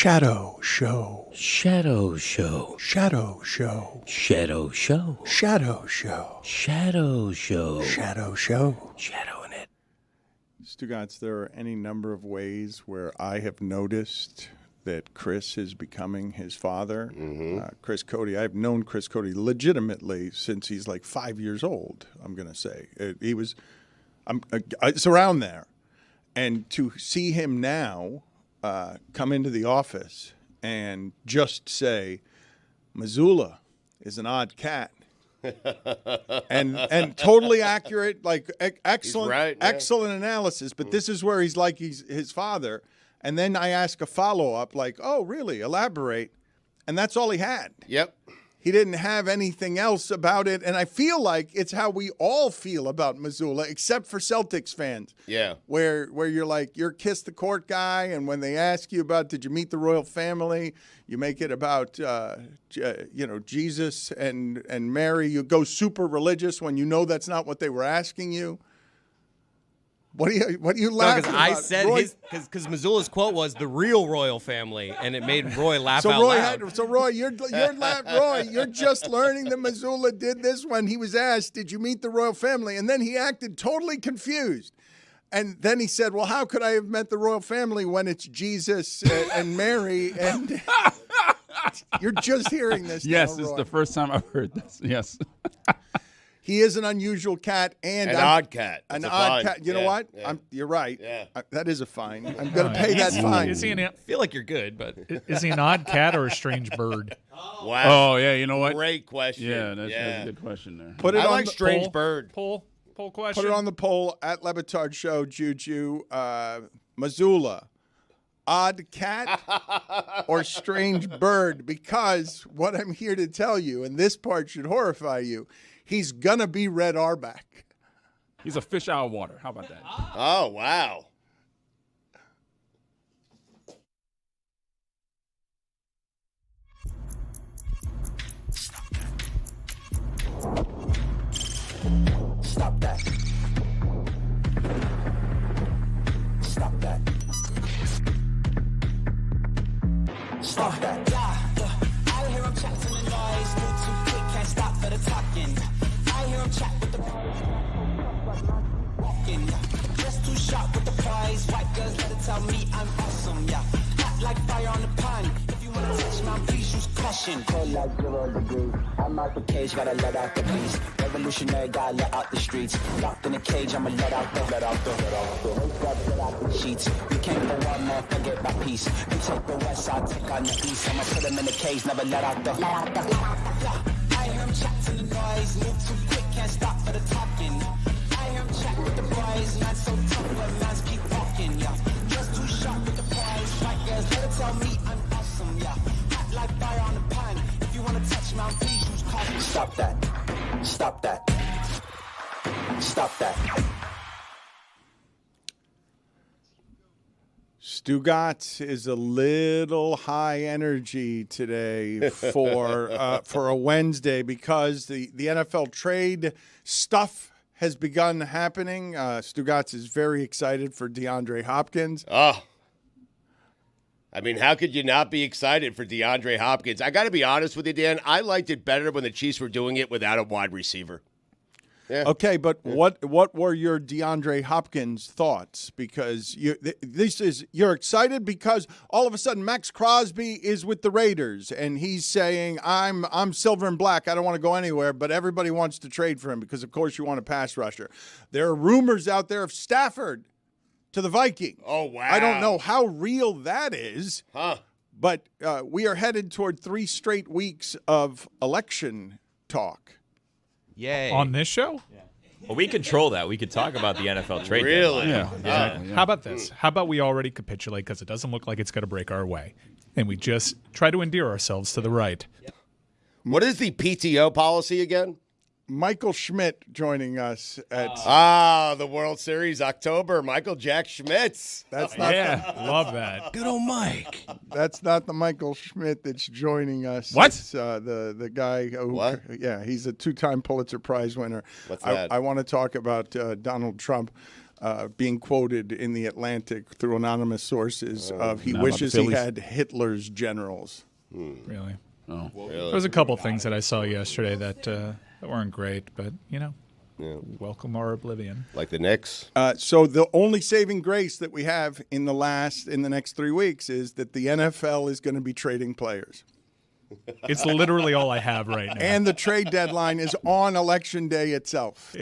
Shadow Show. Shadow Show. Shadow Show. Shadow Show. Shadow Show. Shadow Show. Shadow Show. Shadow in it. Stugotz, there are any number of ways where I have noticed that Chris is becoming his father. Chris Cody, I've known Chris Cody legitimately since he's like 5 years old, I'm going to say. It's around there. And to see him now come into the office and just say, Mazzulla is an odd cat. and totally accurate, like excellent, right, yeah. Excellent analysis. But this is where he's like he's his father. And then I ask a follow-up like, oh, really? Elaborate. And that's all he had. Yep. He didn't have anything else about it. And I feel like it's how we all feel about Mazzulla, except for Celtics fans. Yeah. Where you're like, you're kiss the court guy. And when they ask you about, did you meet the royal family? You make it about, Jesus and Mary. You go super religious when you know that's not what they were asking you. What are you laughing because about? I said because Mazzulla's quote was the real royal family, and it made Roy laugh out loud. Roy, you're just learning that Mazzulla did this when he was asked, "Did you meet the royal family?" And then he acted totally confused, and then he said, "Well, how could I have met the royal family when it's Jesus and Mary?" And you're just hearing this. Yes, now, it's Roy. the first time I've heard this. Yes. He is an unusual cat and An odd cat. An It's a odd fine. cat. You know Yeah, what? yeah. You're right. Yeah. That is a fine. I'm going to pay that fine. Is he I feel like you're good, but is he an odd cat or a strange bird? Wow. Oh, yeah, you know what? Great question. Yeah, that's a good question there. Put it I on like the strange poll. bird. Poll question. Put it on the poll at Le Batard Show, Juju. Mazzulla, odd cat or strange bird? Because what I'm here to tell you, and this part should horrify you, he's going to be Red Auerbach. He's a fish out of water. How about that? Oh, wow. Stop that. Stop that. Stop that. I hear him chat to the noise. Move too quick, can't stop for the talking. I hear him chat with the walking. Just too sharp with the prize. White girls let it tell me I'm awesome. Yeah, hot like fire on the pan. If you wanna touch my please use caution. Cold like 0 degrees. I'm out the cage, gotta let out the beast. Revolutionary, gotta let out the streets. Locked in a cage, I'ma let out the sheets. You can't go on, man, get my peace. You take the west, I'll take on the east. I'ma put him in the cage, never let out the. I hear him chat to the noise. Move too quick, can't stop for the talking. I hear him chat with the boys. Man so tough, but man's keep walking, yeah. Just too sharp with the prize. White girls, let it tell me I'm awesome, yeah. Hot like fire on the pan. If you wanna touch my please use caution. Stop that. Stop that. Stop that. Stugotz is a little high energy today for a Wednesday because the NFL trade stuff has begun happening. Stugotz is very excited for DeAndre Hopkins. Oh. I mean, how could you not be excited for DeAndre Hopkins? I got to be honest with you, Dan. I liked it better when the Chiefs were doing it without a wide receiver. Yeah. Okay, but what were your DeAndre Hopkins thoughts? Because you're excited because all of a sudden Max Crosby is with the Raiders and he's saying I'm silver and black. I don't want to go anywhere, but everybody wants to trade for him because of course you want a pass rusher. There are rumors out there of Stafford to the Vikings. Oh wow! I don't know how real that is. Huh? But we are headed toward 3 straight weeks of election talk. yay. On this show? Well, we control that. We could talk about the NFL trade Really? deadline. Yeah, exactly. Yeah. How about this? How about we already capitulate because it doesn't look like it's going to break our way, and we just try to endear ourselves to the right. What is the PTO policy again? Michael Schmidt joining us at the World Series, October. Michael Jack Schmitz. that's not Love that. Good old Mike. that's not the Michael Schmidt that's joining us. What? It's, the guy who What? Yeah, he's a 2-time Pulitzer Prize winner. What's that? I want to talk about Donald Trump. being quoted in The Atlantic through anonymous sources of he Not about the wishes he Phillies? had Hitler's generals. Really. Oh. There was a couple things that I saw yesterday that weren't great, but, welcome our oblivion. Like the Knicks. So the only saving grace that we have in the next 3 weeks is that the NFL is going to be trading players. It's literally all I have right now. And the trade deadline is on Election Day itself.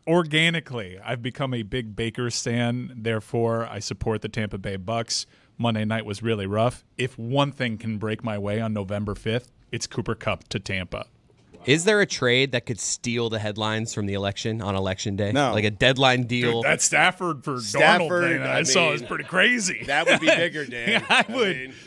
Organically, I've become a big Baker stan. Therefore, I support the Tampa Bay Bucks. Monday night was really rough. If one thing can break my way on November 5th, it's Cooper Kupp to Tampa. Is there a trade that could steal the headlines from the election on Election Day? No. Like a deadline deal? Dude, that Stafford for Stafford, Darnold thing that I saw mean, is pretty crazy. That would be bigger, Dan.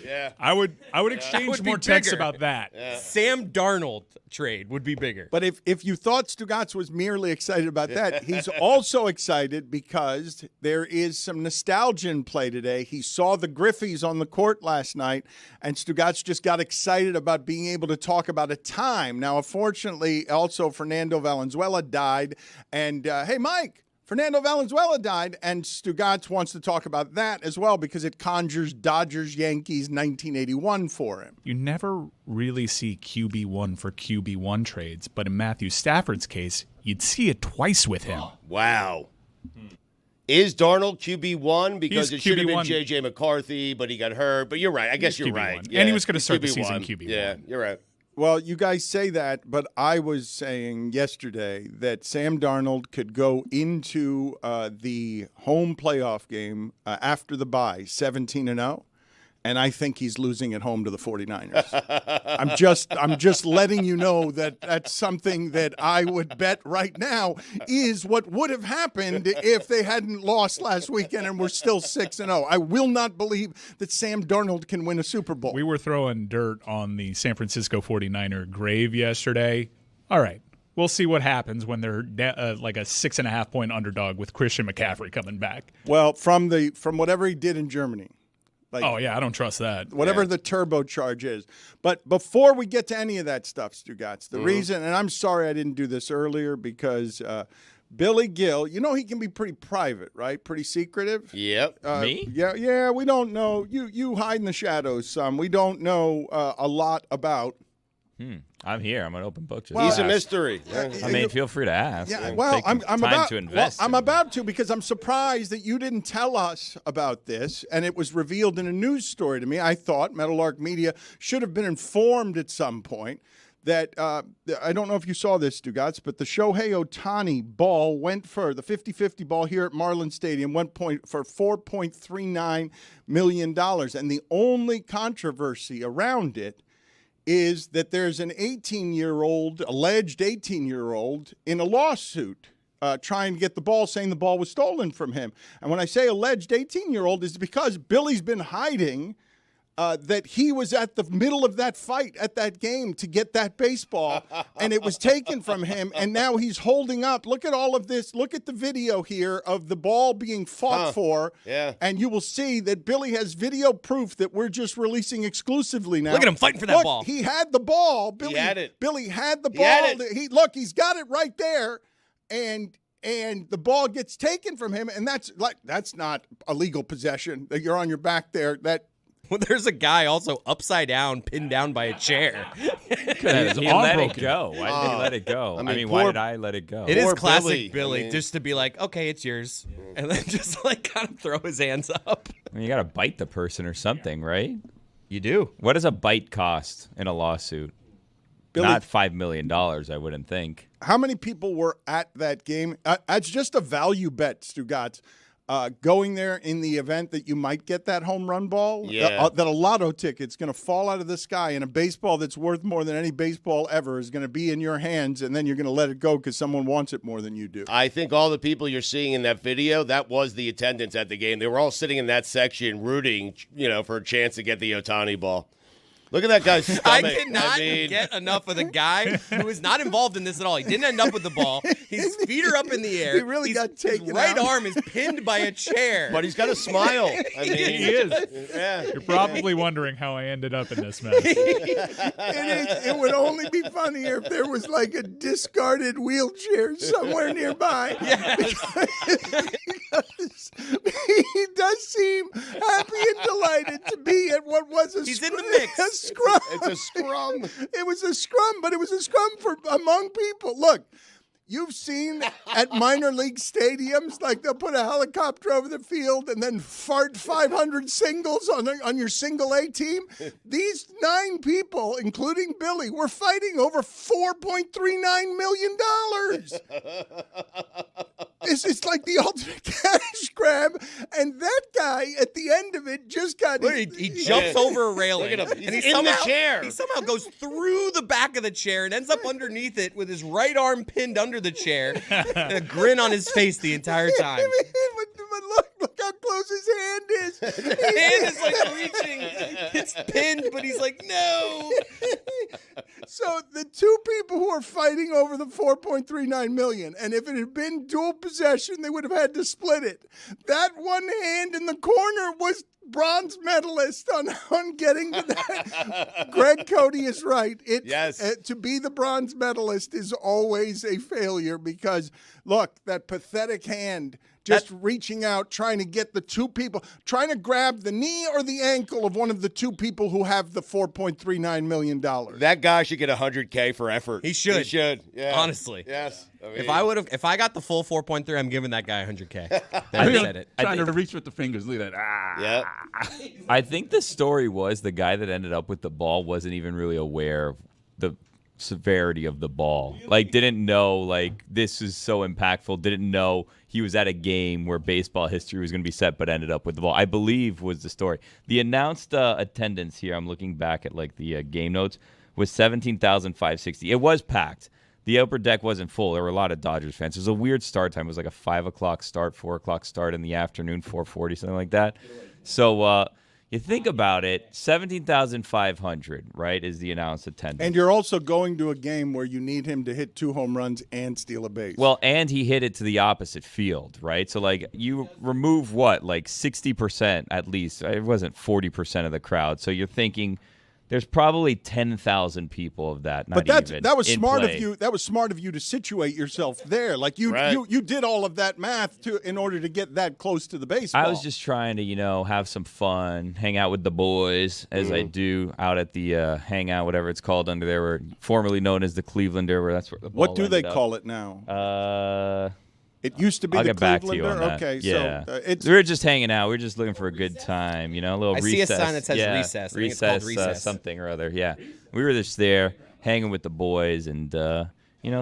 Yeah, I would exchange would be more texts bigger. about that. Sam Darnold trade would be bigger. But if you thought Stugotz was merely excited about that, he's also excited because there is some nostalgia in play today. He saw the Griffies on the court last night, and Stugotz just got excited about being able to talk about a time. Now, unfortunately, also Fernando Valenzuela died. And, hey, Mike, Fernando Valenzuela died, and Stugotz wants to talk about that as well because it conjures Dodgers-Yankees 1981 for him. You never really see QB1 for QB1 trades, but in Matthew Stafford's case, you'd see it twice with him. Wow. Is Darnold QB1? Because He's it should have been QB1. J.J. McCarthy, but he got hurt. But you're right. I guess He's you're QB1. right. And he was gonna he's start the season QB1. Yeah, you're right. Well, you guys say that, but I was saying yesterday that Sam Darnold could go into the home playoff game after the bye 17-0, and I think he's losing at home to the 49ers. I'm just letting you know that that's something that I would bet right now is what would have happened if they hadn't lost last weekend and were still 6-0. I will not believe that Sam Darnold can win a Super Bowl. We were throwing dirt on the San Francisco 49er grave yesterday. All right. We'll see what happens when they're like a 6.5-point underdog with Christian McCaffrey coming back. Well, from whatever he did in Germany. Like, Oh, yeah, I don't trust that. whatever the turbocharge is. But before we get to any of that stuff, Stugotz, the reason, and I'm sorry I didn't do this earlier because Billy Gill, he can be pretty private, right? Pretty secretive. Yep. Me? Yeah, we don't know. You hide in the shadows some. We don't know a lot about. I'm here. I'm an open book. Just He's a ask. mystery. I mean, feel free to ask. Yeah, It'll well, take I'm time about to invest. I'm about to because I'm surprised that you didn't tell us about this, and it was revealed in a news story to me. I thought Meadowlark Media should have been informed at some point that I don't know if you saw this, Stugotz, but the Shohei Otani ball went for the 50-50 ball here at Marlin Stadium for $4.39 million, and the only controversy around it is that there's an alleged 18-year-old in a lawsuit trying to get the ball, saying the ball was stolen from him. And when I say alleged 18-year-old, is because Billy's been hiding that he was at the middle of that fight at that game to get that baseball, and it was taken from him, and now he's holding up. Look at all of this. Look at the video here of the ball being fought for, and you will see that Billy has video proof that we're just releasing exclusively now. Look at him fighting for that ball. He had the ball. Billy had it. Billy had the He ball. had it. He's got it right there, and the ball gets taken from him, and that's not a legal possession. That you're on your back there. Well, there's a guy also upside down, pinned down by a chair. He let it go. Why did he let it go? I I mean, mean, poor- why did I let it go? It is Poor classic Billy. Billy, just to be like, okay, it's yours. And then just like kind of throw his hands up. I mean, you got to bite the person or something, right? You do. What does a bite cost in a lawsuit? Billy, Not $5 million, I wouldn't think. how many people were at that game? It's just a value bet, Stugotz. Going there in the event that you might get that home run ball, that a lotto ticket's going to fall out of the sky, and a baseball that's worth more than any baseball ever is going to be in your hands, and then you're going to let it go because someone wants it more than you do. I think all the people you're seeing in that video, that was the attendance at the game. They were all sitting in that section rooting, for a chance to get the Otani ball. Look at that guy's stomach. I cannot get enough of the guy who is not involved in this at all. He didn't end up with the ball. His feet are up in the air. He really got taken His right out. arm is pinned by a chair. But he's got a smile. I mean, He is. Yeah. You're probably wondering how I ended up in this mess. It would only be funnier if there was like a discarded wheelchair somewhere nearby. Because he does seem happy and delighted to be at what was a He's in the mix. A scrum. It's a scrum. It was a scrum, but it was a scrum for among people. Look, you've seen at minor league stadiums, like they'll put a helicopter over the field and then fart 500 singles on your single A team. These 9 people, including Billy, were fighting over $4.39 million. It's like the ultimate cash grab, and that guy at the end of it just got. He jumps over a railing. Look at him. And He's in the chair. He somehow goes through the back of the chair and ends up underneath it with his right arm pinned under the chair and a grin on his face the entire time. But look how close his hand is. His hand is like reaching. It's pinned, but he's like, no. So the 2 people who are fighting over the $4.39 million, and if it had been dual possession, they would have had to split it. That one hand in the corner was bronze medalist on getting to that. Greg Cody is right. Yes. To be the bronze medalist is always a failure because, look, that pathetic hand just reaching out, trying to get the 2 people, trying to grab the knee or the ankle of one of the 2 people who have the $4.39 million. That guy should get $100K for effort. He should. He should. Yeah. Honestly. Yes. I mean, If I got the full 4.3, I'm giving that guy $100K. That said it. Trying to reach with the fingers. Look at that. Yeah. I think the story was the guy that ended up with the ball wasn't even really aware of the severity of the ball. Like, didn't know, like, this is so impactful. Didn't know he was at a game where baseball history was going to be set, but ended up with the ball, I believe was the story. The announced attendance here, I'm looking back at, like, the game notes, was 17,560. It was packed. The upper deck wasn't full. There were a lot of Dodgers fans. It was a weird start time. It was like a 5 o'clock start, 4 o'clock start in the afternoon, 4:40, something like that. So you think about it, 17,500, right, is the announced attendance. And you're also going to a game where you need him to hit 2 home runs and steal a base. Well, and he hit it to the opposite field, right? So, like, you remove what, like 60% at least. It wasn't 40% of the crowd. So you're thinking there's probably 10,000 people of that. But that was smart of you. That was smart of you to situate yourself there. Like you did all of that math in order to get that close to the baseball. I was just trying to, have some fun, hang out with the boys, as I do out at the hangout, whatever it's called under there, where formerly known as the Clevelander, where that's where the ball What do they ended up. call it now? It used to be I'll the get back to you on Clevelander. that. Okay, yeah. so it's we were just hanging out. We were just looking for a good time, a little I recess. see a sign that says recess. I think it's called recess. Something or other. Yeah, we were just there hanging with the boys, and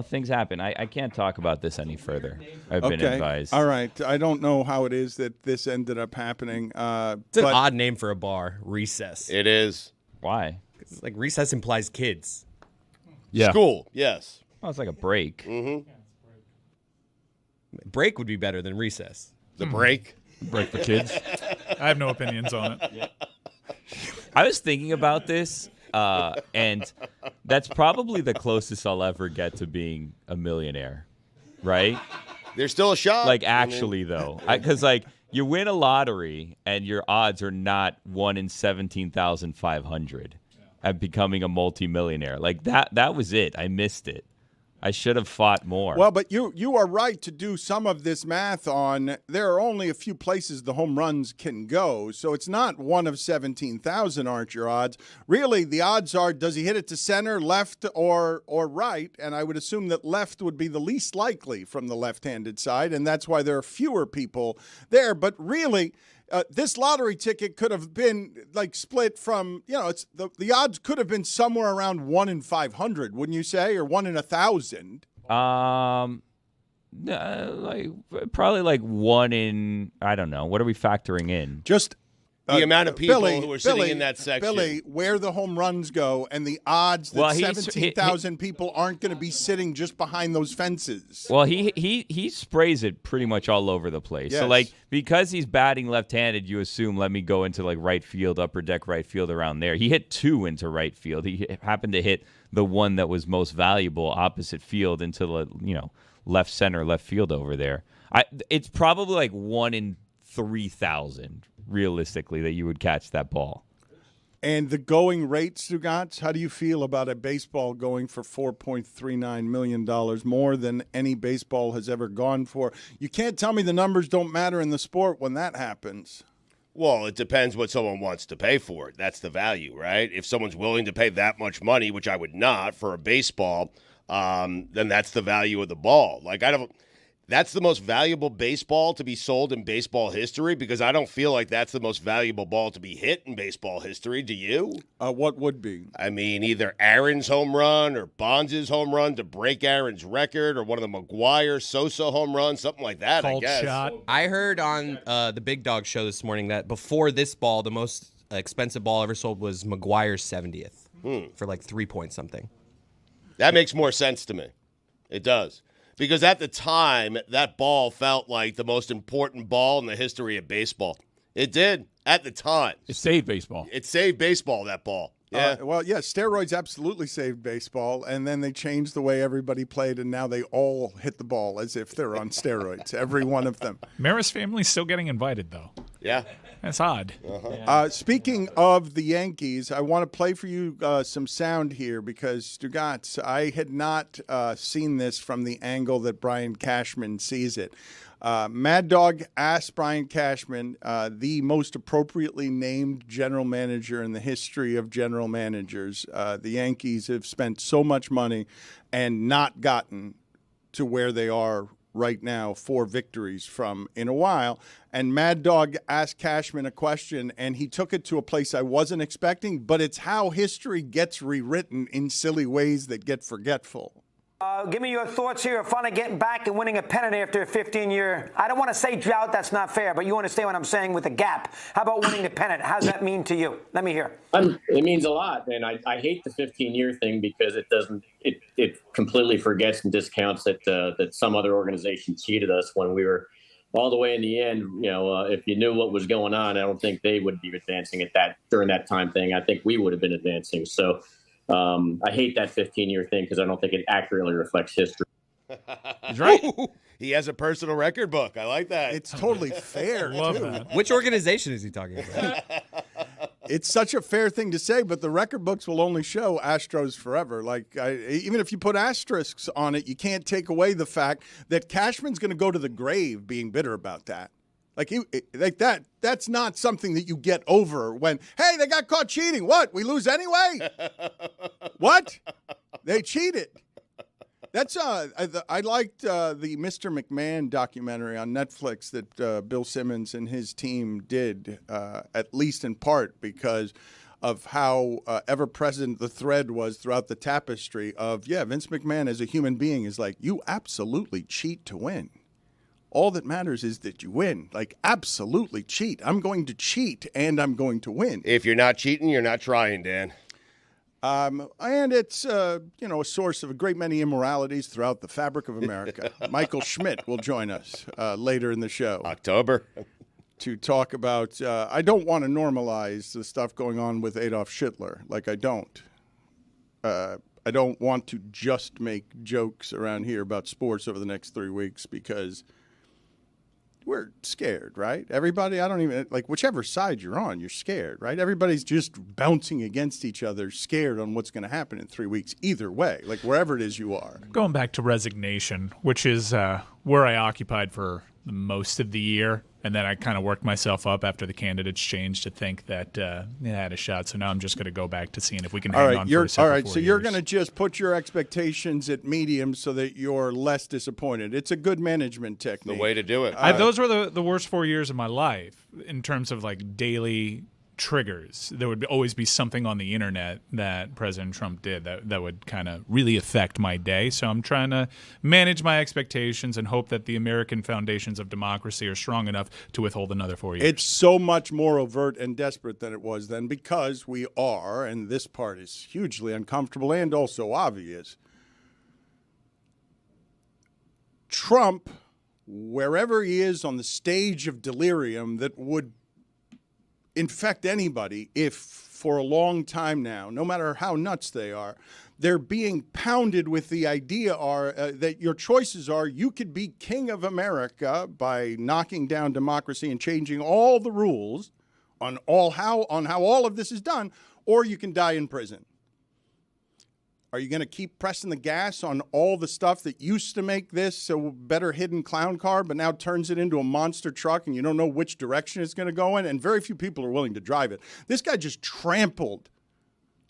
things happen. I can't talk about this any further. I've been advised. All right. I don't know how it is that this ended up happening. It's an odd name for a bar, recess. It is. Why? It's like recess implies kids. Yeah. School. Yes. Well, it's like a break. Mm-hmm. Break would be better than recess. The break. Break for kids. I have no opinions on it. I was thinking about this, and that's probably the closest I'll ever get to being a millionaire, right? There's still a shot. Like, actually, though. Because, like, you win a lottery, and your odds are not 1 in 17,500 at becoming a multimillionaire. Like, that was it. I missed it. I should have fought more. Well, but you are right to do some of this math on there are only a few places the home runs can go. So it's not 1 of 17,000 aren't your odds. Really, the odds are, does he hit it to center, left, or right? And I would assume that left would be the least likely from the left-handed side, and that's why there are fewer people there. But really, this lottery ticket could have been like split from, it's the odds could have been somewhere around 1 in 500, wouldn't you say, or 1 in 1,000? Probably like 1 in, I don't know. What are we factoring in? Just The amount of people Billy, who are sitting in that section. Billy, where the home runs go and the odds that 17,000 people aren't going to be sitting just behind those fences. Well, he sprays it pretty much all over the place. Yes. So, like, because he's batting left-handed, you assume, let me go into, like, right field, upper deck right field around there. He hit 2 into right field. He happened to hit the one that was most valuable opposite field into the, left center, left field over there. It's probably like 1 in 3,000, realistically, that you would catch that ball. And the going rate, Stugotz, how do you feel about a baseball going for $4.39 million, more than any baseball has ever gone for? You can't tell me the numbers don't matter in the sport when that happens. Well, it depends what someone wants to pay for it. That's the value, right? If someone's willing to pay that much money, which I would not for a baseball, then that's the value of the ball. Like, that's the most valuable baseball to be sold in baseball history, because I don't feel like that's the most valuable ball to be hit in baseball history. Do you? What would be? I mean, either Aaron's home run or Bonds' home run to break Aaron's record, or one of the McGuire Sosa home runs, something like that, Called I guess. shot. I heard on the Big Dog Show this morning that before this ball, the most expensive ball ever sold was McGuire's 70th for like 3 point something. That makes more sense to me. It does. Because at the time, that ball felt like the most important ball in the history of baseball. It did at the time. It saved baseball. It saved baseball, that ball. Yeah. Steroids absolutely saved baseball, and then they changed the way everybody played, and now they all hit the ball as if they're on steroids, every one of them. Maris family's still getting invited, though. Yeah. That's odd. Speaking of the Yankees, I want to play for you some sound here, because, Stugotz, I had not seen this from the angle that Brian Cashman sees it. Mad Dog asked Brian Cashman, the most appropriately named general manager in the history of general managers. The Yankees have spent so much money and not gotten to where they are right now, 4 victories from in a while. And Mad Dog asked Cashman a question, and he took it to a place I wasn't expecting, but it's how history gets rewritten in silly ways that get forgetful. Give me your thoughts here of finally getting back and winning a pennant after a 15-year, I don't want to say drought, that's not fair, but you understand what I'm saying with the gap. How about winning the pennant? How does that mean to you? Let me hear. It means a lot, and I hate the 15-year thing, because it completely forgets and discounts that some other organization cheated us when we were all the way in the end. If you knew what was going on, I don't think they would be advancing during that time thing. I think we would have been advancing. So I hate that 15-year thing, because I don't think it accurately reflects history. He's right. He has a personal record book. I like that. It's totally fair, too. Which organization is he talking about? It's such a fair thing to say, but the record books will only show Astros forever. Even if you put asterisks on it, you can't take away the fact that Cashman's going to go to the grave being bitter about that. That's not something that you get over when, hey, they got caught cheating. What? We lose anyway? What? They cheated. That's I liked the Mr. McMahon documentary on Netflix that Bill Simmons and his team did, at least in part because of how ever-present the thread was throughout the tapestry of, Vince McMahon as a human being is like, you absolutely cheat to win. All that matters is that you win. Absolutely cheat. I'm going to cheat, and I'm going to win. If you're not cheating, you're not trying, Dan. And it's, a source of a great many immoralities throughout the fabric of America. Michael Schmidt will join us later in the show. October. To talk about, I don't want to normalize the stuff going on with Adolf Hitler. I don't. I don't want to just make jokes around here about sports over the next 3 weeks, because we're scared, right? Everybody, I don't even, whichever side you're on, you're scared, right? Everybody's just bouncing against each other, scared on what's going to happen in 3 weeks, either way, wherever it is you are. Going back to resignation, which is where I occupied for most of the year, and then I kind of worked myself up after the candidates changed to think that it had a shot. So now I'm just going to go back to seeing if we can hang on for a second. All right, so you're going to just put your expectations at medium so that you're less disappointed. It's a good management technique. The way to do it. Those were the worst 4 years of my life in terms of daily triggers. There would always be something on the internet that President Trump did that would kind of really affect my day. So I'm trying to manage my expectations and hope that the American foundations of democracy are strong enough to withhold another 4 years. It's so much more overt and desperate than it was then because we are, and this part is hugely uncomfortable and also obvious, Trump, wherever he is on the stage of delirium that would infect anybody if for a long time now, no matter how nuts they are, they're being pounded with the idea that your choices are you could be king of America by knocking down democracy and changing all the rules on how all of this is done, or you can die in prison. Are you going to keep pressing the gas on all the stuff that used to make this a better hidden clown car, but now turns it into a monster truck and you don't know which direction it's going to go in? And very few people are willing to drive it. This guy just trampled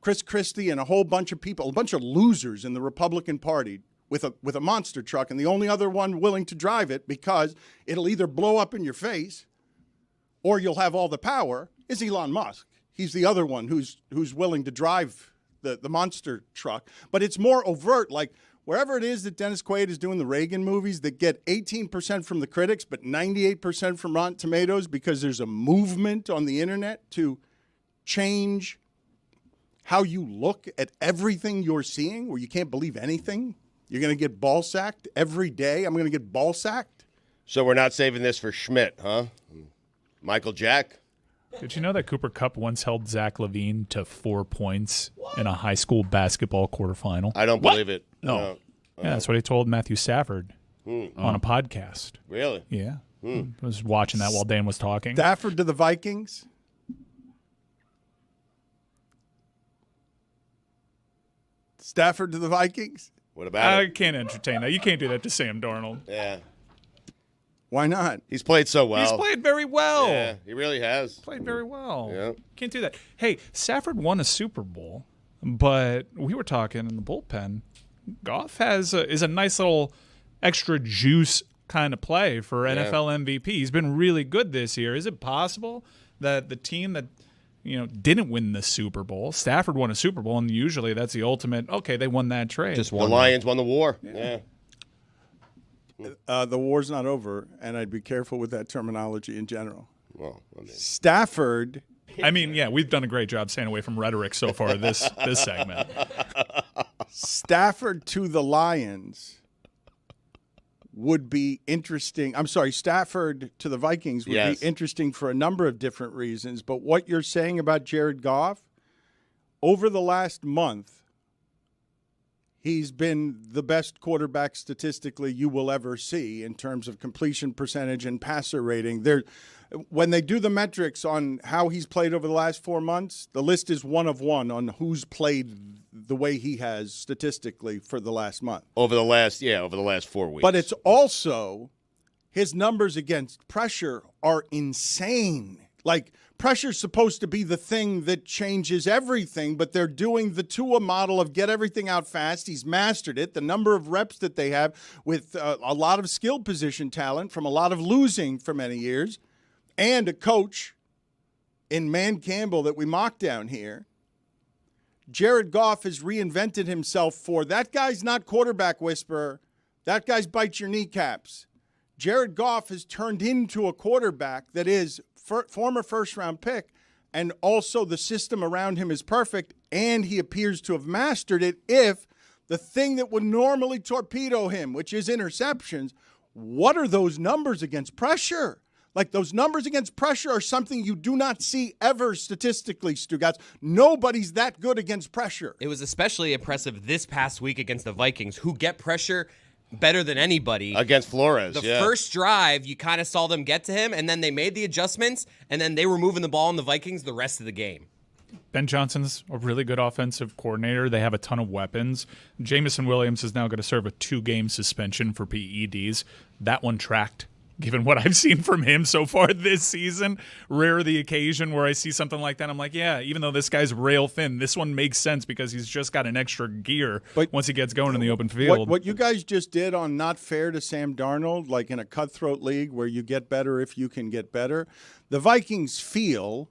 Chris Christie and a whole bunch of people, a bunch of losers in the Republican Party with a monster truck, and the only other one willing to drive it because it'll either blow up in your face or you'll have all the power is Elon Musk. He's the other one who's willing to drive the monster truck, but it's more overt. Like wherever it is that Dennis Quaid is doing the Reagan movies that get 18% from the critics, but 98% from Rotten Tomatoes because there's a movement on the internet to change how you look at everything you're seeing, where you can't believe anything. You're going to get ball sacked every day. I'm going to get ball sacked. So we're not saving this for Schmidt, huh? Michael Jack? Did you know that Cooper Kupp once held Zach LaVine to 4 points in a high school basketball quarterfinal? I don't believe it. No. Yeah, that's what he told Matthew Stafford on a podcast. Really? Yeah. I was watching that while Dan was talking. Stafford to the Vikings. Stafford to the Vikings. What about I it? can't entertain that. You can't do that to Sam Darnold. Yeah. Why not? He's played so well. He's played very well. Yeah, he really has. Played very well. Yeah. Can't do that. Hey, Stafford won a Super Bowl, but we were talking in the bullpen. Goff is a nice little extra juice kind of play for NFL MVP. He's been really good this year. Is it possible that the team that didn't win the Super Bowl, Stafford won a Super Bowl, and usually that's the ultimate, okay, they won that trade. Just The one. Lions won the war. Yeah. The war's not over, and I'd be careful with that terminology in general. Well, I mean, Stafford. I mean, yeah, we've done a great job staying away from rhetoric so far this segment. Stafford to the Lions would be interesting. I'm sorry, Stafford to the Vikings would be interesting for a number of different reasons. But what you're saying about Jared Goff, over the last month, he's been the best quarterback statistically you will ever see in terms of completion percentage and passer rating. When they do the metrics on how he's played over the last 4 months, the list is 1 of 1 on who's played the way he has statistically for the last month. over the last 4 weeks. But it's also his numbers against pressure are insane. Like, pressure's supposed to be the thing that changes everything, but they're doing the Tua model of get everything out fast. He's mastered it. The number of reps that they have with a lot of skill position talent from a lot of losing for many years, and a coach in Man Campbell that we mock down here. Jared Goff has reinvented himself for that guy's not quarterback whisperer. That guy's bite your kneecaps. Jared Goff has turned into a quarterback that is former first-round pick, and also the system around him is perfect, and he appears to have mastered it if the thing that would normally torpedo him, which is interceptions, what are those numbers against pressure? Like, those numbers against pressure are something you do not see ever statistically, Stugotz. Nobody's that good against pressure. It was especially impressive this past week against the Vikings, who get pressure better than anybody. Against Flores, The first drive, you kind of saw them get to him, and then they made the adjustments, and then they were moving the ball on the Vikings the rest of the game. Ben Johnson's a really good offensive coordinator. They have a ton of weapons. Jamison Williams is now going to serve a 2-game suspension for PEDs. That one tracked, given what I've seen from him so far this season. Rare the occasion where I see something like that. I'm like, yeah, even though this guy's rail thin, this one makes sense because he's just got an extra gear once he gets going in the open field. What you guys just did on Not Fair to Sam Darnold, like in a cutthroat league where you get better if you can get better, the Vikings feel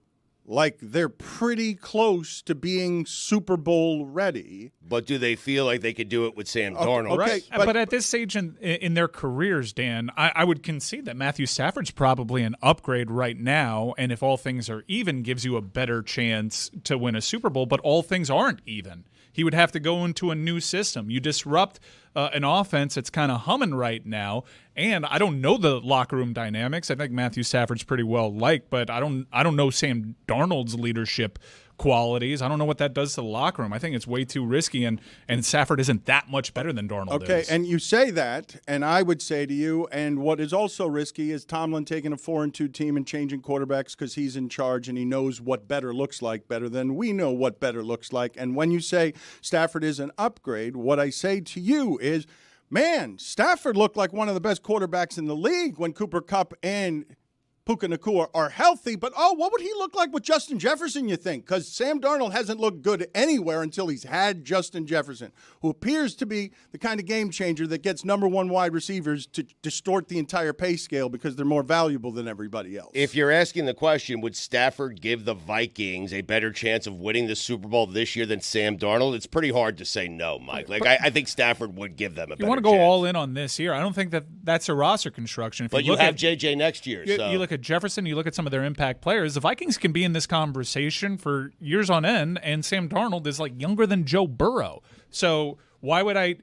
like they're pretty close to being Super Bowl ready. But do they feel like they could do it with Sam Darnold? Okay, but at this stage in their careers, Dan, I would concede that Matthew Stafford's probably an upgrade right now, and if all things are even, gives you a better chance to win a Super Bowl, but all things aren't even. He would have to go into a new system. You disrupt an offense that's kind of humming right now, and I don't know the locker room dynamics. I think Matthew Stafford's pretty well liked, but I don't know Sam Darnold's leadership qualities. I don't know what that does to the locker room. I think it's way too risky, and Stafford isn't that much better than Darnold is. Okay, and you say that, and I would say to you, and what is also risky is Tomlin taking a 4-2 team and changing quarterbacks because he's in charge and he knows what better looks like better than we know what better looks like. And when you say Stafford is an upgrade, what I say to you is, man, Stafford looked like one of the best quarterbacks in the league when Cooper Kupp and Puka Nacua are healthy, but what would he look like with Justin Jefferson, you think? Because Sam Darnold hasn't looked good anywhere until he's had Justin Jefferson, who appears to be the kind of game changer that gets number one wide receivers to distort the entire pay scale because they're more valuable than everybody else. If you're asking the question, would Stafford give the Vikings a better chance of winning the Super Bowl this year than Sam Darnold? It's pretty hard to say no, Mike. Like, I think Stafford would give them a better chance. You want to go all in on this year. I don't think that's a roster construction. If but you have JJ next year. You look at Jefferson, you look at some of their impact players. The Vikings can be in this conversation for years on end, and Sam Darnold is like younger than Joe Burrow. So why would I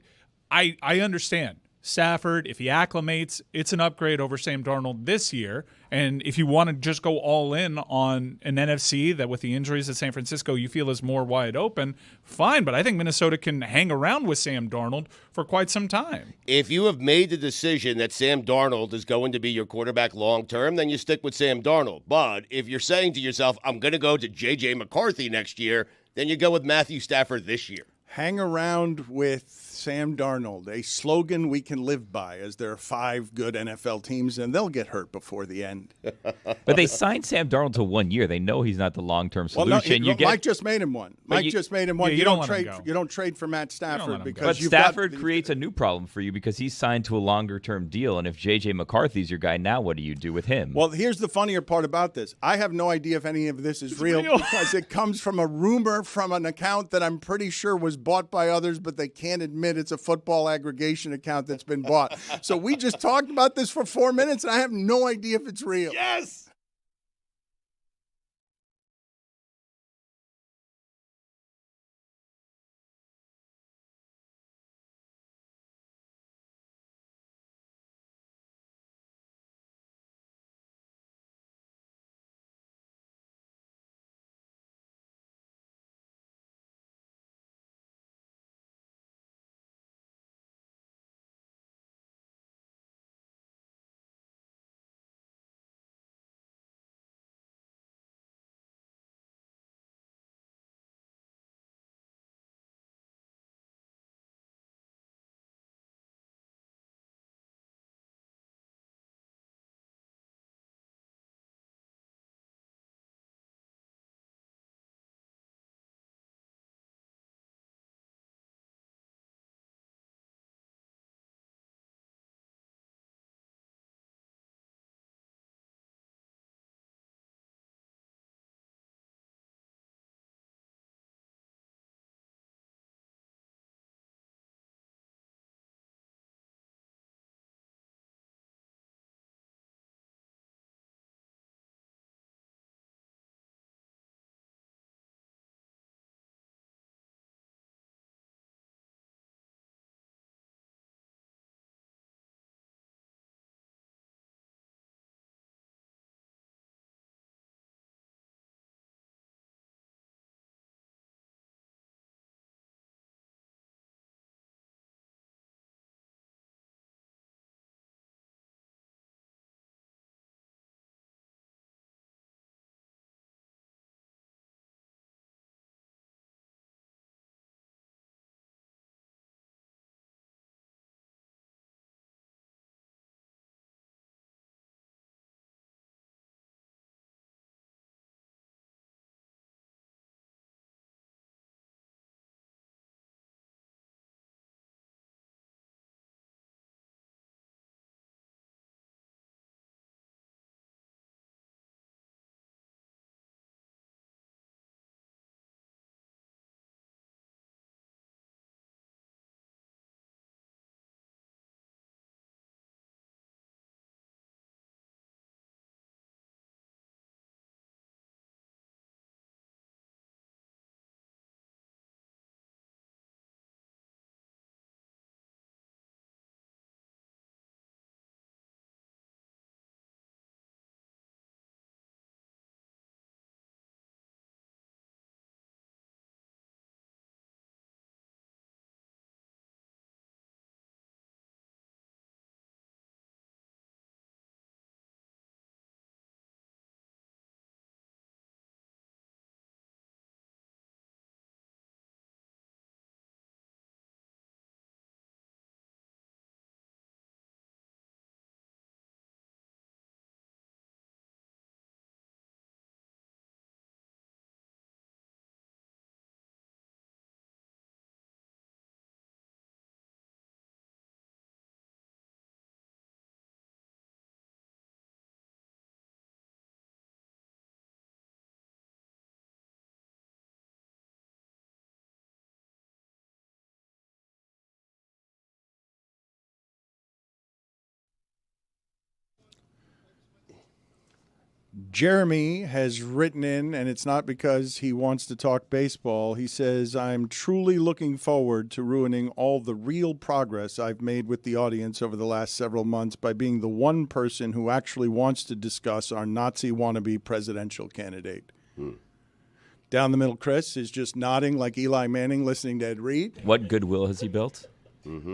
understand Stafford, if he acclimates, it's an upgrade over Sam Darnold this year. And if you want to just go all in on an NFC that with the injuries at San Francisco you feel is more wide open, fine. But I think Minnesota can hang around with Sam Darnold for quite some time. If you have made the decision that Sam Darnold is going to be your quarterback long-term, then you stick with Sam Darnold. But if you're saying to yourself, I'm going to go to J.J. McCarthy next year, then you go with Matthew Stafford this year. Hang around with Sam Darnold, a slogan we can live by, as there are 5 good NFL teams, and they'll get hurt before the end. But they signed Sam Darnold to 1 year. They know he's not the long-term solution. Well, no, Mike just made him one. just made him one. Yeah, you don't trade for Matt Stafford because but Stafford creates a new problem for you because he's signed to a longer-term deal. And if J.J. McCarthy's your guy now, what do you do with him? Well, here's the funnier part about this. I have no idea if any of this is real because it comes from a rumor from an account that I'm pretty sure was bought by others, but they can't admit it's a football aggregation account that's been bought. So we just talked about this for 4 minutes, and I have no idea if it's real. Yes! Jeremy has written in, and it's not because he wants to talk baseball. He says, I'm truly looking forward to ruining all the real progress I've made with the audience over the last several months by being the one person who actually wants to discuss our Nazi wannabe presidential candidate. Down the middle, Chris is just nodding like Eli Manning listening to Ed Reed. What goodwill has he built?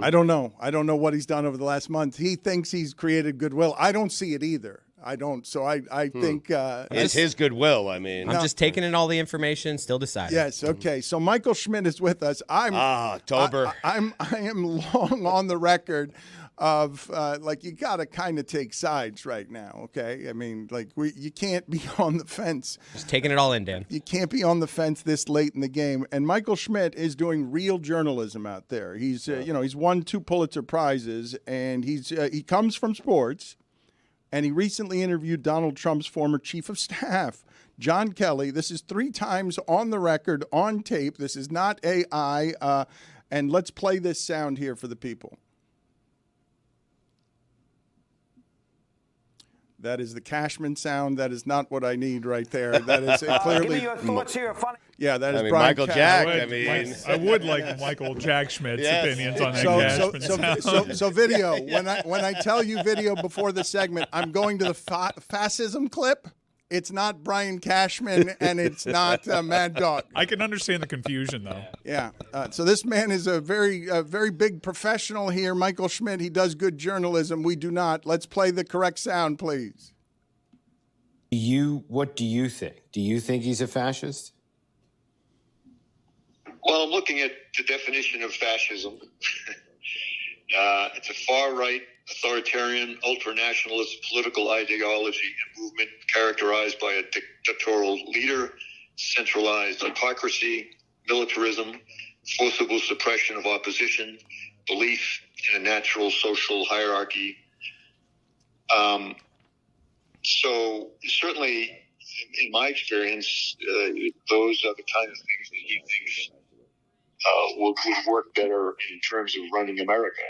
I don't know. I don't know what he's done over the last month. He thinks he's created goodwill. I don't see it either. I don't. So I think it's his goodwill. I mean, I'm just taking in all the information, still deciding. Yes. Okay. So Michael Schmidt is with us. October. I am long on the record of like, you got to kind of take sides right now. Okay. I mean, like, you can't be on the fence. Just taking it all in, Dan. You can't be on the fence this late in the game. And Michael Schmidt is doing real journalism out there. He's he's won 2 Pulitzer Prizes, and he comes from sports. And he recently interviewed Donald Trump's former chief of staff, John Kelly. This is 3 times on the record, on tape. This is not AI. And let's play this sound here for the people. That is the Cashman sound. That is not what I need right there. That is clearly. Give me your thoughts here. Funny. Yeah, that is I mean, Brian Michael Cashman. Jack. I would like Michael Jack Schmidt's opinions on that Cashman sound. So video. When I tell you video before the segment, I'm going to the fascism clip. It's not Brian Cashman, and it's not Mad Dog. I can understand the confusion, though. Yeah. So this man is a very big professional here. Michael Schmidt, he does good journalism. We do not. Let's play the correct sound, please. What do you think? Do you think he's a fascist? Well, I'm looking at the definition of fascism. It's a far-right, authoritarian, ultra-nationalist political ideology and movement characterized by a dictatorial leader, centralized autocracy, militarism, forcible suppression of opposition, belief in a natural social hierarchy. So certainly, in my experience, those are the kind of things that he thinks would work better in terms of running America.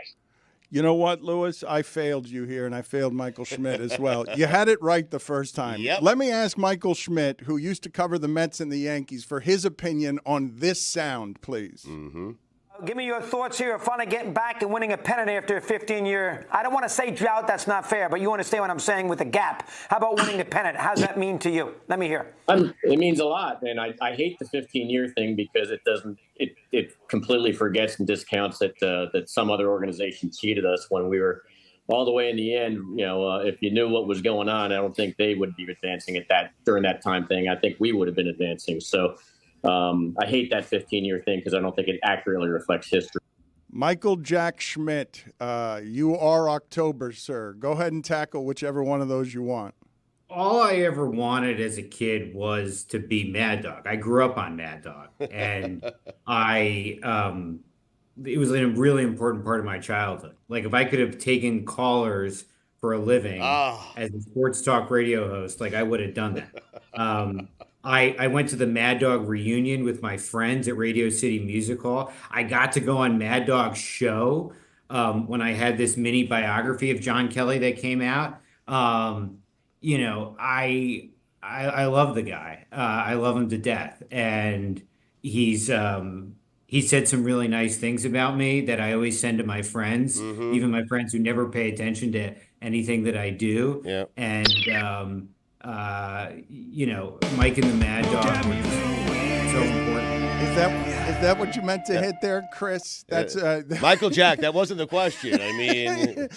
You know what, Lewis? I failed you here, and I failed Michael Schmidt as well. You had it right the first time. Yep. Let me ask Michael Schmidt, who used to cover the Mets and the Yankees, for his opinion on this sound, please. Mm-hmm. Give me your thoughts here. Finally getting back and winning a pennant after a 15-year, I don't want to say drought, that's not fair, but you understand what I'm saying with the gap. How about winning the pennant? How's that mean to you? Let me hear. It means a lot, and I hate the 15-year thing because it completely forgets and discounts that some other organization cheated us when we were all the way in the end. If you knew what was going on, I don't think they would be advancing during that time thing. I think we would have been advancing. So I hate that 15-year thing because I don't think it accurately reflects history. Michael Jack Schmidt, you are October, sir. Go ahead and tackle whichever one of those you want. All I ever wanted as a kid was to be Mad Dog. I grew up on Mad Dog, and it was a really important part of my childhood. Like, if I could have taken callers for a living as a sports talk radio host, like, I would have done that. I went to the Mad Dog reunion with my friends at Radio City Music Hall. I got to go on Mad Dog's show when I had this mini biography of John Kelly that came out. I love the guy. I love him to death. And he said some really nice things about me that I always send to my friends, even my friends who never pay attention to anything that I do. Yeah. And, Mike and the Mad Dog were just so important. Is that what you meant to hit there, Chris? That's Michael Jack. That wasn't the question. I mean,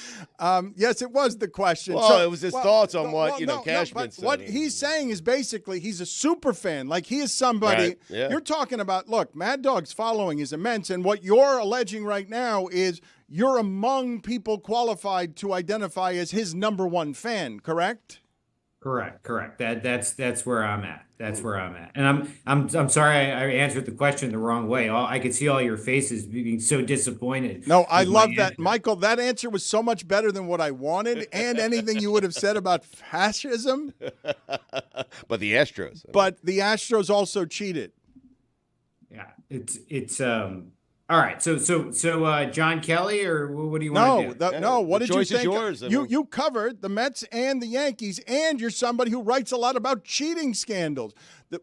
yes, it was the question. Well, it was his thoughts on what Cashman said. What he's saying is basically he's a super fan. Like, he is somebody. Right, yeah. You're talking about. Look, Mad Dog's following is immense, and what you're alleging right now is you're among people qualified to identify as his number one fan. Correct? Correct. That's where I'm at. That's where I'm at. And I'm sorry I answered the question the wrong way. I could see all your faces being so disappointed. No, I love that, Michael. That answer was so much better than what I wanted, and anything you would have said about fascism. But the Astros. But the Astros also cheated. Yeah, it's All right. So John Kelly, or what do you want to do? No. What did you choice is think? yours. You covered the Mets and the Yankees, and you're somebody who writes a lot about cheating scandals. The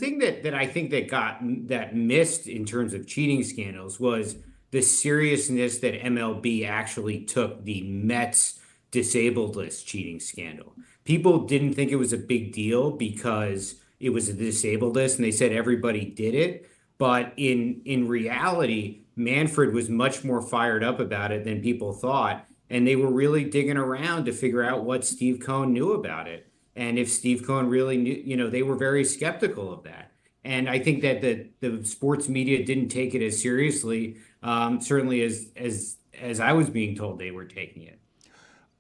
thing that I think that missed in terms of cheating scandals was the seriousness that MLB actually took the Mets disabled list cheating scandal. People didn't think it was a big deal because it was a disabled list, and they said everybody did it. But in reality, Manfred was much more fired up about it than people thought. And they were really digging around to figure out what Steve Cohen knew about it. And if Steve Cohen really knew, they were very skeptical of that. And I think that the sports media didn't take it as seriously, certainly as I was being told they were taking it.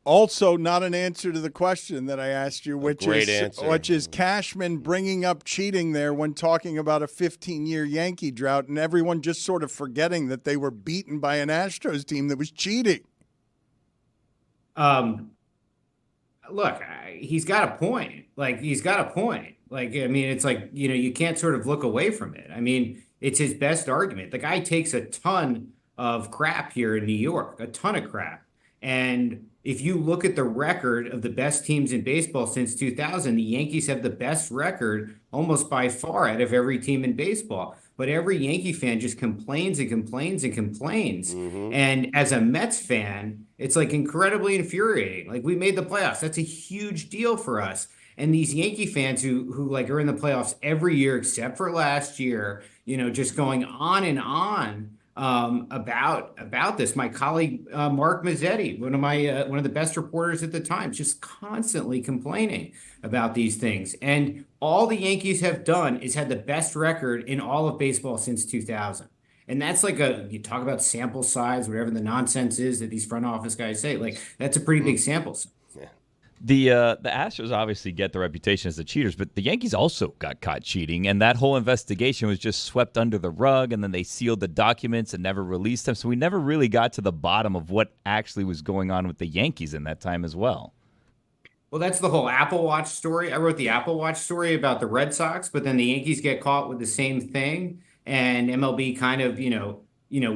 Also, not an answer to the question that I asked you, which is Cashman bringing up cheating there when talking about a 15-year Yankee drought, and everyone just sort of forgetting that they were beaten by an Astros team that was cheating. Look, he's got a point. He's got a point. It's like, you can't sort of look away from it. I mean, it's his best argument. The guy takes a ton of crap here in New York, a ton of crap. And if you look at the record of the best teams in baseball since 2000, the Yankees have the best record almost by far out of every team in baseball. But every Yankee fan just complains and complains and complains. Mm-hmm. And as a Mets fan, it's incredibly infuriating. We made the playoffs. That's a huge deal for us. And these Yankee fans who are in the playoffs every year except for last year, just going on and on about this. My colleague Mark Mazzetti, one of the best reporters at the time, just constantly complaining about these things. And all the Yankees have done is had the best record in all of baseball since 2000. And that's you talk about sample size, whatever the nonsense is that these front office guys say, that's a pretty big sample size. The Astros obviously get the reputation as the cheaters, but the Yankees also got caught cheating, and that whole investigation was just swept under the rug, and then they sealed the documents and never released them. So we never really got to the bottom of what actually was going on with the Yankees in that time as well. Well, that's the whole Apple Watch story. I wrote the Apple Watch story about the Red Sox, but then the Yankees get caught with the same thing, and MLB kind of,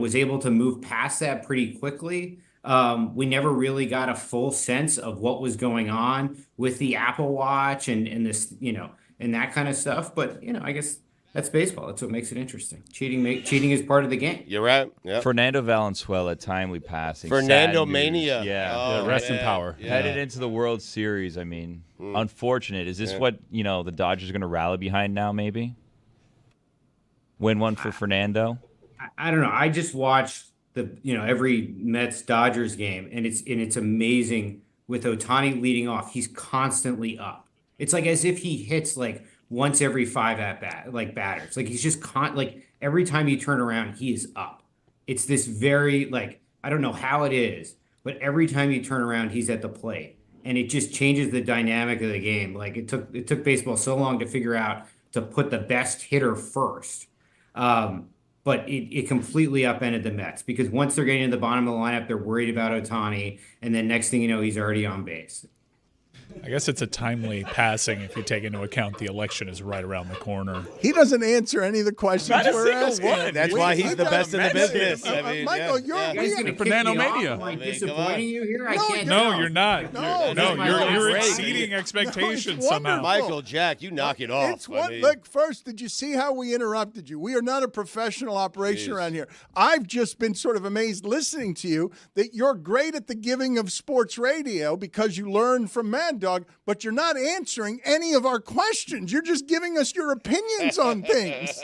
was able to move past that pretty quickly. We never really got a full sense of what was going on with the Apple Watch and this, and that kind of stuff. But, I guess that's baseball. That's what makes it interesting. Cheating is part of the game. You're right. Yep. Fernando Valenzuela, timely passing. Fernando Mania. Yeah. Rest in power. Yeah. Headed into the World Series. I mean, unfortunate. Is this what, the Dodgers are going to rally behind now, maybe? Win one for Fernando? I don't know. I just watched every Mets Dodgers game, and it's amazing with Otani leading off. He's constantly up. It's as if he hits once every 5 batters. He's just every time you turn around, he is up. It's this very I don't know how it is, but every time you turn around, he's at the plate, and it just changes the dynamic of the game. It took baseball so long to figure out to put the best hitter first. But it completely upended the Mets because once they're getting to the bottom of the lineup, they're worried about Otani, and then next thing you know, he's already on base. I guess it's a timely passing if you take into account the election is right around the corner. He doesn't answer any of the questions we're asking. That's why he's the best in the business. Michael, you're Fernando Mania. Am I disappointing you here? I can't. No, you're not. No, you're exceeding expectations somehow. Michael, Jack, you knock it off. Look, first, did you see how we interrupted you? We are not a professional operation around here. I've just been sort of amazed listening to you that you're great at the giving of sports radio because you learn from Mad Dog, but you're not answering any of our questions. You're just giving us your opinions on things.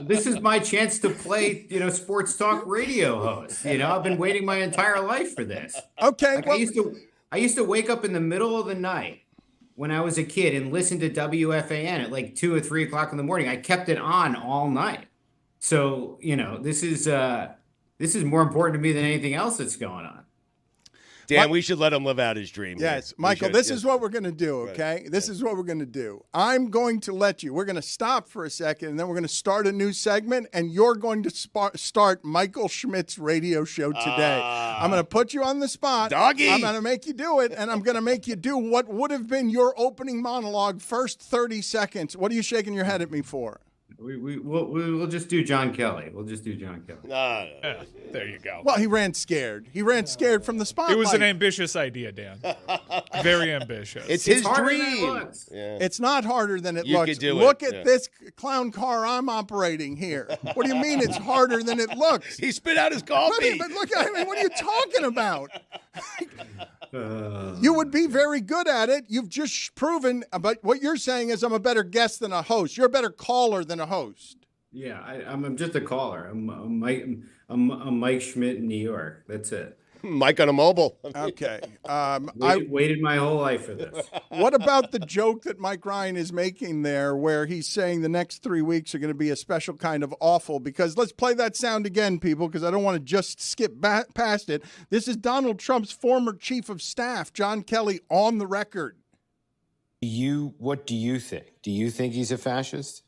This is my chance to play, sports talk radio host. I've been waiting my entire life for this. Okay. I used to wake up in the middle of the night when I was a kid and listen to WFAN at 2 or 3 o'clock in the morning. I kept it on all night. So, this is more important to me than anything else that's going on. Dan, we should let him live out his dream. Yes, here. Michael, this is what we're going to do, okay? Right. This is what we're going to do. I'm going to we're going to stop for a second, and then we're going to start a new segment, and you're going to start Michael Schmidt's radio show today. I'm going to put you on the spot. Doggy! I'm going to make you do it, and I'm going to make you do what would have been your opening monologue, first 30 seconds. What are you shaking your head at me for? We'll just do John Kelly. We'll just do John Kelly. Yeah, there you go. Well, he ran scared. He ran scared from the spotlight. It was an ambitious idea, Dan. Very ambitious. It's his harder than it dream. looks. Yeah. It's not harder than it You looks. could do Look it, at yeah. this clown car I'm operating here. What do you mean it's harder than it looks? He spit out his coffee. But look, I mean, what are you talking about? You would be very good at it. You've just proven, but what you're saying is I'm a better guest than a host. You're a better caller than a host. Yeah, I'm just a caller. I'm Mike Schmidt in New York. That's it. Mike on a mobile. Okay. Waited my whole life for this. What about the joke that Mike Ryan is making there where he's saying the next 3 weeks are going to be a special kind of awful? Because let's play that sound again, people, because I don't want to just skip past it. This is Donald Trump's former chief of staff, John Kelly, on the record. What do you think? Do you think he's a fascist?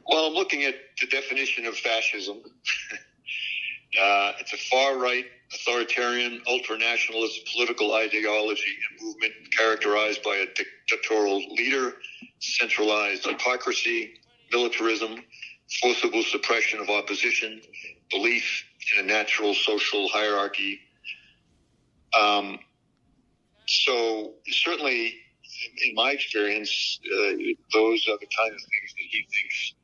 Well, I'm looking at the definition of fascism. It's a far-right, authoritarian, ultranationalist political ideology and movement characterized by a dictatorial leader, centralized autocracy, militarism, forcible suppression of opposition, belief in a natural social hierarchy. So certainly, in my experience, those are the kind of things that he thinks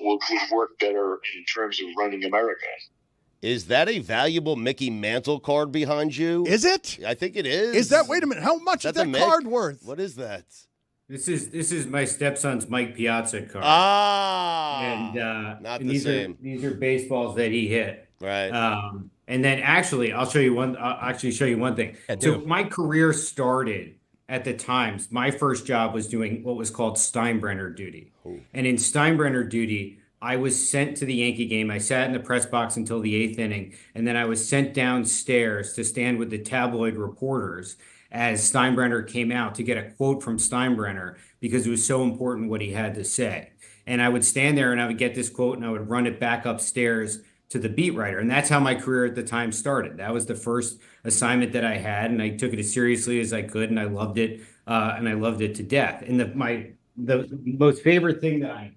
would work better in terms of running America. Is that a valuable Mickey Mantle card behind you? Is it? I think it is. Is that, wait a minute, how much is that card worth? What is that? This is my stepson's Mike Piazza card. And not the these same. These are baseballs that he hit. Right. And then actually, I'll show you one. I'll actually show you one thing. So my career started at the Times. My first job was doing what was called Steinbrenner duty. Ooh. And in Steinbrenner duty, I was sent to the Yankee game. I sat in the press box until the 8th inning, and then I was sent downstairs to stand with the tabloid reporters as Steinbrenner came out to get a quote from Steinbrenner because it was so important what he had to say. And I would stand there and I would get this quote and I would run it back upstairs to the beat writer. And that's how my career at the time started. That was the first assignment that I had, and I took it as seriously as I could, and I loved it, and I loved it to death. And the most favorite thing that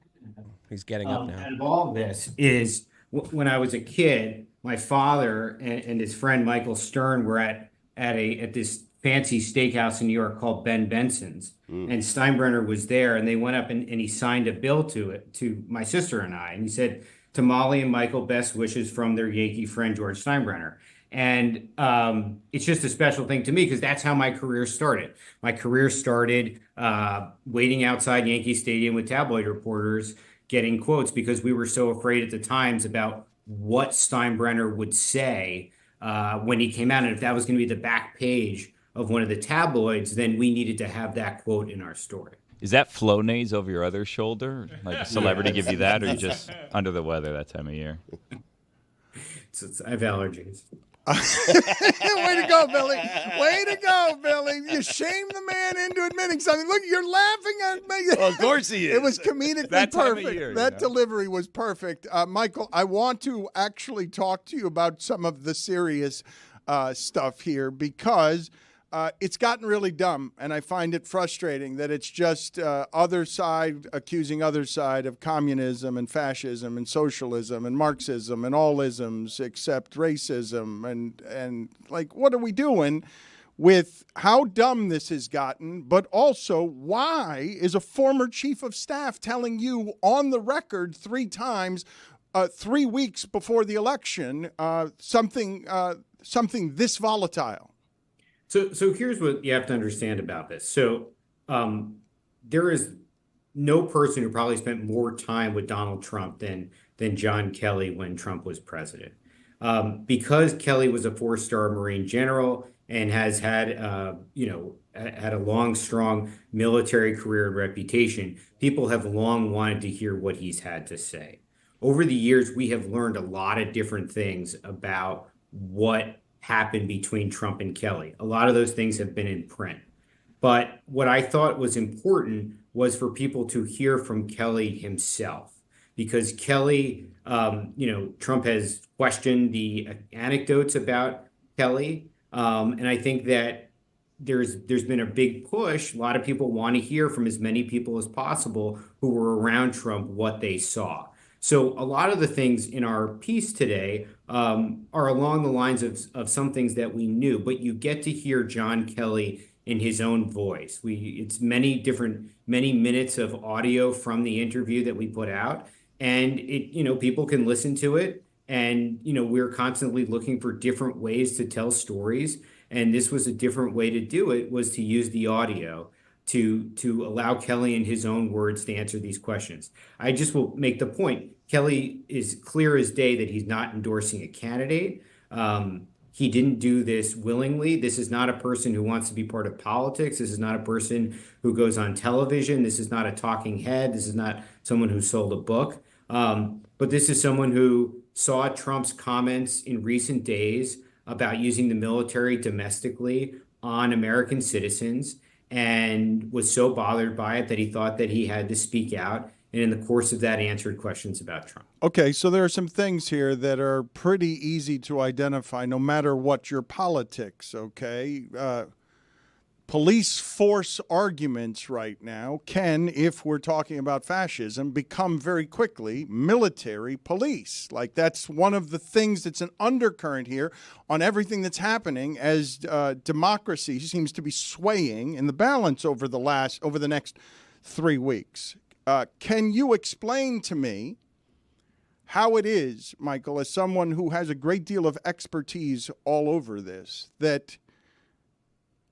he's getting up now. Out of all this is when I was a kid, my father and his friend Michael Stern were at this fancy steakhouse in New York called Ben Benson's, and Steinbrenner was there, and they went up and he signed a bill to my sister and I, and he said, "To Molly and Michael, best wishes from their Yankee friend George Steinbrenner." And it's just a special thing to me because that's how my career started. My career started waiting outside Yankee Stadium with tabloid reporters getting quotes because we were so afraid at the Times about what Steinbrenner would say when he came out. And if that was going to be the back page of one of the tabloids, then we needed to have that quote in our story. Is that Flonase over your other shoulder? Like a celebrity give you that, or are you just under the weather that time of year? I have allergies. Way to go, Billy. Way to go, Billy. You shamed the man into admitting something. Look, you're laughing at me. Well, of course he is. It was comedically That time of perfect. year, That delivery was perfect. Michael, I want to actually talk to you about some of the serious stuff here because it's gotten really dumb, and I find it frustrating that it's just other side accusing other side of communism and fascism and socialism and Marxism and all isms except racism and like, what are we doing with how dumb this has gotten? But also, why is a former chief of staff telling you on the record 3 times, 3 weeks before the election, something this volatile? So here's what you have to understand about this. So there is no person who probably spent more time with Donald Trump than John Kelly when Trump was president. Because Kelly was a 4-star Marine general and has had had a long, strong military career and reputation, people have long wanted to hear what he's had to say. Over the years, we have learned a lot of different things about what happened between Trump and Kelly. A lot of those things have been in print. But what I thought was important was for people to hear from Kelly himself, because Kelly, Trump has questioned the anecdotes about Kelly. And I think that there's been a big push. A lot of people want to hear from as many people as possible who were around Trump what they saw. So a lot of the things in our piece today are along the lines of some things that we knew, but you get to hear John Kelly in his own voice. It's many minutes of audio from the interview that we put out, and people can listen to it. And we're constantly looking for different ways to tell stories, and this was a different way to do it, was to use the audio to allow Kelly in his own words to answer these questions. I just will make the point. Kelly is clear as day that he's not endorsing a candidate. He didn't do this willingly. This is not a person who wants to be part of politics. This is not a person who goes on television. This is not a talking head. This is not someone who sold a book. But this is someone who saw Trump's comments in recent days about using the military domestically on American citizens, and was so bothered by it that he thought that he had to speak out, and in the course of that answered questions about Trump. Okay, so there are some things here that are pretty easy to identify no matter what your politics, okay? Police force arguments right now can, if we're talking about fascism, become very quickly military police. Like, that's one of the things that's an undercurrent here on everything that's happening as democracy seems to be swaying in the balance over the next 3 weeks. Can you explain to me how it is, Michael, as someone who has a great deal of expertise all over this, that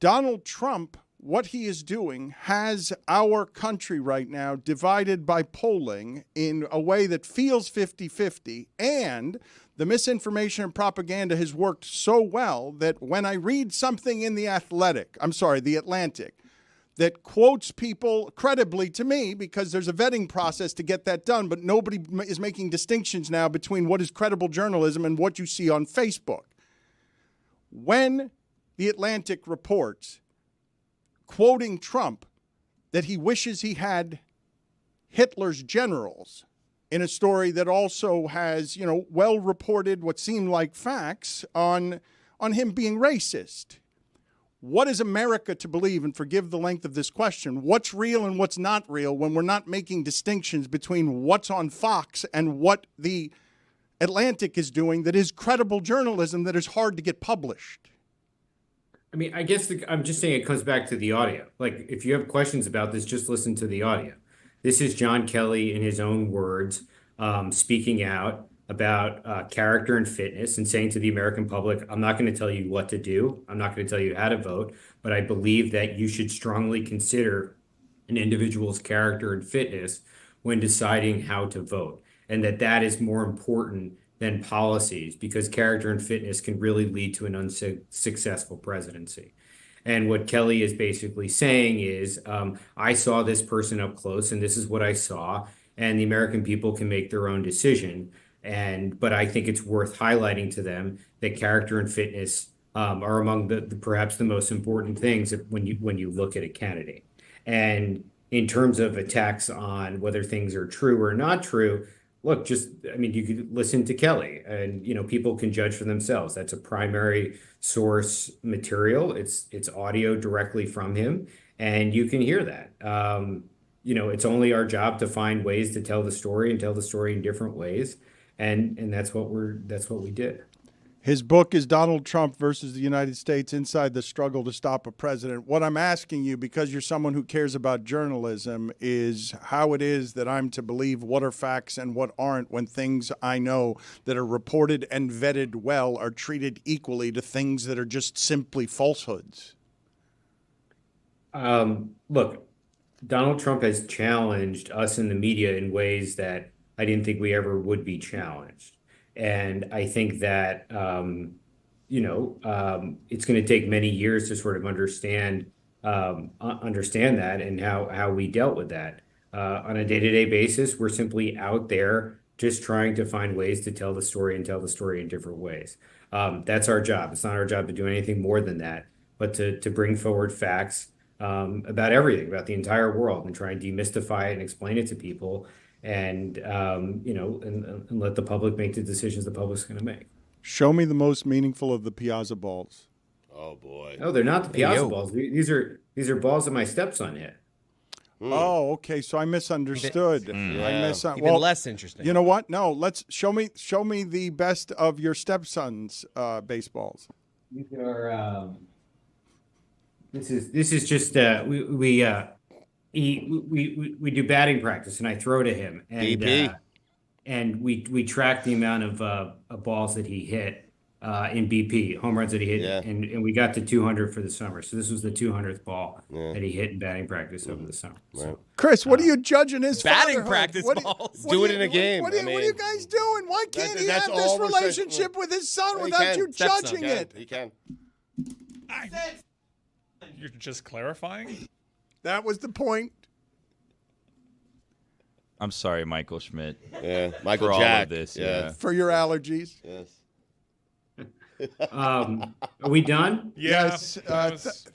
Donald Trump, what he is doing, has our country right now divided by polling in a way that feels 50-50, and the misinformation and propaganda has worked so well that when I read something in the Atlantic, that quotes people credibly to me, because there's a vetting process to get that done, but nobody is making distinctions now between what is credible journalism and what you see on Facebook. When the Atlantic reports, quoting Trump, that he wishes he had Hitler's generals, in a story that also has, well reported what seem like facts on him being racist. What is America to believe? And forgive the length of this question. What's real and what's not real when we're not making distinctions between what's on Fox and what the Atlantic is doing that is credible journalism that is hard to get published? I mean, I guess I'm just saying it comes back to the audio. Like, if you have questions about this, just listen to the audio. This is John Kelly in his own words, speaking out about character and fitness and saying to the American public, I'm not going to tell you what to do. I'm not going to tell you how to vote, but I believe that you should strongly consider an individual's character and fitness when deciding how to vote, and that is more important than policies, because character and fitness can really lead to an unsuccessful presidency. And what Kelly is basically saying is, I saw this person up close, and this is what I saw, and the American people can make their own decision. But I think it's worth highlighting to them that character and fitness are among the perhaps the most important things when you look at a candidate. And in terms of attacks on whether things are true or not true, look, you could listen to Kelly, and people can judge for themselves. That's a primary source material. It's audio directly from him, and you can hear that. It's only our job to find ways to tell the story and tell the story in different ways, and that's what we did. His book is Donald Trump versus the United States: Inside the Struggle to Stop a President. What I'm asking you, because you're someone who cares about journalism, is how it is that I'm to believe what are facts and what aren't when things I know that are reported and vetted well are treated equally to things that are just simply falsehoods. Look, Donald Trump has challenged us in the media in ways that I didn't think we ever would be challenged. And I think that, it's going to take many years to sort of understand that and how we dealt with that. On a day-to-day basis, we're simply out there just trying to find ways to tell the story and tell the story in different ways. That's our job. It's not our job to do anything more than that, but to bring forward facts about everything, about the entire world, and try and demystify it and explain it to people. And let the public make the decisions the public's going to make. Show me the most meaningful of the Piazza balls. Oh boy. No, they're not the Piazza yo. balls. These are balls that my stepson hit. Oh, okay. So I misunderstood. Even less interesting. You know what? No, let's show me the best of your stepson's baseballs. These are. This is just we do batting practice, and I throw to him, and BP. And we track the amount of balls that he hit in BP, home runs that he hit, and we got to 200 for the summer. So this was the 200th ball that he hit in batting practice over the summer. So, Chris, what are you judging his batting fatherhood? practice balls? Do it in a game. What are you guys doing? Why can't he have that's this all we're saying. relationship with his son He without can. you Stepson. judging He can. it? He can. You're just clarifying? That was the point. I'm sorry, Michael Schmidt. Yeah, Michael for all Jack. of this. Yeah. For your allergies. Yes. are we done? Yes.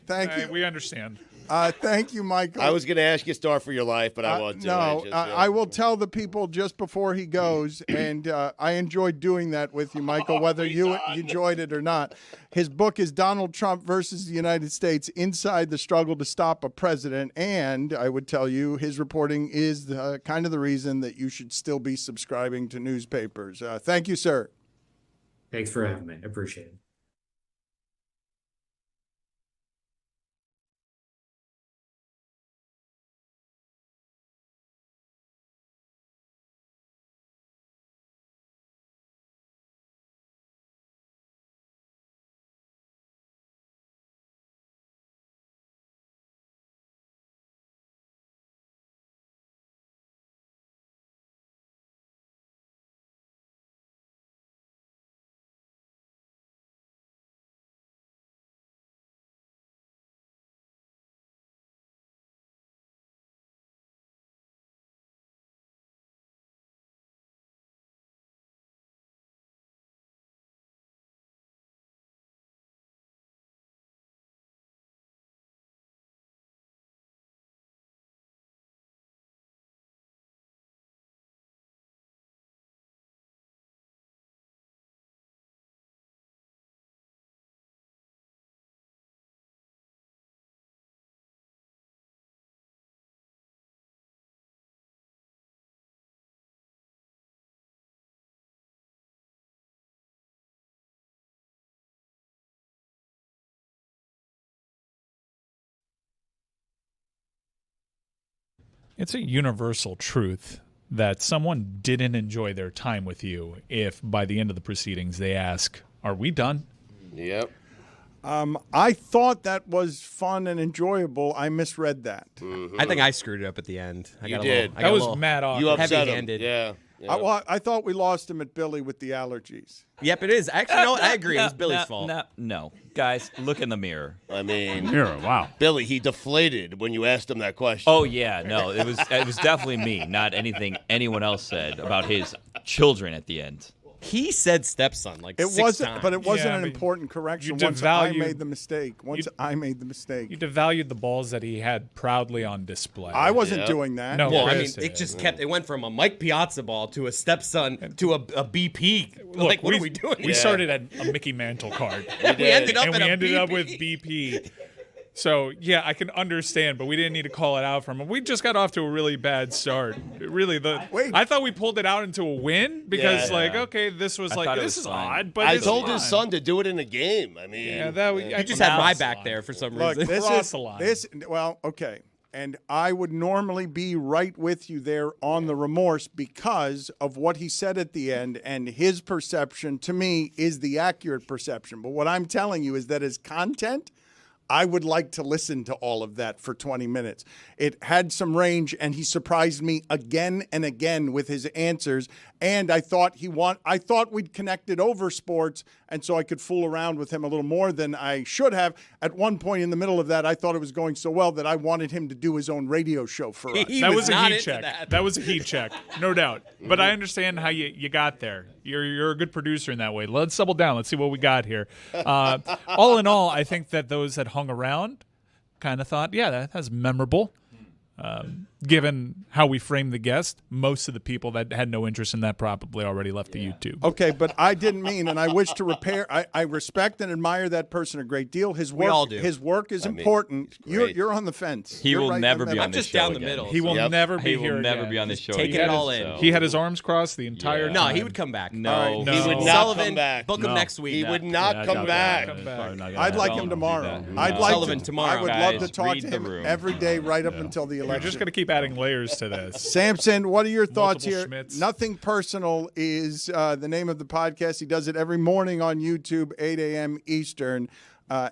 Thank you. We understand. Thank you, Michael. I was going to ask you Star for your life, but I won't do No, it. I will tell the people just before he goes, and I enjoyed doing that with you, Michael, whether you enjoyed it or not. His book is Donald Trump versus the United States, Inside the Struggle to Stop a President, and I would tell you his reporting is kind of the reason that you should still be subscribing to newspapers. Thank you, sir. Thanks for having me. I appreciate it. It's a universal truth that someone didn't enjoy their time with you if by the end of the proceedings they ask, "Are we done?" Yep. I thought that was fun and enjoyable. I misread that. I think I screwed it up at the end. You did. I got That was a little mad awkward. You upset him. heavy-handed. Yeah. I thought we lost him at Billy with the allergies. Yep, it is. Actually, no, I agree. It was Billy's fault. No, guys, look in the mirror. I mean, Mirror, wow. Billy, he deflated when you asked him that question. Oh yeah, no, it was definitely me, not anything anyone else said about his children at the end. He said stepson like It 6 wasn't, times. but it wasn't Yeah, an but important correction. you Once I devalue- made the mistake. Once you- I made the mistake. You devalued the balls that he had proudly on display. I wasn't Yeah. doing that. No, Well, I mean, Chris it did. just kept. It went from a Mike Piazza ball to a stepson to a BP. Like, what are we doing? We started at a Mickey Mantle card. We ended up and at we a ended up BP. with BP. So, yeah, I can understand, but we didn't need to call it out from him. We just got off to a really bad start. Really, I thought we pulled it out into a win because, okay, this was thought it this was is fine. odd, but I it's told fine. his son to do it in a game. I mean, I He just had my crossed the back line. there for some Look, reason. this Cross is the line. okay. And I would normally be right with you there on the remorse because of what he said at the end, and his perception to me is the accurate perception. But what I'm telling you is that as content, I would like to listen to all of that for 20 minutes. It had some range, and he surprised me again and again with his answers. And I thought we'd connected over sports, and so I could fool around with him a little more than I should have. At one point in the middle of that, I thought it was going so well that I wanted him to do his own radio show for us. That was a not heat into check. That was a heat check, no doubt. But I understand how you got there. You're a good producer in that way. Let's double down. Let's see what we got here. All in all, I think that those that hung around kind of thought, yeah, that's memorable. given how we framed the guest, most of the people that had no interest in that probably already left the YouTube. Okay, but I didn't mean, and I wish to repair. I respect and admire that person a great deal. His work, We all do. His work is important. You're on the fence. He You're will right never in be that- on this just show down the again. middle. He will never be He will here never again. be on this show taking again. it all in. He had his arms crossed the entire No, time. he would come back. No, No. He would not Sullivan, come back. book him next week. He would not come back. I'd like him tomorrow. I'd like Sullivan tomorrow. I would love to Guys, talk read to the him room. every day right up until the We're election. just going to keep adding layers to this. Samson, what are your thoughts Multiple here? Schmidts. Nothing Personal is the name of the podcast. He does it every morning on YouTube, 8 a.m. Eastern.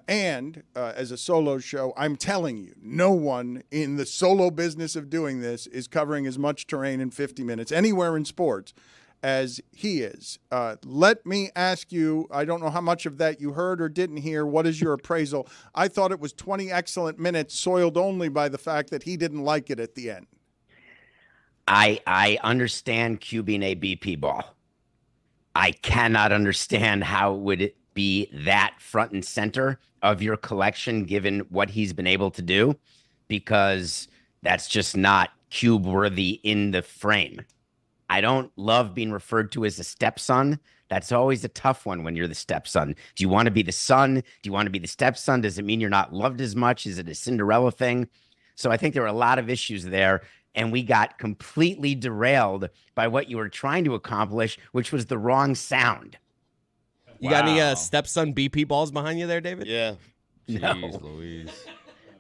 And as a solo show, I'm telling you, no one in the solo business of doing this is covering as much terrain in 50 minutes anywhere in sports as he is. Let me ask you, I don't know how much of that you heard or didn't hear. What is your appraisal? I thought it was 20 excellent minutes, soiled only by the fact that he didn't like it at the end. I understand QBing a BP ball. I cannot understand how would it be that front and center of your collection given what he's been able to do, because that's just not cube worthy in the frame. I don't love being referred to as a stepson. That's always a tough one when you're the stepson. Do you want to be the son? Do you want to be the stepson? Does it mean you're not loved as much? Is it a Cinderella thing? So I think there were a lot of issues there, and we got completely derailed by what you were trying to accomplish, which was the wrong sound. You got any stepson BP balls behind you there, David? Yeah. No. Jeez Louise.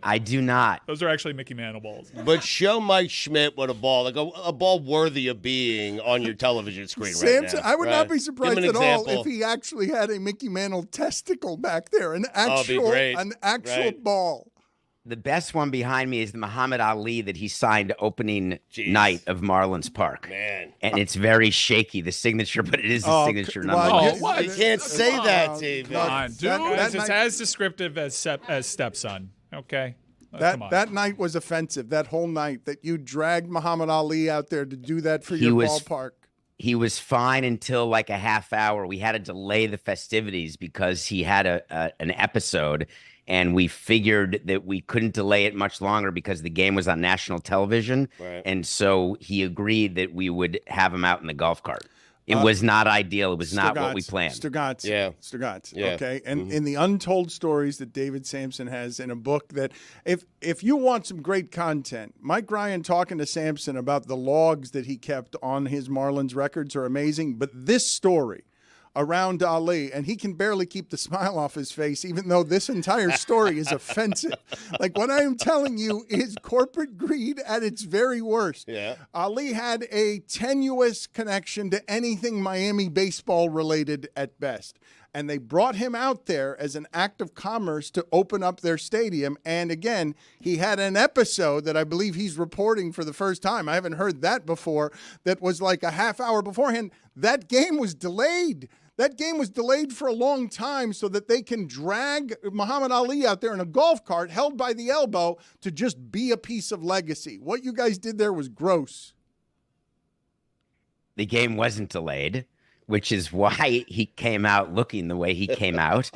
I do not. Those are actually Mickey Mantle balls. But show Mike Schmidt what a ball, like a ball worthy of being on your television screen Samson, right now. I would not be Give surprised him an at all example. if he actually had a Mickey Mantle testicle back there, an Oh, it'd be great. actual Right. ball. The best one behind me is the Muhammad Ali that he signed opening night of Marlins Park. Man. And it's very shaky, the signature, but it is the signature well, nonetheless. You can't say that, David. Come on, dude. That It's night- as descriptive as stepson. Okay? Come on. That night was offensive. That whole night that you dragged Muhammad Ali out there to do that for He your was- ballpark. He was fine until like a half hour. We had to delay the festivities because he had an episode, and we figured that we couldn't delay it much longer because the game was on national television. Right. And so he agreed that we would have him out in the golf cart. It was not ideal. It was not what we planned. Stugotz. Yeah. Stugotz. Yeah. Okay. And in the untold stories that David Samson has in a book that if you want some great content, Mike Ryan talking to Samson about the logs that he kept on his Marlins records are amazing. But this story around Ali, and he can barely keep the smile off his face, even though this entire story is offensive. Like, what I am telling you is corporate greed at its very worst. Yeah. Ali had a tenuous connection to anything Miami baseball related at best. And they brought him out there as an act of commerce to open up their stadium. And again, he had an episode that I believe he's reporting for the first time. I haven't heard that before. That was like a half hour beforehand. That game was delayed. That game was delayed for a long time so that they can drag Muhammad Ali out there in a golf cart held by the elbow to just be a piece of legacy. What you guys did there was gross. The game wasn't delayed, which is why he came out looking the way he came out.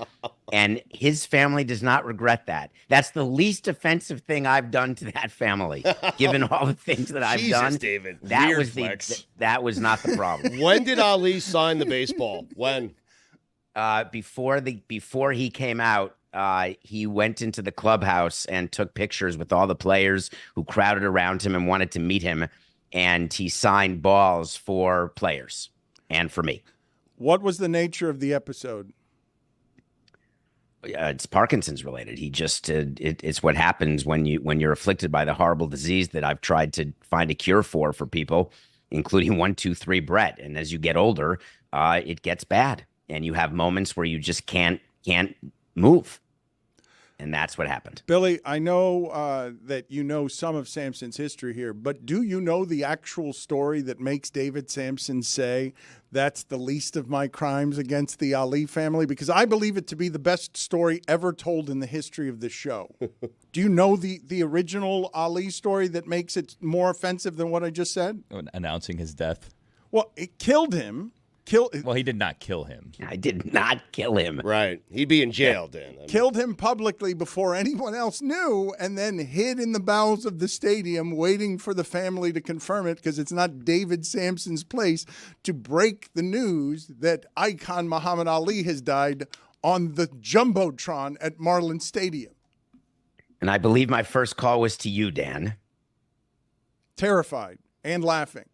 And his family does not regret that. That's the least offensive thing I've done to that family, given all the things that I've Jesus, done. David. That Weird was flex. that was not the problem. When did Ali sign the baseball? When? Before he came out, he went into the clubhouse and took pictures with all the players who crowded around him and wanted to meet him. And he signed balls for players and for me. What was the nature of the episode? It's Parkinson's related. He just it's what happens when you're afflicted by the horrible disease that I've tried to find a cure for people, including 1, 2, 3 Brett. And as you get older, it gets bad, and you have moments where you just can't move. And that's what happened. Billy, I know that you know some of Samson's history here, but do you know the actual story that makes David Samson say that's the least of my crimes against the Ali family? Because I believe it to be the best story ever told in the history of the show. Do you know the original Ali story that makes it more offensive than what I just said? Announcing his death. Well, it killed him. Well, he did not kill him. I did not kill him. Right. He'd be in jail, Dan. I mean, Killed him publicly before anyone else knew, and then hid in the bowels of the stadium waiting for the family to confirm it, because it's not David Samson's place to break the news that icon Muhammad Ali has died on the Jumbotron at Marlin Stadium. And I believe my first call was to you, Dan. Terrified and laughing.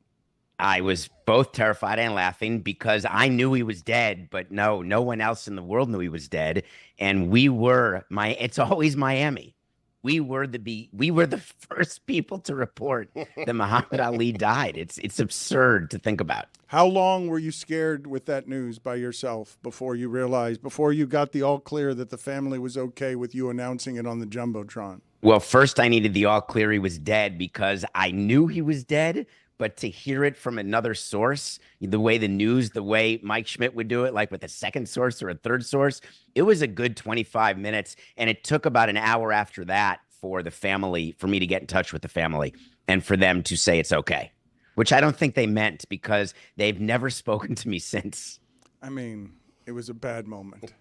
I was both terrified and laughing because I knew he was dead, but no one else in the world knew he was dead. And it's always Miami. We were the first people to report that Muhammad Ali died. It's absurd to think about. How long were you scared with that news by yourself before you got the all clear that the family was okay with you announcing it on the Jumbotron? Well, first I needed the all clear he was dead because I knew he was dead. But to hear it from another source, the way Mike Schmidt would do it, like with a second source or a third source, it was a good 25 minutes. And it took about an hour after that for me to get in touch with the family and for them to say it's okay, which I don't think they meant because they've never spoken to me since. I mean, it was a bad moment.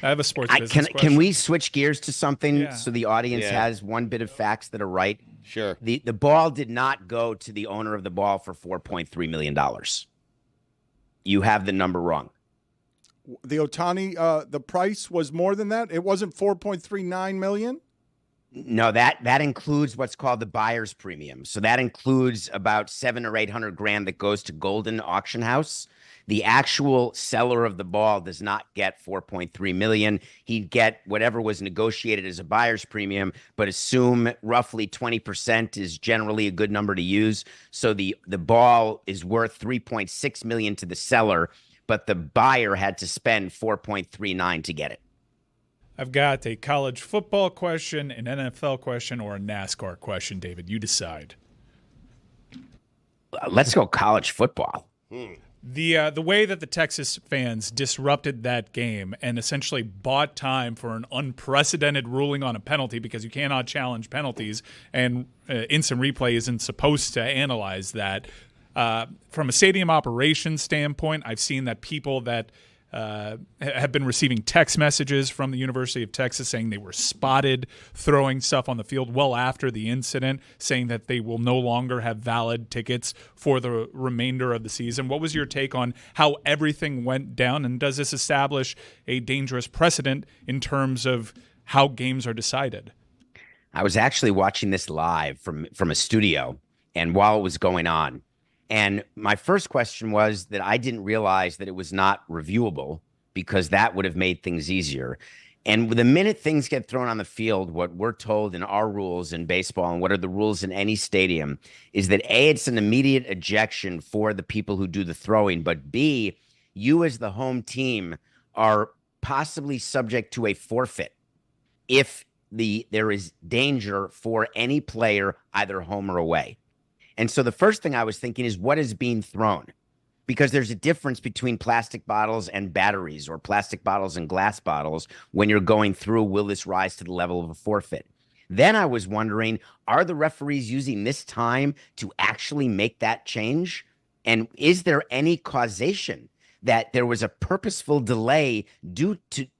I have a sports business question. Can we switch gears to something so the audience has one bit of facts that are right? Sure. The ball did not go to the owner of the ball for $4.3 million. You have the number wrong. The Otani, the price was more than that? It wasn't $4.39 million? No, that includes what's called the buyer's premium. So that includes about $700,000 or $800,000 that goes to Golden Auction House. The actual seller of the ball does not get $4.3 million. He'd get whatever was negotiated as a buyer's premium, but assume roughly 20% is generally a good number to use. So the ball is worth $3.6 million to the seller, but the buyer had to spend $4.39 to get it. I've got a college football question, an NFL question, or a NASCAR question, David. You decide. Let's go college football. The way that the Texas fans disrupted that game and essentially bought time for an unprecedented ruling on a penalty, because you cannot challenge penalties, and instant replay isn't supposed to analyze that. From a stadium operations standpoint, I've seen that people that have been receiving text messages from the University of Texas saying they were spotted throwing stuff on the field well after the incident, saying that they will no longer have valid tickets for the remainder of the season. What was your take on how everything went down, and does this establish a dangerous precedent in terms of how games are decided? I was actually watching this live from a studio, and while it was going on, and my first question was that I didn't realize that it was not reviewable, because that would have made things easier. And the minute things get thrown on the field, what we're told in our rules in baseball and what are the rules in any stadium is that A, it's an immediate ejection for the people who do the throwing, but B, you as the home team are possibly subject to a forfeit if there is danger for any player, either home or away. And so the first thing I was thinking is, what is being thrown? Because there's a difference between plastic bottles and batteries, or plastic bottles and glass bottles. When you're going through, will this rise to the level of a forfeit? Then I was wondering, are the referees using this time to actually make that change? And is there any causation that there was a purposeful delay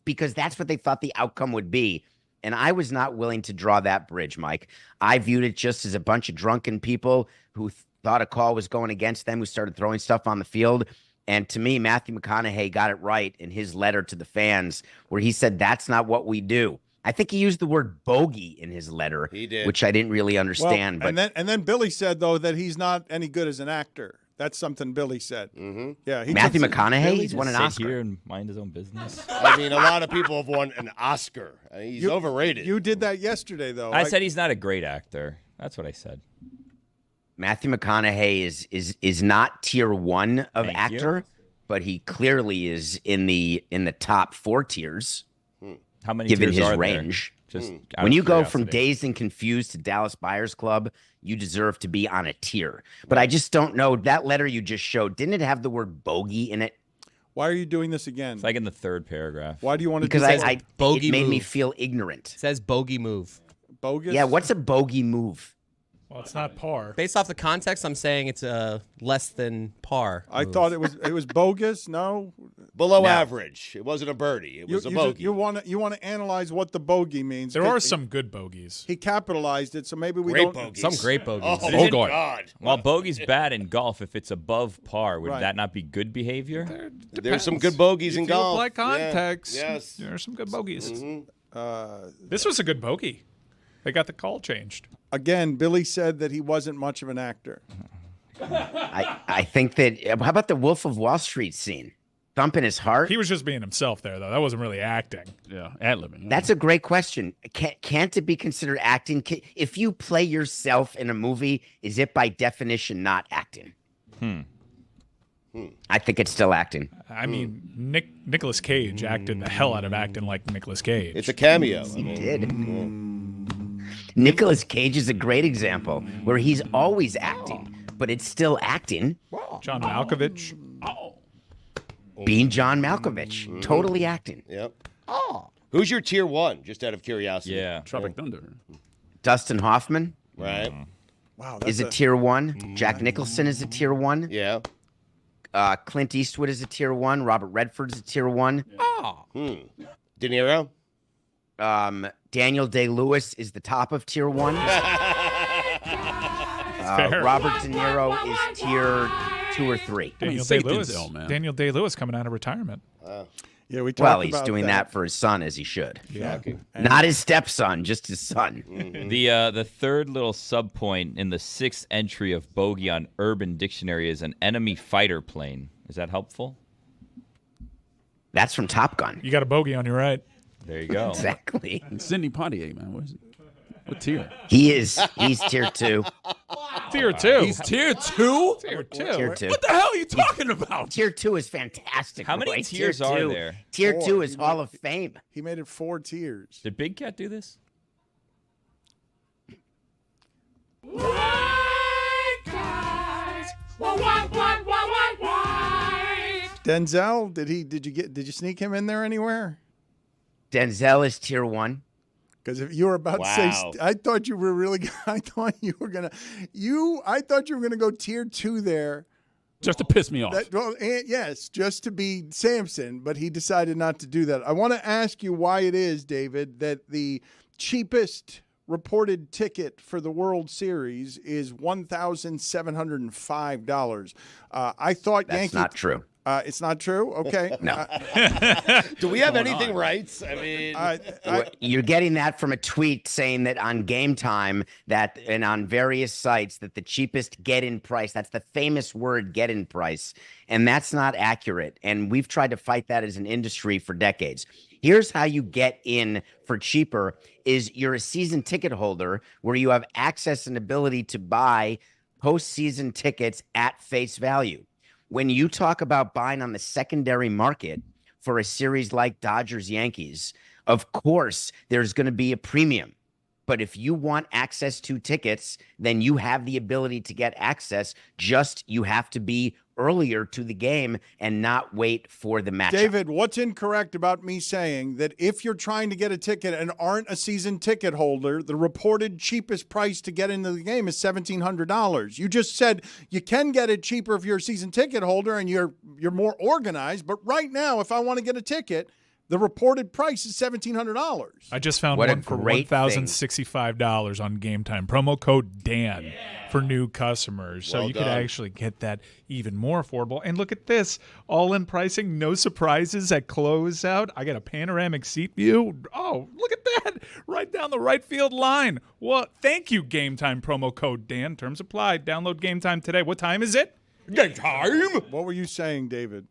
because that's what they thought the outcome would be? And I was not willing to draw that bridge, Mike. I viewed it just as a bunch of drunken people who thought a call was going against them, who started throwing stuff on the field. And to me, Matthew McConaughey got it right in his letter to the fans, where he said, that's not what we do. I think he used the word bogey in his letter, he did, which I didn't really understand. Well, and then Billy said, though, that he's not any good as an actor. That's something Billy said. Mm-hmm. Yeah, Matthew McConaughey, he's won an sit Oscar. Here and mind his own business. I mean, a lot of people have won an Oscar. He's overrated. You did that yesterday, though. I said he's not a great actor. That's what I said. Matthew McConaughey is not tier 1 of actor, but he clearly is in the top 4 tiers. How many given tiers his are range? There? Just when you go from Dazed and Confused to Dallas Buyers Club, you deserve to be on a tier. But I just don't know. That letter you just showed, didn't it have the word bogey in it? Why are you doing this again? It's like in the third paragraph. Why do you want to do that? Because it made me feel ignorant. It says bogey move. Bogus? Yeah, what's a bogey move? Well, it's not par. Based off the context, I'm saying it's less than par. I thought it was bogus. No, below average. It wasn't a birdie. It was a bogey. You want to analyze what the bogey means. There are some good bogeys. He capitalized it, so maybe we Great don't. bogeys. Some great bogeys. Oh God! While bogey's bad in golf, if it's above par, would Right. that not be good behavior? There's some good bogeys in If you golf. apply context, Yeah. Yes. there are some good bogeys. Mm-hmm. This was a good bogey. They got the call changed. Again, Billy said that he wasn't much of an actor. I think that. How about the Wolf of Wall Street scene? Thumping his heart. He was just being himself there, though. That wasn't really acting. Yeah, ad-libbing. That's a great question. Can't it be considered acting? If you play yourself in a movie, is it by definition not acting? I think it's still acting. I mean, Nicolas Cage acted the hell out of acting like Nicolas Cage. It's a cameo. He did. Nicolas Cage is a great example where he's always acting, but it's still acting. John Malkovich. Being John Malkovich, totally acting. Yep. Who's your tier one? Just out of curiosity. Yeah. Tropic Thunder. Dustin Hoffman Right. Wow, is a tier one. Jack Nicholson is a tier one. Yeah. Clint Eastwood is a tier one. Robert Redford is a tier one. De Niro. Daniel Day-Lewis is the top of tier one. Fair. Robert De Niro is tier 2 or 3. Daniel say Day-Lewis. Denzel, man. Daniel Day-Lewis coming out of retirement. Yeah, we talked Well, he's about doing that for his son, as he should. Yeah. Not his stepson, just his son. The third little sub point in the 6th entry of bogey on Urban Dictionary is an enemy fighter plane. Is that helpful? That's from Top Gun. You got a bogey on your right. There you go. Exactly. And Sidney Poitier, man. What is it? What tier? He's tier 2. Tier 2. He's tier 2? Tier 2. Tier 2. What the hell are you talking about? Tier 2 is fantastic. How many Roy. tiers Tier are 2 there? Tier 2 4. is Hall of Fame. He made it 4 tiers. Did Big Cat do this? Denzel, did you sneak him in there anywhere? Denzel is tier 1. Because if you were about to say, I thought you were really. I thought you were gonna go tier 2 there. Just to piss me off. Yes, just to be Samson, but he decided not to do that. I want to ask you why it is, David, that the cheapest reported ticket for the World Series is $1,705. I thought That's not true. It's not true? Okay. No. Do we have anything right? I mean, You're getting that from a tweet saying that on Game Time and on various sites that the cheapest get-in price, that's the famous word get-in price, and that's not accurate. And we've tried to fight that as an industry for decades. Here's how you get in for cheaper is you're a season ticket holder where you have access and ability to buy postseason tickets at face value. When you talk about buying on the secondary market for a series like Dodgers-Yankees, of course, there's going to be a premium. But if you want access to tickets, then you have the ability to get access. Just you have to be earlier to the game and not wait for the matchup. David, what's incorrect about me saying that if you're trying to get a ticket and aren't a season ticket holder, the reported cheapest price to get into the game is $1,700? You just said you can get it cheaper if you're a season ticket holder and you're more organized. But right now, if I want to get a ticket, the reported price is $1,700. I just found What a one for great $1,065 on Game Time. Promo code Dan for new customers. So Well you could done. actually get that even more affordable. And look at this. All-in pricing, no surprises at closeout. I got a panoramic seat view. Oh, look at that. Right down the right field line. Well, thank you, Game Time. Promo code Dan. Terms apply. Download Game Time today. What time is it? Game time? What were you saying, David?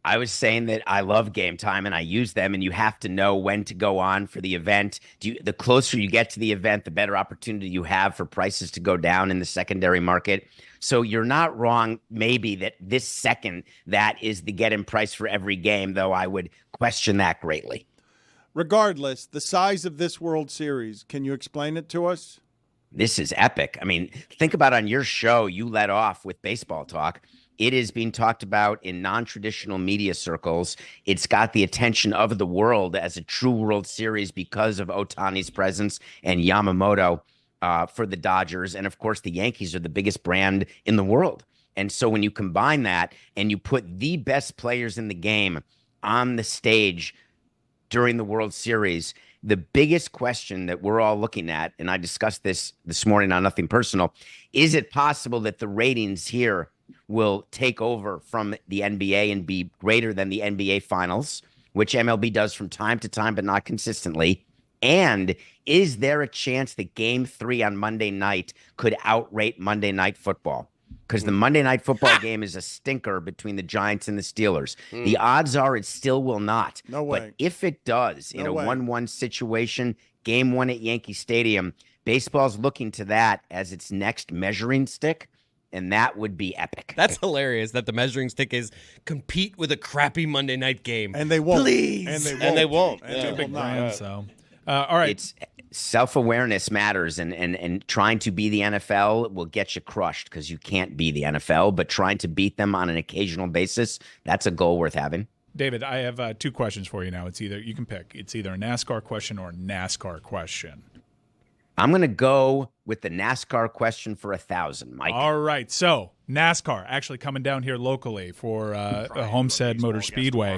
I was saying that I love Game Time and I use them, and you have to know when to go on for the event. The closer you get to the event, the better opportunity you have for prices to go down in the secondary market. So you're not wrong, maybe, that this second that is the get-in price for every game, though I would question that greatly. Regardless, the size of this World Series, can you explain it to us? This is epic. I mean, think about on your show, you led off with baseball talk. It is being talked about in non-traditional media circles. It's got the attention of the world as a true World Series because of Otani's presence and Yamamoto. for the Dodgers. And of course, the Yankees are the biggest brand in the world. And so when you combine that and you put the best players in the game on the stage during the World Series, the biggest question that we're all looking at, and I discussed this morning on Nothing Personal, is it possible that the ratings here will take over from the NBA and be greater than the NBA Finals, which MLB does from time to time, but not consistently? And is there a chance that Game 3 on Monday night could outrate Monday Night Football? Because the Monday Night Football game is a stinker between the Giants and the Steelers. The odds are it still will not. No way. But if it does, in a 1-1 situation, Game 1 at Yankee Stadium, baseball's looking to that as its next measuring stick, and that would be epic. That's hilarious that the measuring stick is compete with a crappy Monday night game. And they won't. Please. And they won't. It's a big brand, so. All right. It's self-awareness matters, and trying to be the NFL will get you crushed because you can't be the NFL, but trying to beat them on an occasional basis, that's a goal worth having. David, I have 2 questions for you now. You can pick. It's either a NASCAR question or a NASCAR question. I'm going to go with the NASCAR question for 1,000, Mike. All right. So NASCAR actually coming down here locally for Homestead Motor Speedway.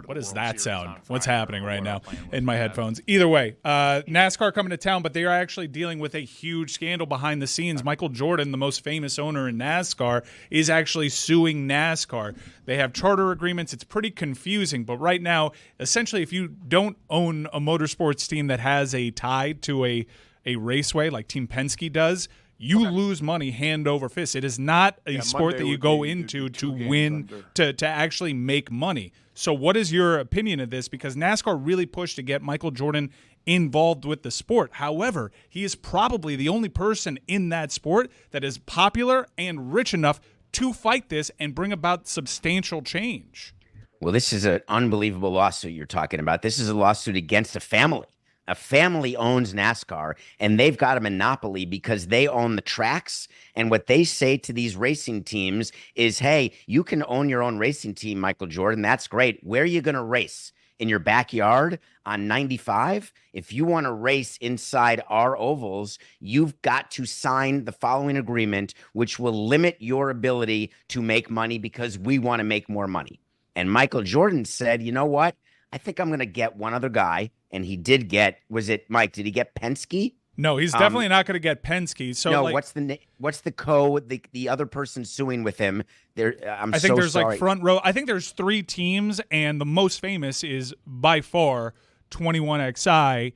What does that sound? What's happening right now in my headphones? Either way, NASCAR coming to town, but they are actually dealing with a huge scandal behind the scenes. Michael Jordan, the most famous owner in NASCAR, is actually suing NASCAR. They have charter agreements. It's pretty confusing, but right now, essentially, if you don't own a motorsports team that has a tie to a raceway like Team Penske does, you lose money hand over fist. It is not a sport that you go into to win, to actually make money. So what is your opinion of this? Because NASCAR really pushed to get Michael Jordan involved with the sport. However, he is probably the only person in that sport that is popular and rich enough to fight this and bring about substantial change. Well, this is an unbelievable lawsuit you're talking about. This is a lawsuit against a family. A family owns NASCAR, and they've got a monopoly because they own the tracks. And what they say to these racing teams is, hey, you can own your own racing team, Michael Jordan. That's great. Where are you going to race? In your backyard on 95? If you want to race inside our ovals, you've got to sign the following agreement, which will limit your ability to make money because we want to make more money. And Michael Jordan said, you know what? I think I'm going to get one other guy. And he did get, was it, Mike, did he get Penske? No, he's definitely not going to get Penske. So no, what's the other person suing with him? I think there's like Front Row. I think there's 3 teams, and the most famous is by far 21XI,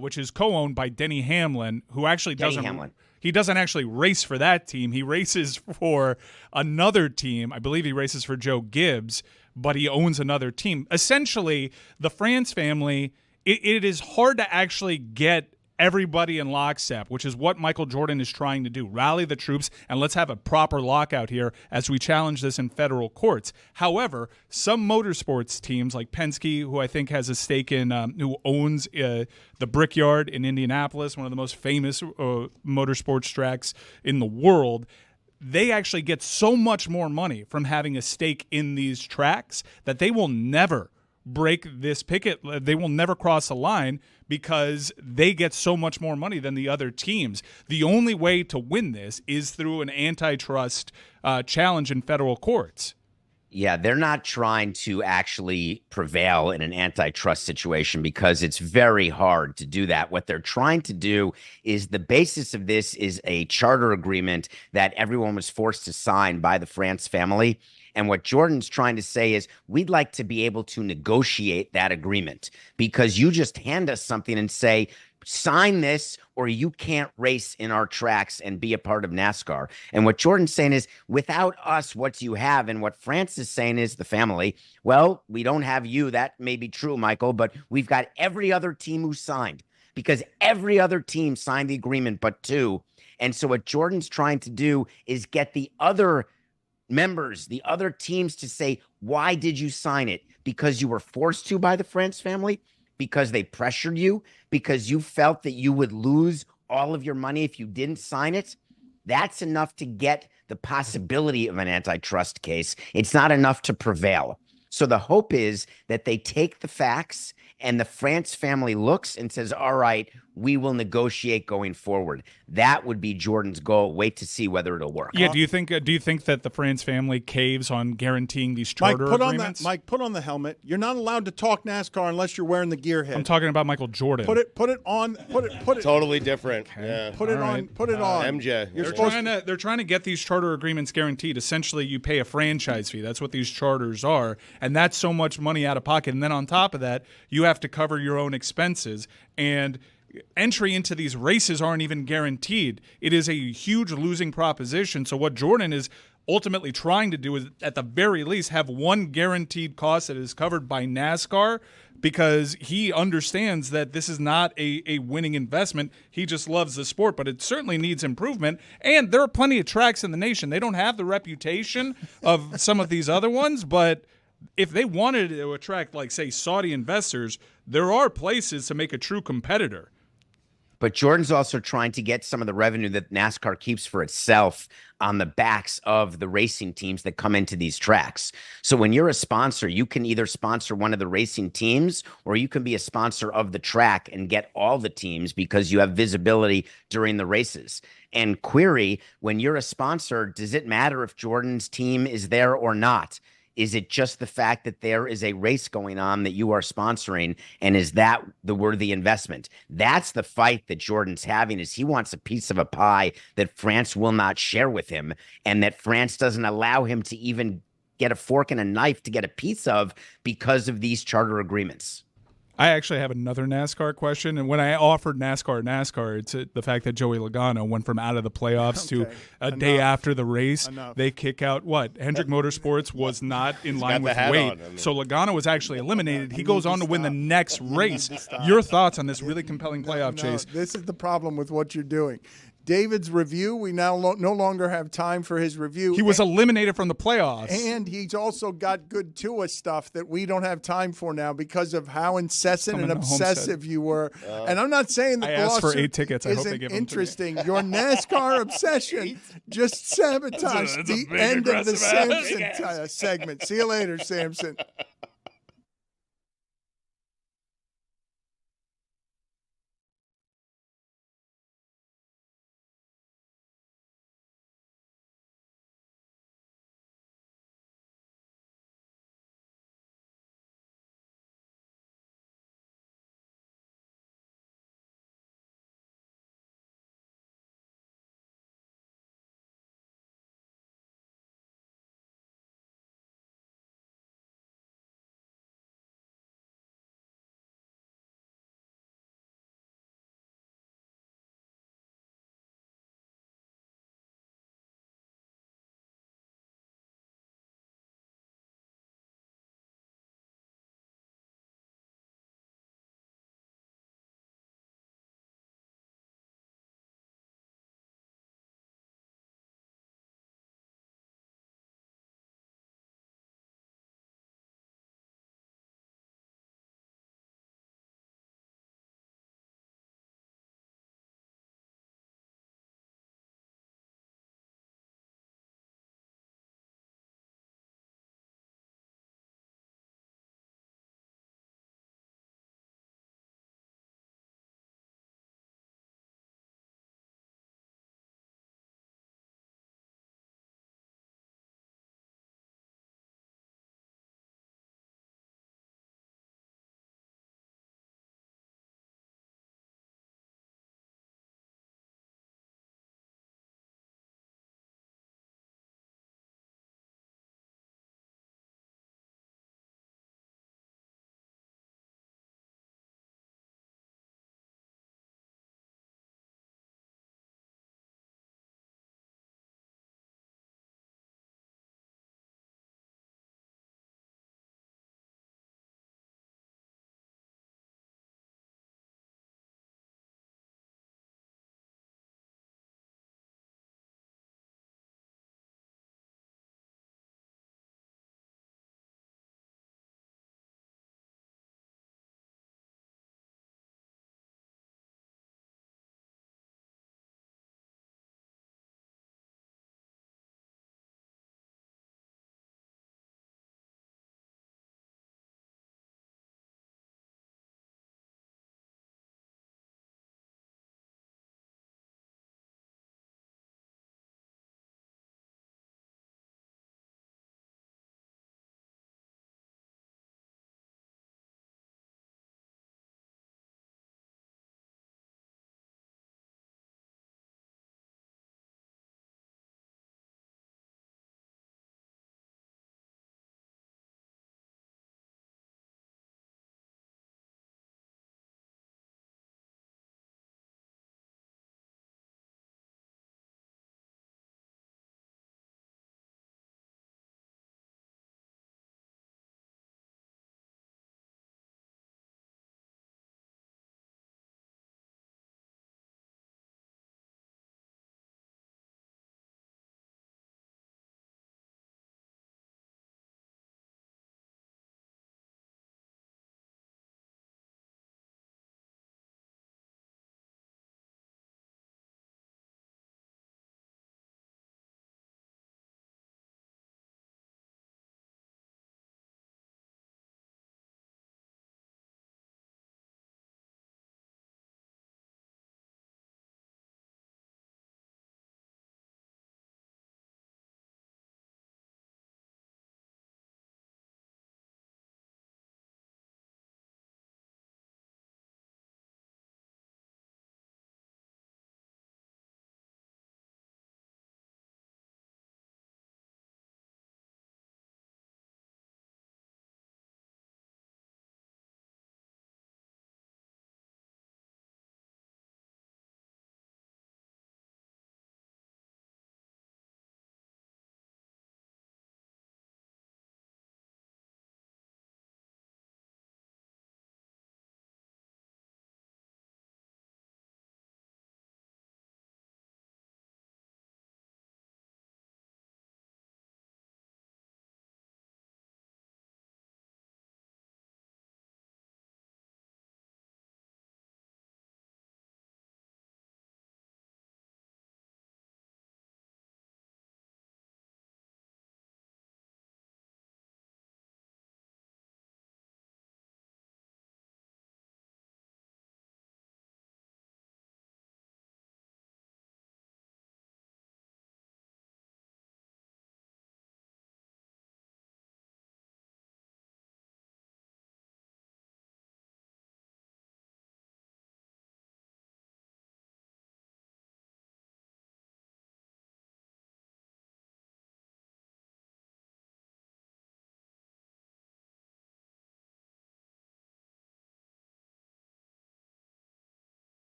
which is co-owned by Denny Hamlin, who actually doesn't. He doesn't actually race for that team. He races for another team. I believe he races for Joe Gibbs, but he owns another team. Essentially, the France family. It is hard to actually get everybody in lockstep, which is what Michael Jordan is trying to do. Rally the troops, and let's have a proper lockout here as we challenge this in federal courts. However, some motorsports teams like Penske, who I think has a stake in, who owns the Brickyard in Indianapolis, one of the most famous motorsports tracks in the world, they actually get so much more money from having a stake in these tracks that they will never break this picket. They will never cross the line because they get so much more money than the other teams. The only way to win this is through an antitrust challenge in federal courts. Yeah, they're not trying to actually prevail in an antitrust situation because it's very hard to do that. What they're trying to do is the basis of this is a charter agreement that everyone was forced to sign by the France family. And what Jordan's trying to say is we'd like to be able to negotiate that agreement because you just hand us something and say, sign this or you can't race in our tracks and be a part of NASCAR. And what Jordan's saying is without us, what do you have? And what France is saying is the family, well, we don't have you. That may be true, Michael, but we've got every other team who signed because every other team signed the agreement but 2. And so what Jordan's trying to do is get the other members, the other teams to say, why did you sign it? Because you were forced to by the France family? Because they pressured you? Because you felt that you would lose all of your money if you didn't sign it? That's enough to get the possibility of an antitrust case. It's not enough to prevail. So the hope is that they take the facts and the France family looks and says, all right, we will negotiate going forward. That would be Jordan's goal. Wait to see whether it'll work. Yeah, do you think that the France family caves on guaranteeing these charter agreements? Mike, put on the helmet. You're not allowed to talk NASCAR unless you're wearing the gear head. I'm talking about Michael Jordan. Put it on. Put it. Totally different. Okay. Yeah. Put it on. Put it on. MJ. They're trying to get these charter agreements guaranteed. Essentially, you pay a franchise fee. That's what these charters are, and that's so much money out of pocket. And then on top of that, you have to cover your own expenses. And entry into these races aren't even guaranteed. It is a huge losing proposition. So what Jordan is ultimately trying to do is, at the very least, have one guaranteed cost that is covered by NASCAR, because he understands that this is not a winning investment. He just loves the sport, but it certainly needs improvement. And there are plenty of tracks in the nation. They don't have the reputation of some of these other ones, but if they wanted to attract, like, say, Saudi investors, there are places to make a true competitor. But Jordan's also trying to get some of the revenue that NASCAR keeps for itself on the backs of the racing teams that come into these tracks. So when you're a sponsor, you can either sponsor one of the racing teams, or you can be a sponsor of the track and get all the teams because you have visibility during the races. And query, when you're a sponsor, does it matter if Jordan's team is there or not? Is it just the fact that there is a race going on that you are sponsoring, and is that the worthy investment? That's the fight that Jordan's having, is he wants a piece of a pie that France will not share with him, and that France doesn't allow him to even get a fork and a knife to get a piece of because of these charter agreements. I actually have another NASCAR question, and when I offered NASCAR, it's the fact that Joey Logano went from out of the playoffs to a day after the race. They kick out what? Hendrick Motorsports was not in line with weight, so Logano was actually eliminated. He goes on to win the next race. Your thoughts on this really compelling playoff chase? This is the problem with what you're doing. David's review, we now no longer have time for his review. He was eliminated from the playoffs. And he's also got good Tua stuff that we don't have time for now because of how incessant and obsessive you were. And I'm not saying the asked for lawsuit 8 tickets. I hope they isn't give them interesting. Your NASCAR obsession just sabotaged the end of the Samson segment. See you later, Samson.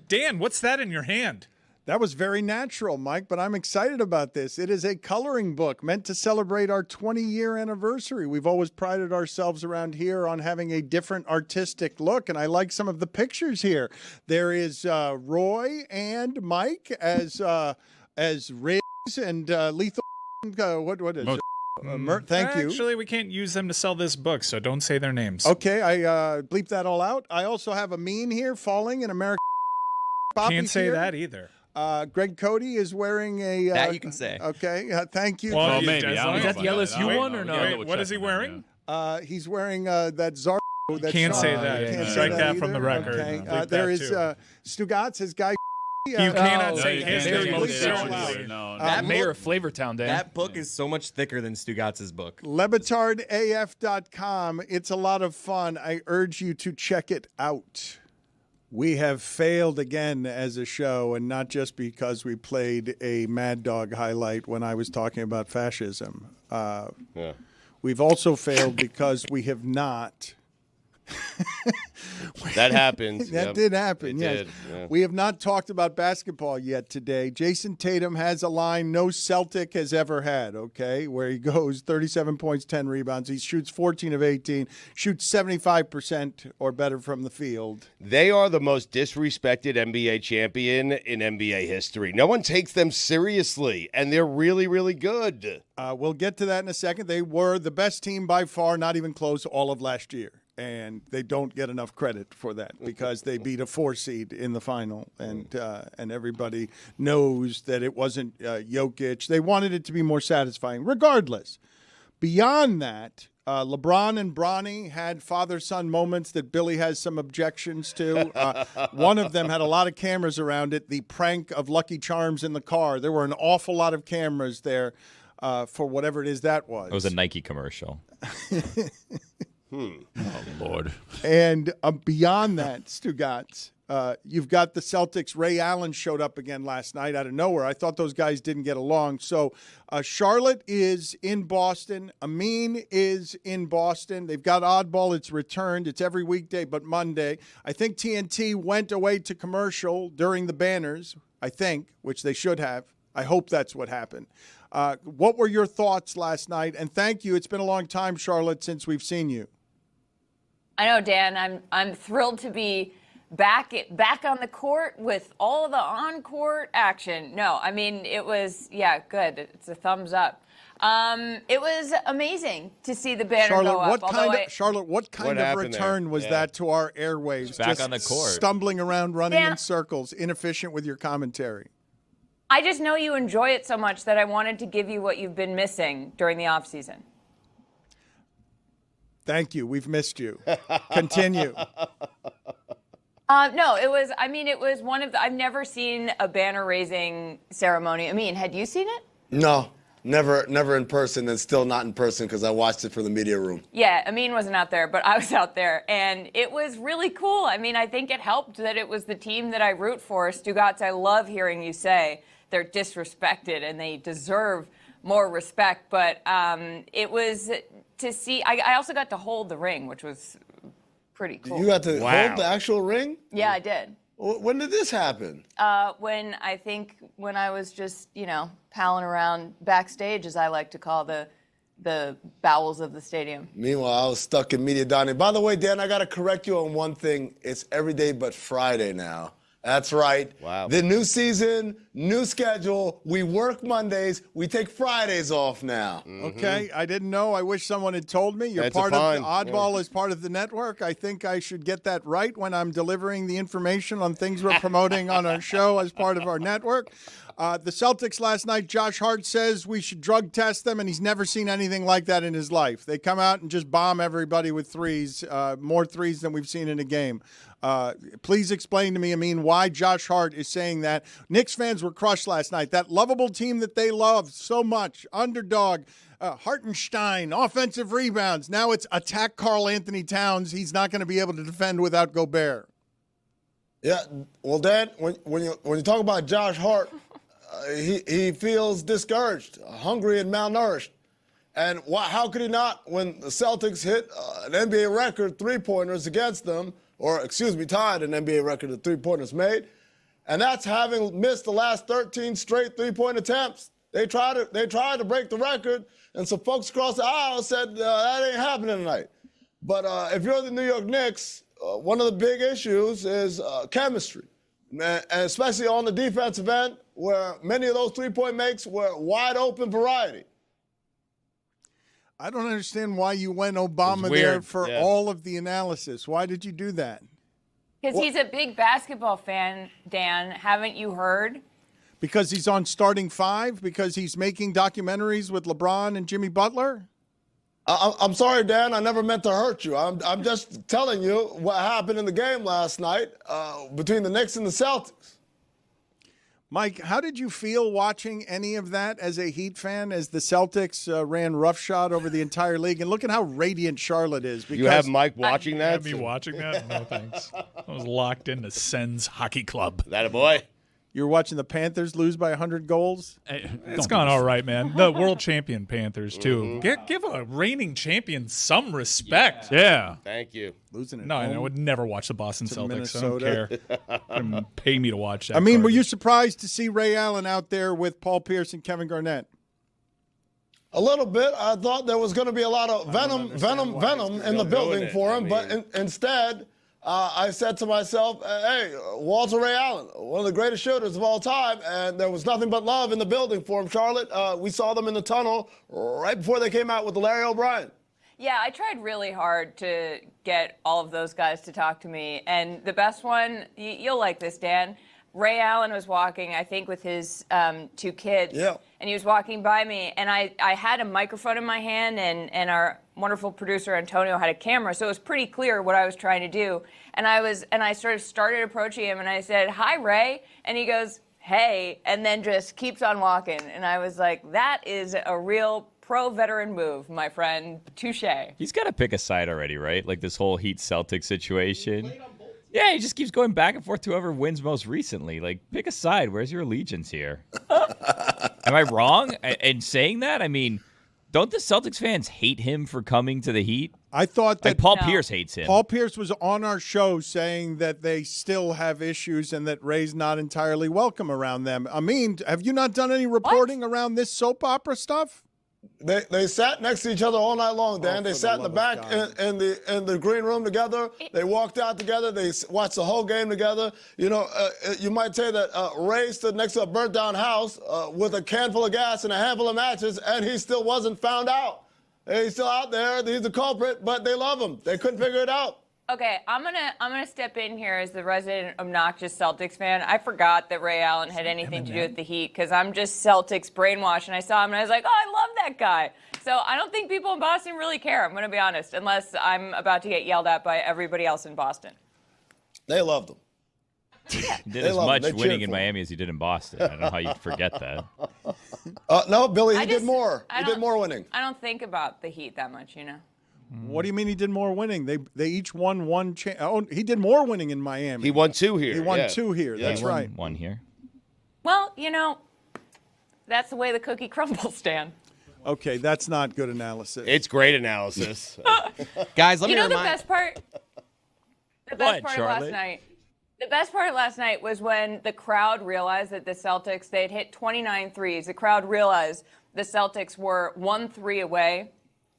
Dan, what's that in your hand? That was very natural, Mike, but I'm excited about this. It is a coloring book meant to celebrate our 20-year anniversary. We've always prided ourselves around here on having a different artistic look, and I like some of the pictures here. There is Roy and Mike as Riggs and Lethal. What is it? Thank you. Actually, we can't use them to sell this book, so don't say their names. Okay, I bleep that all out. I also have a meme here falling in American. Can't say that either. Greg Cody is wearing a. That you can say. Okay, thank you. Well, maybe. Is that the LSU one or no? Wait, what is he wearing? He's wearing that Zar. Can't say that. Can't Strike say that from the either. record. Okay. Bleep There that is too. Stugotz, his guy. You cannot say you his can't name say so that. loud. No, That Mayor book- of Flavortown, Dan. That book is so much thicker than Stugotz's book. LeBatardAF.com. It's a lot of fun. I urge you to check it out. We have failed again as a show, and not just because we played a Mad Dog highlight when I was talking about fascism. We've also failed because we have not. That happened. That did happen, It yes. did, yeah. We have not talked about basketball yet today. Jason Tatum has a line no Celtic has ever had, okay, where he goes 37 points, 10 rebounds. He shoots 14 of 18, shoots 75% or better from the field. They are the most disrespected NBA champion in NBA history. No one takes them seriously, and they're really, really good. We'll get to that in a second. They were the best team by far, not even close, all of last year. And they don't get enough credit for that because they beat a 4 seed in the final, and everybody knows that it wasn't Jokic. They wanted it to be more satisfying. Regardless, beyond that, LeBron and Bronny had father-son moments that Billy has some objections to. One of them had a lot of cameras around it, the prank of Lucky Charms in the car. There were an awful lot of cameras there for whatever it is that was. It was a Nike commercial. Oh, Lord. And beyond that, Stugotz, you've got the Celtics. Ray Allen showed up again last night out of nowhere. I thought those guys didn't get along. So Charlotte is in Boston. Amin is in Boston. They've got Oddball. It's returned. It's every weekday but Monday. I think TNT went away to commercial during the banners, I think, which they should have. I hope that's what happened. What were your thoughts last night? And thank you. It's been a long time, Charlotte, since we've seen you. I know, Dan. I'm thrilled to be back on the court with all the on-court action. No, I mean, it was, good. It's a thumbs up. It was amazing to see the banner go up. Charlotte, what kind of return was that to our airwaves? Back Just on the court. Stumbling around, running Dan, in circles, inefficient with your commentary. I just know you enjoy it so much that I wanted to give you what you've been missing during the offseason. Thank you. We've missed you. Continue. No, it was one of the, I've never seen a banner raising ceremony. I mean, had you seen it? No, never in person, and still not in person because I watched it from the media room. Yeah, Amin wasn't out there, but I was out there, and it was really cool. I mean, I think it helped that it was the team that I root for. Stugotz, I love hearing you say they're disrespected and they deserve more respect, but it was to see. I also got to hold the ring, which was pretty cool. You got to hold the actual ring? Yeah, I did. When did this happen? When I was just, palling around backstage, as I like to call the bowels of the stadium. Meanwhile, I was stuck in media dining. By the way, Dan, I got to correct you on one thing. It's every day but Friday now. That's right. Wow. The new season, new schedule. We work Mondays. We take Fridays off now. Okay, I didn't know. I wish someone had told me. You're That's a part of fine. Oddball as part of the network. I think I should get that right when I'm delivering the information on things we're promoting on our show as part of our network. The Celtics last night, Josh Hart says we should drug test them, and he's never seen anything like that in his life. They come out and just bomb everybody with threes, more threes than we've seen in a game. Please explain to me, why Josh Hart is saying that. Knicks fans were crushed last night. That lovable team that they love so much, underdog, Hartenstein, offensive rebounds. Now it's attack Karl Anthony Towns. He's not going to be able to defend without Gobert. Yeah, well, Dad, when you talk about Josh Hart, he feels discouraged, hungry, and malnourished. And how could he not when the Celtics hit an NBA record three-pointers against them, or, tied an NBA record of three-pointers made? And that's having missed the last 13 straight three-point attempts. They tried to break the record, and some folks across the aisle said that ain't happening tonight. But if you're the New York Knicks, one of the big issues is chemistry, and especially on the defensive end, where many of those three-point makes were wide open variety. I don't understand why you went Obama there for all of the analysis. Why did you do that? Because he's a big basketball fan, Dan. Haven't you heard? Because he's on starting five? Because he's making documentaries with LeBron and Jimmy Butler? I'm sorry, Dan. I never meant to hurt you. I'm just telling you what happened in the game last night between the Knicks and the Celtics. Mike, how did you feel watching any of that as a Heat fan, as the Celtics ran roughshod over the entire league? And look at how radiant Charlotte is. You have Mike watching that? You have me watching that? No, thanks. I was locked into Sens Hockey Club. That a boy? You're watching the Panthers lose by 100 goals? It's gone all right, man. The world champion Panthers, too. Give a reigning champion some respect. Yeah. Thank you. Losing it. No, I would never watch the Boston Celtics. Minnesota. I don't care. Pay me to watch that. I mean, were garbage. you surprised to see Ray Allen out there with Paul Pierce and Kevin Garnett? A little bit. I thought there was going to be a lot of venom in the building for him, but instead, I said to myself, hey, Walter Ray Allen, one of the greatest shooters of all time, and there was nothing but love in the building for him, Charlotte. We saw them in the tunnel right before they came out with Larry O'Brien. Yeah, I tried really hard to get all of those guys to talk to me. And the best one, you'll like this, Dan. Ray Allen was walking, I think, with his two kids. Yeah. And he was walking by me, and I had a microphone in my hand, and our wonderful producer Antonio had a camera, so it was pretty clear what I was trying to do. And I sort of started approaching him, and I said, "Hi, Ray," and he goes, "Hey," and then just keeps on walking. And I was like, that is a real pro-veteran move, my friend. Touche. He's got to pick a side already, right? Like this whole Heat-Celtics situation. Yeah, he just keeps going back and forth to whoever wins most recently. Like, pick a side. Where's your allegiance here? Am I wrong in saying that? I mean, don't the Celtics fans hate him for coming to the Heat? I thought that Paul Pierce hates him. Paul Pierce was on our show saying that they still have issues and that Ray's not entirely welcome around them. I mean, have you not done any reporting around this soap opera stuff? They sat next to each other all night long, Dan. They sat in the back in the green room together. They walked out together. They watched the whole game together. You know, you might say that Ray stood next to a burnt-down house with a can full of gas and a handful of matches, and he still wasn't found out. He's still out there. He's the culprit, but they love him. They couldn't figure it out. Okay, I'm gonna step in here as the resident obnoxious Celtics fan. I forgot that Ray Allen had anything to do with the Heat because I'm just Celtics brainwashed, and I saw him and I was like, oh, I love that guy. So I don't think people in Boston really care. I'm gonna be honest, unless I'm about to get yelled at by everybody else in Boston. They loved him. He did as much winning in Miami as he did in Boston. I don't know how you'd forget that. No, Billy, he did more. He did more winning. I don't think about the Heat that much, you know. What do you mean he did more winning? They each won one. He did more winning in Miami. He won two here. He won two here. Yeah. That's right. One here. Well, you know, that's the way the cookie crumbles, Dan. Okay, that's not good analysis. It's great analysis. Guys, let me remind you. remind. The best part of last night. The best part of last night was when the crowd realized that the Celtics, they had hit 29 threes. The crowd realized the Celtics were 1 3 away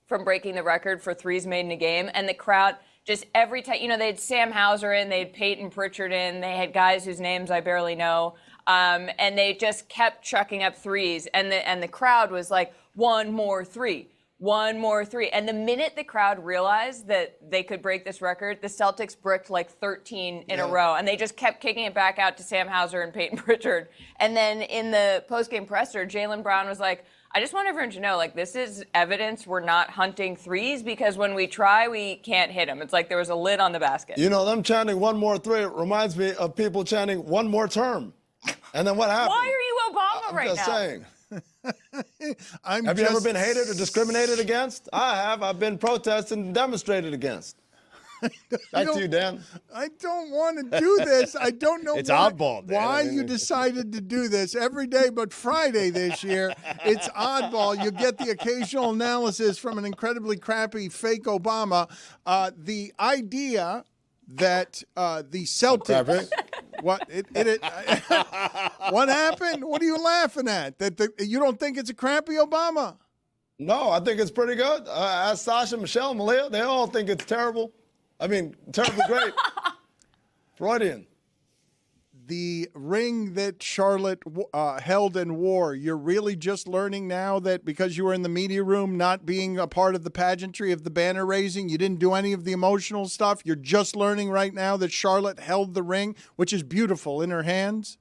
from breaking the record for threes made in a game. And the crowd, just every time, you know, they had Sam Hauser in, they had Peyton Pritchard in, they had guys whose names I barely know. And they just kept chucking up threes. And the crowd was like, 1 more 3. 1 more 3. And the minute the crowd realized that they could break this record, the Celtics bricked like 13 in a row. And they just kept kicking it back out to Sam Hauser and Peyton Pritchard. And then in the postgame presser, Jaylen Brown was like, I just want everyone to know, like, this is evidence we're not hunting threes because when we try, we can't hit them. It's like there was a lid on the basket. You know, them chanting 1 more 3 reminds me of people chanting 1 more term. And then what happened? Why are you Obama right now? I'm just saying. Have you ever been hated or discriminated against? I have. I've been protested and demonstrated against. Back to you, Dan. I don't want to do this. I don't know It's oddball, Dan. why you decided to do this every day but Friday this year. It's oddball. You get the occasional analysis from an incredibly crappy fake Obama. The idea that the Celtics What? What happened? What are you laughing at? You don't think it's a crappy Obama? No, I think it's pretty good. Ask Sasha, Michelle, Malia. They all think it's terrible. I mean, terribly great. Freudian. The ring that Charlotte held and wore, you're really just learning now that because you were in the media room, not being a part of the pageantry of the banner raising, you didn't do any of the emotional stuff. You're just learning right now that Charlotte held the ring, which is beautiful, in her hands.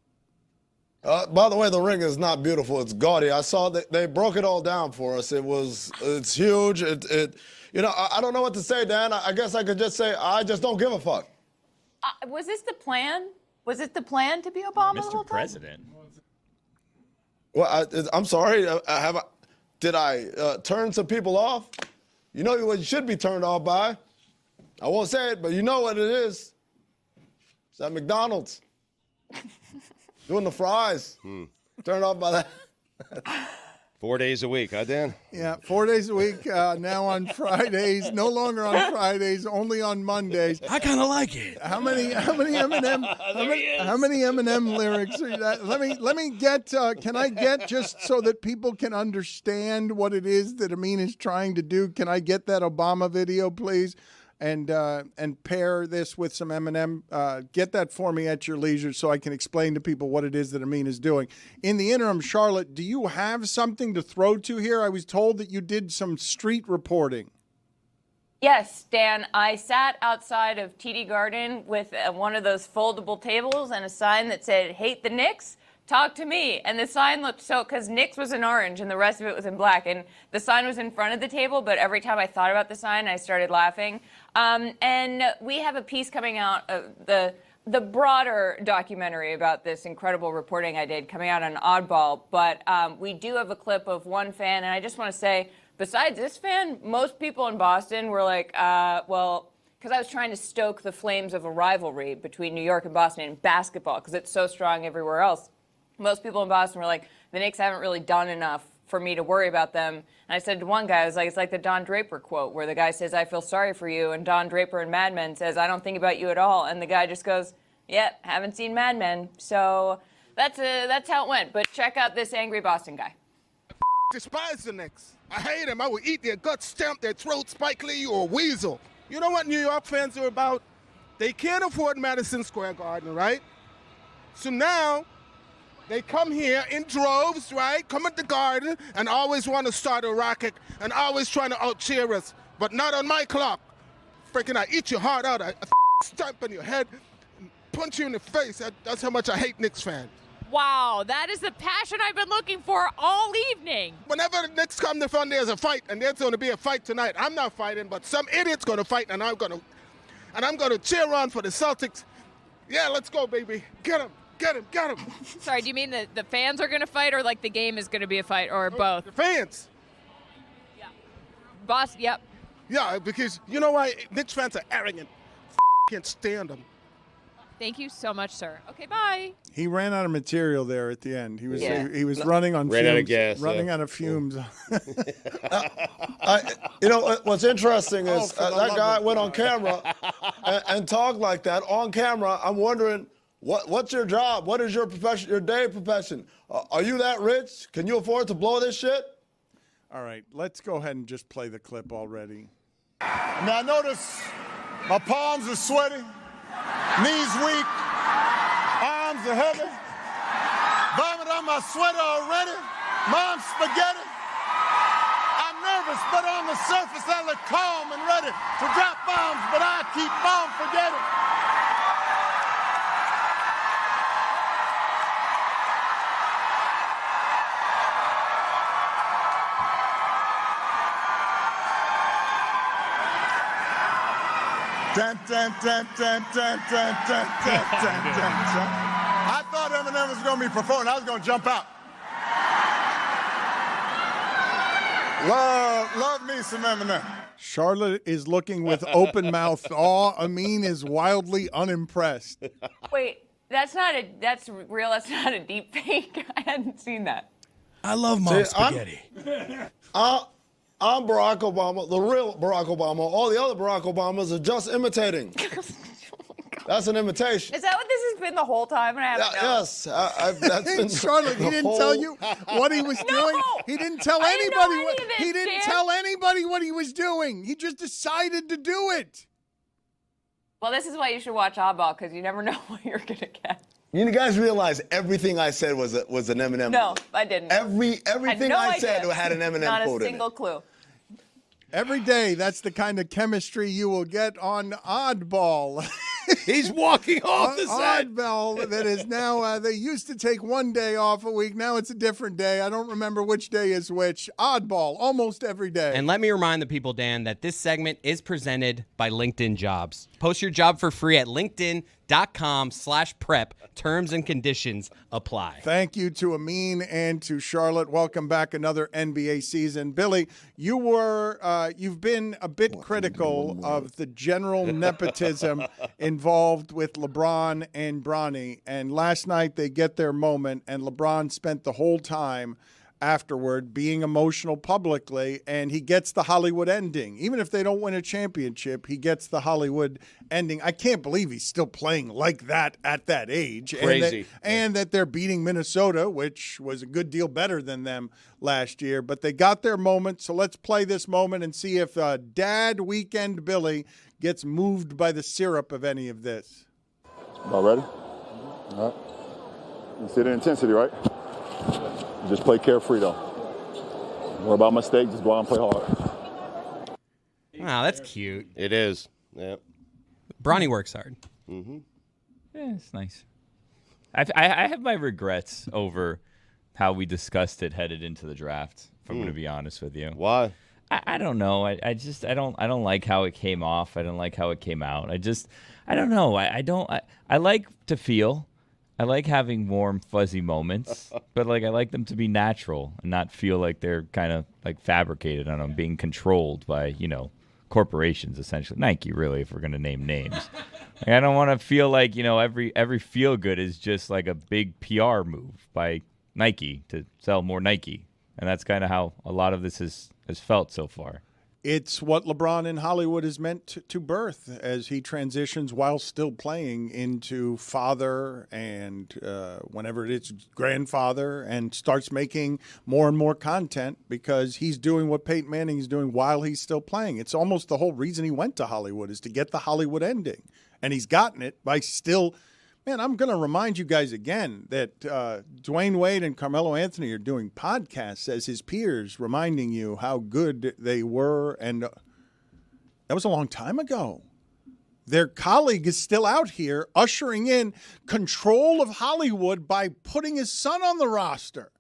By the way, the ring is not beautiful. It's gaudy. I saw that they broke it all down for us. It's huge. I don't know what to say, Dan. I guess I could just say, I just don't give a fuck. Was this the plan? Was it the plan to be Obama the whole time? President. Well, I'm sorry. Did I turn some people off? You know what you should be turned off by? I won't say it, but you know what it is. It's at McDonald's. Doing the fries. Turned off by that. 4 days a week, huh, Dan? Yeah, 4 days a week, now on Fridays. No longer on Fridays, only on Mondays. I kind of like it. How many Eminem lyrics are that? Let me get. Can I get, just so that people can understand what it is that Amin is trying to do? Can I get that Obama video, please? And pair this with some Eminem. Get that for me at your leisure so I can explain to people what it is that Amin is doing. In the interim, Charlotte, do you have something to throw to here? I was told that you did some street reporting. Yes, Dan. I sat outside of TD Garden with one of those foldable tables and a sign that said, "Hate the Knicks? Talk to me." And the sign looked because Knicks was in orange and the rest of it was in black. And the sign was in front of the table, but every time I thought about the sign, I started laughing. And we have a piece coming out, the broader documentary about this incredible reporting I did coming out on Oddball. But we do have a clip of one fan. And I just want to say, besides this fan, most people in Boston were like, well, because I was trying to stoke the flames of a rivalry between New York and Boston in basketball because it's so strong everywhere else. Most people in Boston were like, the Knicks haven't really done enough for me to worry about them. And I said to one guy, I was like, it's like the Don Draper quote where the guy says, "I feel sorry for you." And Don Draper in Mad Men says, "I don't think about you at all." And the guy just goes, "Yep, haven't seen Mad Men." So that's how it went. But check out this angry Boston guy. Despise the Knicks. I hate them. I will eat their guts, stamp their throat, Spike Lee or Weasel. You know what New York fans are about? They can't afford Madison Square Garden, right? So now they come here in droves, right? Come at the Garden and always want to start a racket and always trying to out-cheer us. But not on my clock. Freaking, I eat your heart out. I stamp on your head and punch you in the face. That's how much I hate Knicks fans. Wow, that is the passion I've been looking for all evening. Whenever the Knicks come to fun, there's a fight, and there's going to be a fight tonight. I'm not fighting, but some idiot's going to fight, and I'm going to cheer on for the Celtics. Yeah, let's go, baby. Get him. Get him, get him. Sorry, do you mean the fans are going to fight or like the game is going to be a fight or both? The fans. Yeah. Boss, yep. Yeah, because you know why? Knicks fans are arrogant. Can't stand them. Thank you so much, sir. Okay, bye. He ran out of material there at the end. He was running on ran fumes. out of gas. Running out of fumes. What's interesting is that guy went on camera and talked like that on camera. I'm wondering, what's your job? What is your profession? Your day profession? Are you that rich? Can you afford to blow this shit? All right, let's go ahead and just play the clip already. Now notice my palms are sweaty, knees weak, arms are heavy, vomit on my sweater already, mom's spaghetti. I'm nervous, but on the surface I look calm and ready to drop bombs, but I keep on forgetting. Dun, dun, dun, dun, dun, dun, dun, dun, dun, dun. I thought Eminem was going to be performing. I was going to jump out. Love me some Eminem. Charlotte is looking with open mouth awe. Amin is wildly unimpressed. Wait, that's real. That's not a deep fake. I hadn't seen that. I love mom's spaghetti. I'm Barack Obama, the real Barack Obama. All the other Barack Obamas are just imitating. Oh my That's an imitation. Is that what this has been the whole time? And I haven't known? Yes, that's been Charlotte, he didn't tell you what he was doing. He didn't tell anybody what he didn't tell anybody what he was doing. He just decided to do it. Well, this is why you should watch Oddball, because you never know what you're going to get. You guys realize everything I said was an Eminem. No, I didn't. Everything I said had an Eminem Not quote a in single it. clue. Every day, that's the kind of chemistry you will get on Oddball. He's walking off the set. Oddball that is now, they used to take one day off a week. Now it's a different day. I don't remember which day is which. Oddball, almost every day. And let me remind the people, Dan, that this segment is presented by LinkedIn Jobs. Post your job for free at linkedin.com/prep. Terms and conditions apply. Thank you to Amin and to Charlotte. Welcome back, another NBA season. Billy, you've been a bit critical of the general nepotism involved with LeBron and Bronny. And last night they get their moment, and LeBron spent the whole time afterward being emotional publicly, and he gets the Hollywood ending. Even if they don't win a championship, he gets the Hollywood ending. I can't believe he's still playing like that at that age. Crazy. And that they're beating Minnesota, which was a good deal better than them last year. But they got their moment, so let's play this moment and see if Dad Weekend Billy gets moved by the syrup of any of this. About ready? All right. You see the intensity, right? Just play carefree, though. Don't worry about mistakes. Just go out and play hard. Wow, that's cute. It is. Yeah. Bronny works hard. Mm-hmm. Yeah, it's nice. I have my regrets over how we discussed it headed into the draft, if I'm going to be honest with you. Why? I don't know. I don't like how it came off. I don't like how it came out. I don't know. I like to feel. I like having warm, fuzzy moments, but I like them to be natural and not feel like they're kind of like fabricated on them, being controlled by, corporations, essentially. Nike, really, if we're going to name names. I don't want to feel like, every feel good is just like a big PR move by Nike to sell more Nike. And that's kind of how a lot of this has felt so far. It's what LeBron in Hollywood is meant to birth as he transitions while still playing into father and whenever it's grandfather, and starts making more and more content because he's doing what Peyton Manning is doing while he's still playing. It's almost the whole reason he went to Hollywood is to get the Hollywood ending. And he's gotten it by still – man, I'm going to remind you guys again that Dwayne Wade and Carmelo Anthony are doing podcasts as his peers, reminding you how good they were. And that was a long time ago. Their colleague is still out here ushering in control of Hollywood by putting his son on the roster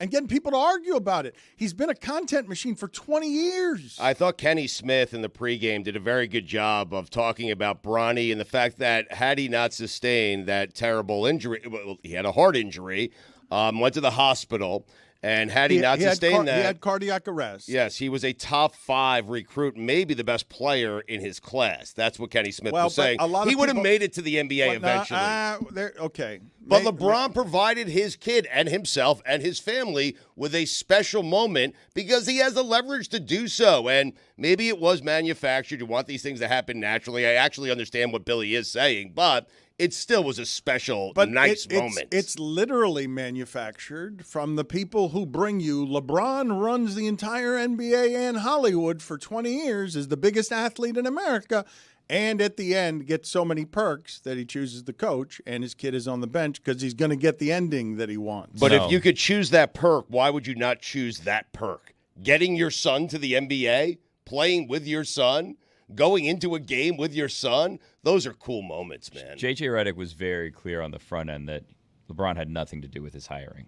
and getting people to argue about it. He's been a content machine for 20 years. I thought Kenny Smith in the pregame did a very good job of talking about Bronny and the fact that had he not sustained that terrible injury, well, he had a heart injury, went to the hospital, and had he not sustained that. He had cardiac arrest. Yes, he was a top 5 recruit, maybe the best player in his class. That's what Kenny Smith was saying. He would have made it to the NBA eventually. Okay. But LeBron provided his kid and himself and his family with a special moment because he has the leverage to do so. And maybe it was manufactured. You want these things to happen naturally. I actually understand what Billy is saying, but it still was a special, nice moment. It's literally manufactured from the people who bring you. LeBron runs the entire NBA and Hollywood for 20 years, is the biggest athlete in America, and at the end gets so many perks that he chooses the coach, and his kid is on the bench because he's going to get the ending that he wants. But if you could choose that perk, why would you not choose that perk? Getting your son to the NBA, playing with your son, going into a game with your son, those are cool moments, man. J.J. Redick was very clear on the front end that LeBron had nothing to do with his hiring.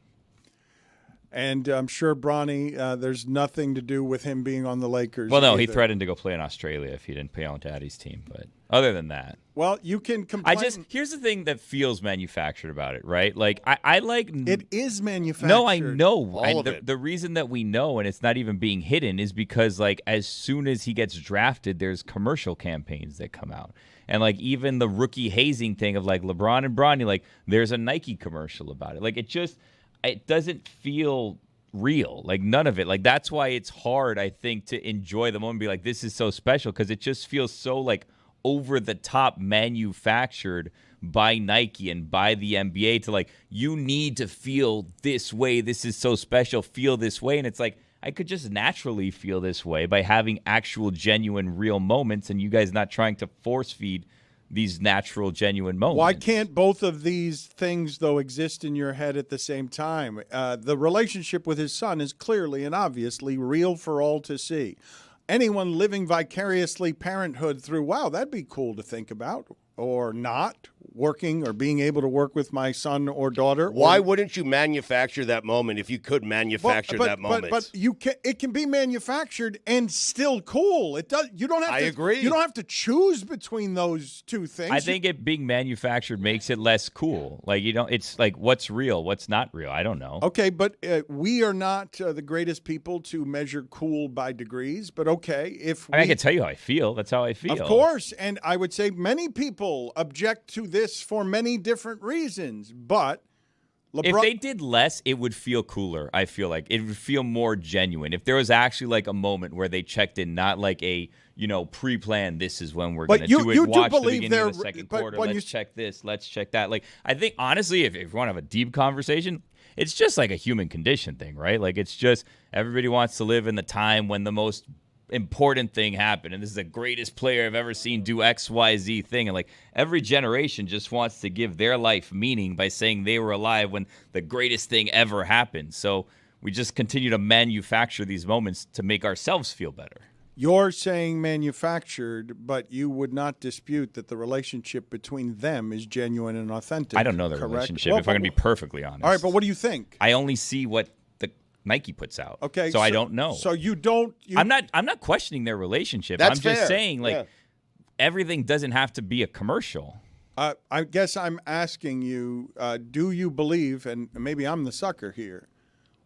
And I'm sure Bronny, there's nothing to do with him being on the Lakers. Well, no, either. he threatened to go play in Australia if he didn't play on Daddy's team. But other than that, well, you can complain. Here's the thing that feels manufactured about it, right? Like I like it is manufactured. No, I know. All of it. The reason that we know, and it's not even being hidden, is because like as soon as he gets drafted, there's commercial campaigns that come out. And like even the rookie hazing thing of like LeBron and Bronny, like there's a Nike commercial about it. Like it doesn't feel real, like none of it. Like that's why it's hard, I think, to enjoy the moment and be like, this is so special, because it just feels so like over the top manufactured by Nike and by the NBA to like, you need to feel this way. This is so special. Feel this way. And it's like, I could just naturally feel this way by having actual, genuine, real moments, and you guys not trying to force feed these natural, genuine moments. Why can't both of these things, though, exist in your head at the same time? The relationship with his son is clearly and obviously real for all to see. Anyone living vicariously parenthood through, wow, that'd be cool to think about, or not, working or being able to work with my son or daughter. Why wouldn't you manufacture that moment if you could manufacture that moment? But you can. It can be manufactured and still cool. It does. You don't have. I agree. You don't have to choose between those two things. I think it being manufactured makes it less cool. Like, you don't. It's like, what's real, what's not real. I don't know. Okay, but we are not the greatest people to measure cool by degrees. But okay, if I can tell you how I feel. That's how I feel. Of course, and I would say many people object to this for many different reasons, but if they did less, it would feel cooler. I feel like it would feel more genuine. If there was actually like a moment where they checked in, not like a, pre-planned, this is when we're going to do it. You watch do the beginning of the second quarter. Let's check this. Let's check that. Like, I think honestly, if you want to have a deep conversation, it's just like a human condition thing, right? Like, it's just everybody wants to live in the time when the most important thing happened, and this is the greatest player I've ever seen do XYZ thing, and like every generation just wants to give their life meaning by saying they were alive when the greatest thing ever happened. So we just continue to manufacture these moments to make ourselves feel better. You're saying manufactured, but you would not dispute that the relationship between them is genuine and authentic. I don't know the relationship, if I'm going to be perfectly honest. All right, but what do you think? I only see what Nike puts out. Okay, so I don't know. So you don't. I'm not questioning their relationship. That's I'm just fair. saying, like, everything doesn't have to be a commercial. I guess I'm asking you, do you believe, and maybe I'm the sucker here,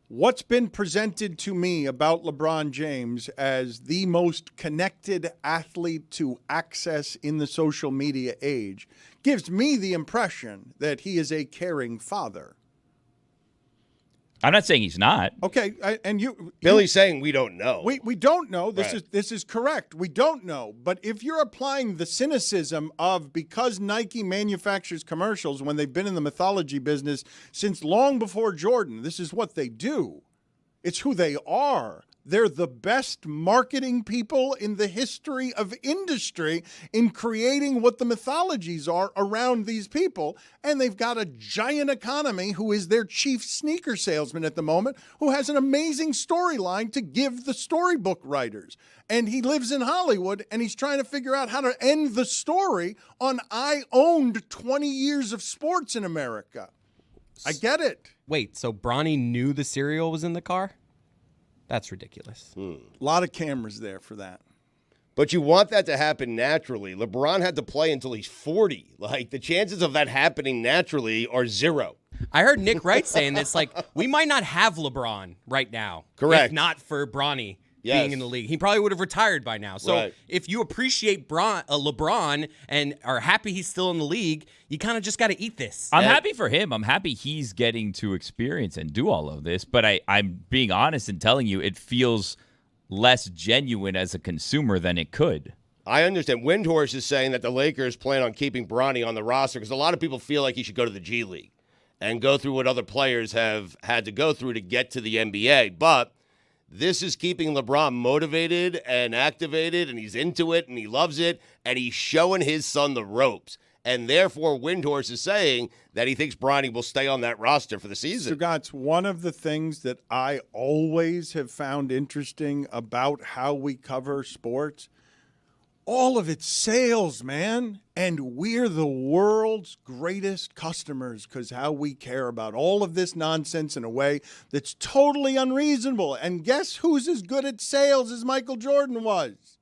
what's been presented to me about LeBron James as the most connected athlete to access in the social media age gives me the impression that he is a caring father. I'm not saying he's not. Okay, and Billy's saying we don't know. We don't know. Right. This is correct. We don't know. But if you're applying the cynicism of because Nike manufactures commercials when they've been in the mythology business since long before Jordan, this is what they do. It's who they are. They're the best marketing people in the history of industry in creating what the mythologies are around these people. And they've got a giant economy who is their chief sneaker salesman at the moment, who has an amazing storyline to give the storybook writers. And he lives in Hollywood, and he's trying to figure out how to end the story on I owned 20 years of sports in America. I get it. Wait, so Bronny knew the cereal was in the car? That's ridiculous. A lot of cameras there for that. But you want that to happen naturally. LeBron had to play until he's 40. Like, the chances of that happening naturally are zero. I heard Nick Wright saying this, like, we might not have LeBron right now. Correct. If not for Bronny being in the league. He probably would have retired by now. So if you appreciate LeBron and are happy he's still in the league, you kind of just got to eat this. I'm happy for him. I'm happy he's getting to experience and do all of this. But I'm being honest and telling you, it feels less genuine as a consumer than it could. I understand. Windhorse is saying that the Lakers plan on keeping Bronny on the roster because a lot of people feel like he should go to the G League and go through what other players have had to go through to get to the NBA. But this is keeping LeBron motivated and activated, and he's into it, and he loves it, and he's showing his son the ropes. And therefore, Windhorse is saying that he thinks Bronny will stay on that roster for the season. Stugotz, one of the things that I always have found interesting about how we cover sports, all of it's sales, man. And we're the world's greatest customers because how we care about all of this nonsense in a way that's totally unreasonable. And guess who's as good at sales as Michael Jordan was?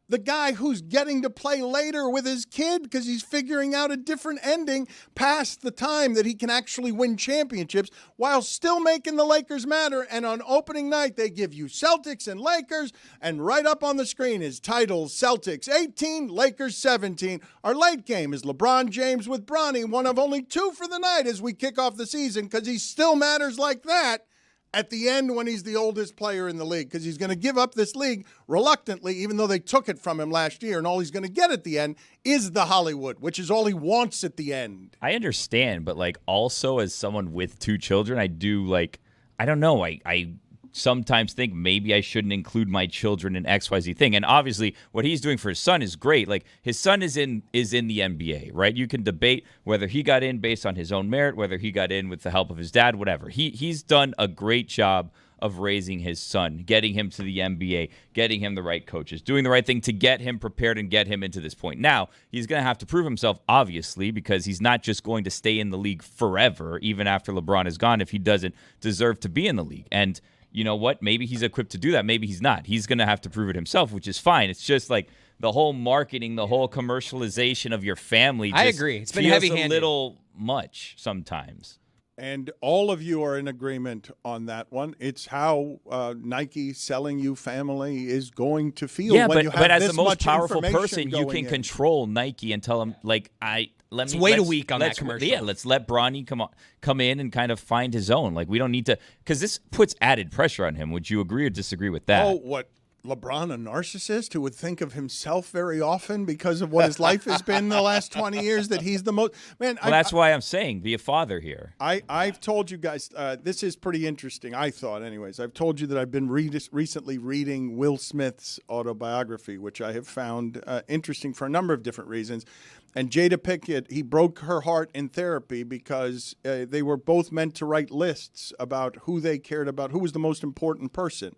The guy who's getting to play later with his kid because he's figuring out a different ending past the time that he can actually win championships while still making the Lakers matter. And on opening night, they give you Celtics and Lakers, and right up on the screen is titles Celtics 18, Lakers 17. Our late game is LeBron James with Bronny, one of only two for the night as we kick off the season because he still matters like that. at the end when he's the oldest player in the league, because he's going to give up this league reluctantly, even though they took it from him last year, and all he's going to get at the end is the Hollywood, which is all he wants at the end. I understand, but like also as someone with 2 children, I do like, I don't know, I sometimes think maybe I shouldn't include my children in XYZ thing. And obviously what he's doing for his son is great. Like his son is in the NBA, right? You can debate whether he got in based on his own merit, whether he got in with the help of his dad, whatever. He's done a great job of raising his son, getting him to the NBA, getting him the right coaches, doing the right thing to get him prepared and get him into this point. Now, he's going to have to prove himself, obviously, because he's not just going to stay in the league forever, even after LeBron is gone, if he doesn't deserve to be in the league. And you know what? Maybe he's equipped to do that. Maybe he's not. He's going to have to prove it himself, which is fine. It's just like the whole marketing, the whole commercialization of your family. I agree. It's been feels heavy-handed. a little much sometimes. And all of you are in agreement on that one. It's how Nike selling you family is going to feel when you have but as this the most much powerful information person, you going can in. control Nike and tell them like It's way too weak on that commercial. Yeah, let's let Bronny come in and kind of find his own. Like we don't need to, because this puts added pressure on him. Would you agree or disagree with that? Oh, what? LeBron, a narcissist who would think of himself very often because of what his life has been the last 20 years, that he's the most man. Well, that's why I'm saying be a father here. I've told you guys this is pretty interesting. I thought, anyways. I've told you that I've been recently reading Will Smith's autobiography, which I have found interesting for a number of different reasons. And Jada Pinkett, he broke her heart in therapy because they were both meant to write lists about who they cared about, who was the most important person.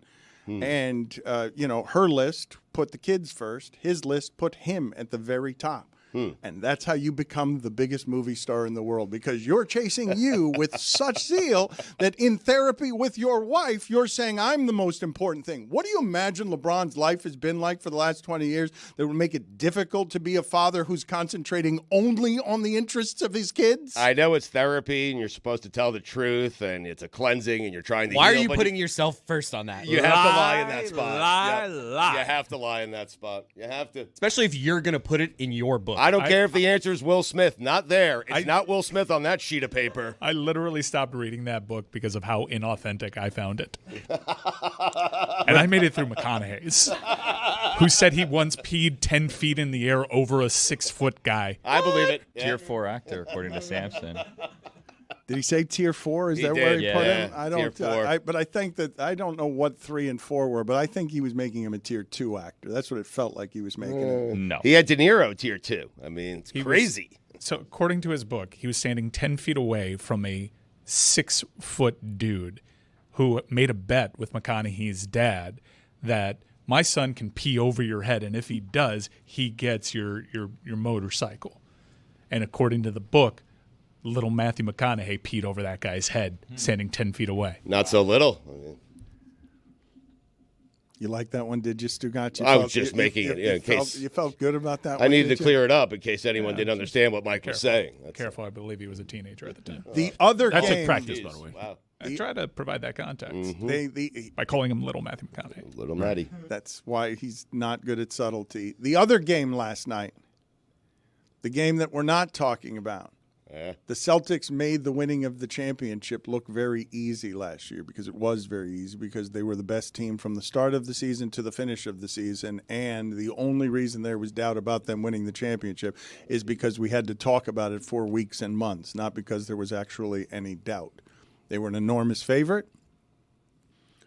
And, her list put the kids first. His list put him at the very top. And that's how you become the biggest movie star in the world, because you're chasing you with such zeal that in therapy with your wife, you're saying, I'm the most important thing. What do you imagine LeBron's life has been like for the last 20 years that would make it difficult to be a father who's concentrating only on the interests of his kids? I know it's therapy and you're supposed to tell the truth and it's a cleansing and you're trying to Why heal, are you but putting yourself first on that? You have to lie in that spot. Lie. You have to lie in that spot. You have to. Especially if you're going to put it in your book. I don't care if the answer is Will Smith. Not there. It's not Will Smith on that sheet of paper. I literally stopped reading that book because of how inauthentic I found it. And I made it through McConaughey's, who said he once peed 10 feet in the air over a 6-foot guy. I believe it. Tier 4 actor, according to Samson. Did he say tier 4? Is He that did, where he put him? yeah, I tier don't. 4. But I think that I don't know what 3 and 4 were, but I think he was making him a tier 2 actor. That's what it felt like he was making him. No. He had De Niro tier 2. I mean, it's crazy. So according to his book, he was standing 10 feet away from a 6-foot dude who made a bet with McConaughey's dad that my son can pee over your head, and if he does, he gets your motorcycle. And according to the book, little Matthew McConaughey peed over that guy's head, standing 10 feet away. Not so little. You like that one, did you, Stugotz? I was just making it in case. You felt good about that one? I needed did to you? clear it up in case anyone didn't understand what Mike was saying. Careful, I believe he was a teenager at the time. The other That's game. a practice, by the way. Wow. I try to provide that context Mm-hmm. by calling him Little Matthew McConaughey. Little Matty. That's why he's not good at subtlety. The other game last night, the game that we're not talking about, the Celtics made the winning of the championship look very easy last year, because it was very easy, because they were the best team from the start of the season to the finish of the season, and the only reason there was doubt about them winning the championship is because we had to talk about it for weeks and months, not because there was actually any doubt. They were an enormous favorite.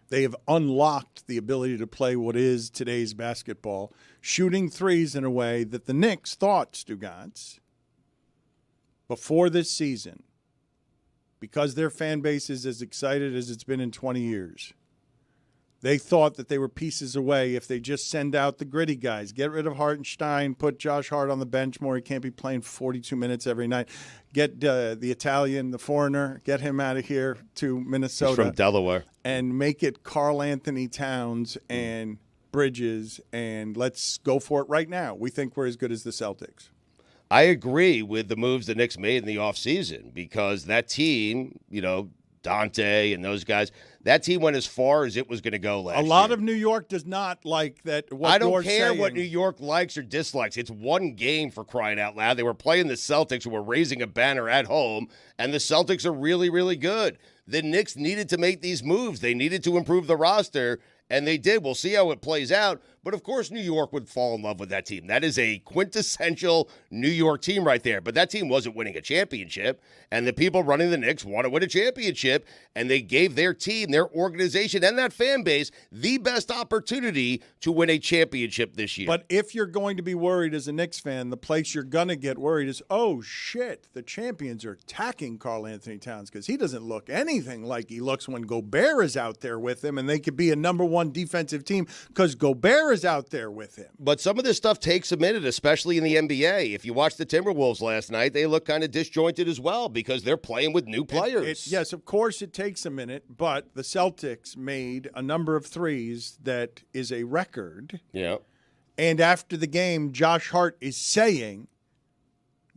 They have unlocked the ability to play what is today's basketball, shooting threes in a way that the Knicks thought, Stugotz, before this season, because their fan base is as excited as it's been in 20 years, they thought that they were pieces away if they just send out the gritty guys, get rid of Hartenstein, put Josh Hart on the bench more. He can't be playing 42 minutes every night. Get the Italian, the foreigner, get him out of here to Minnesota. He's from Delaware. And make it Karl Anthony Towns and Bridges, and let's go for it right now. We think we're as good as the Celtics. I agree with the moves the Knicks made in the offseason, because that team, Dante and those guys, that team went as far as it was going to go last year. A lot of New York does not like that. I don't care what New York likes or dislikes. It's one game, for crying out loud. They were playing the Celtics, who were raising a banner at home, and the Celtics are really, really good. the Knicks needed to make these moves. They needed to improve the roster, and they did. We'll see how it plays out. But, of course, New York would fall in love with that team. That is a quintessential New York team right there. But that team wasn't winning a championship, and the people running the Knicks want to win a championship, and they gave their team, their organization, and that fan base the best opportunity to win a championship this year. But if you're going to be worried as a Knicks fan, the place you're going to get worried is, oh, shit, the champions are attacking Karl Anthony Towns because he doesn't look anything like he looks when Gobert is out there with him, and they could be a number one defensive team because Gobert is out there with him. But some of this stuff takes a minute, especially in the NBA. If you watch the Timberwolves last night, they look kind of disjointed as well because they're playing with new players. Yes, of course it takes a minute, but the Celtics made a number of threes that is a record. Yeah. And after the game, Josh Hart is saying,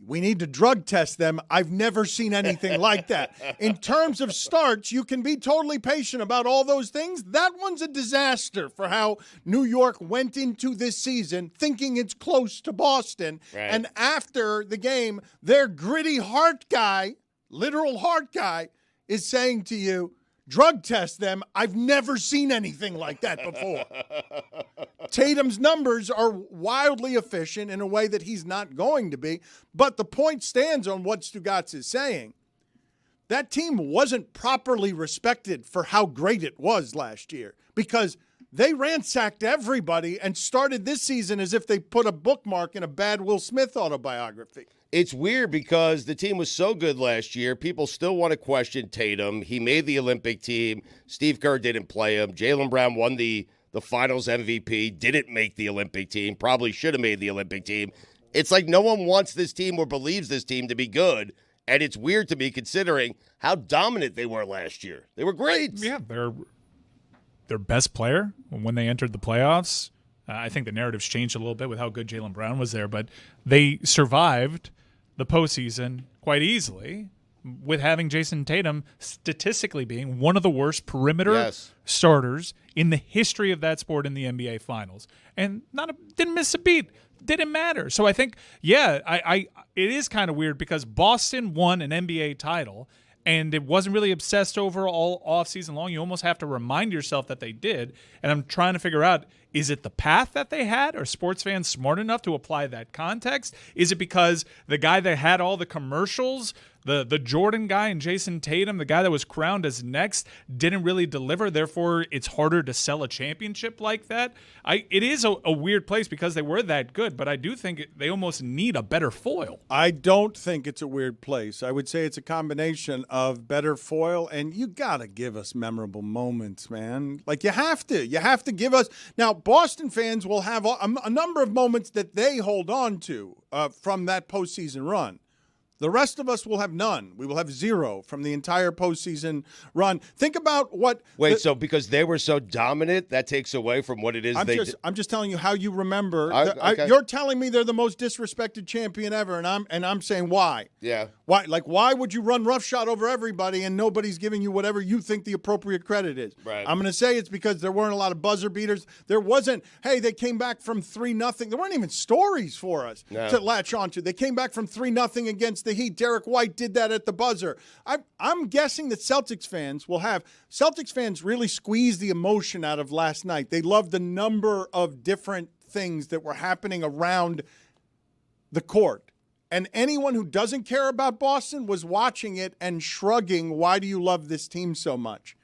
we need to drug test them. I've never seen anything like that. In terms of starts, you can be totally patient about all those things. That one's a disaster for how New York went into this season thinking it's close to Boston. Right. And after the game, their gritty heart guy, literal heart guy, is saying to you, drug test them. I've never seen anything like that before. Tatum's numbers are wildly efficient in a way that he's not going to be, but the point stands on what Stugotz is saying. That team wasn't properly respected for how great it was last year because they ransacked everybody and started this season as if they put a bookmark in a bad Will Smith autobiography. It's weird because the team was so good last year. People still want to question Tatum. He made the Olympic team. Steve Kerr didn't play him. Jaylen Brown won the finals MVP, didn't make the Olympic team, probably should have made the Olympic team. It's like no one wants this team or believes this team to be good, and it's weird to me considering how dominant they were last year. They were great. Yeah, their best player when they entered the playoffs. I think the narrative's changed a little bit with how good Jaylen Brown was there, but they survived the postseason quite easily with having Jason Tatum statistically being one of the worst perimeter starters in the history of that sport in the NBA Finals. And didn't miss a beat. Didn't matter. So I think, it is kind of weird because Boston won an NBA title and it wasn't really obsessed over all offseason long. You almost have to remind yourself that they did. And I'm trying to figure out, is it the path that they had? Are sports fans smart enough to apply that context? Is it because the guy that had all the commercials, the Jordan guy and Jason Tatum, the guy that was crowned as next, didn't really deliver, therefore it's harder to sell a championship like that? It is a weird place because they were that good, but I do think they almost need a better foil. I don't think it's a weird place. I would say it's a combination of better foil, and you got to give us memorable moments, man. Like, you have to. You have to give us. Now, Boston fans will have a number of moments that they hold on to from that postseason run. The rest of us will have none. We will have zero from the entire postseason run. Think about what... Wait, so because they were so dominant, that takes away from what it is I'm just telling you how you remember. Okay. You're telling me they're the most disrespected champion ever, and I'm saying why. Yeah. Why? Like, why would you run roughshod over everybody and nobody's giving you whatever you think the appropriate credit is? Right. I'm going to say it's because there weren't a lot of buzzer beaters. There wasn't, hey, they came back from 3-0. There weren't even stories for us to latch onto. They came back from 3-0 against the Heat. Derek White did that at the buzzer. I'm guessing that Celtics fans really squeezed the emotion out of last night. They loved the number of different things that were happening around the court. And anyone who doesn't care about Boston was watching it and shrugging, why do you love this team so much?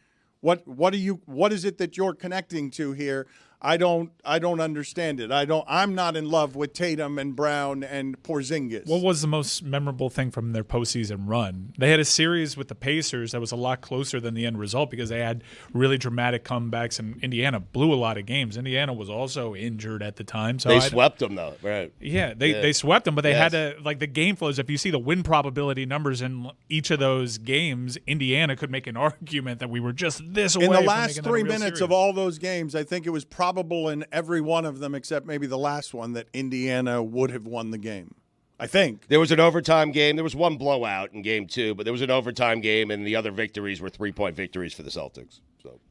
What is it that you're connecting to here? I don't understand it. I'm not in love with Tatum and Brown and Porzingis. What was the most memorable thing from their postseason run? They had a series with the Pacers that was a lot closer than the end result because they had really dramatic comebacks, and Indiana blew a lot of games. Indiana was also injured at the time. So they swept them, though, right? Yeah, they swept them, but they had to, like, the game flows. If you see the win probability numbers in each of those games, Indiana could make an argument that we were just this away in the from last making 3 that a real minutes series. of all those games. I think it was probable in every one of them except maybe the last one that Indiana would have won the game. I think. There was an overtime game. There was one blowout in game 2, but there was an overtime game, and the other victories were 3-point victories for the Celtics. So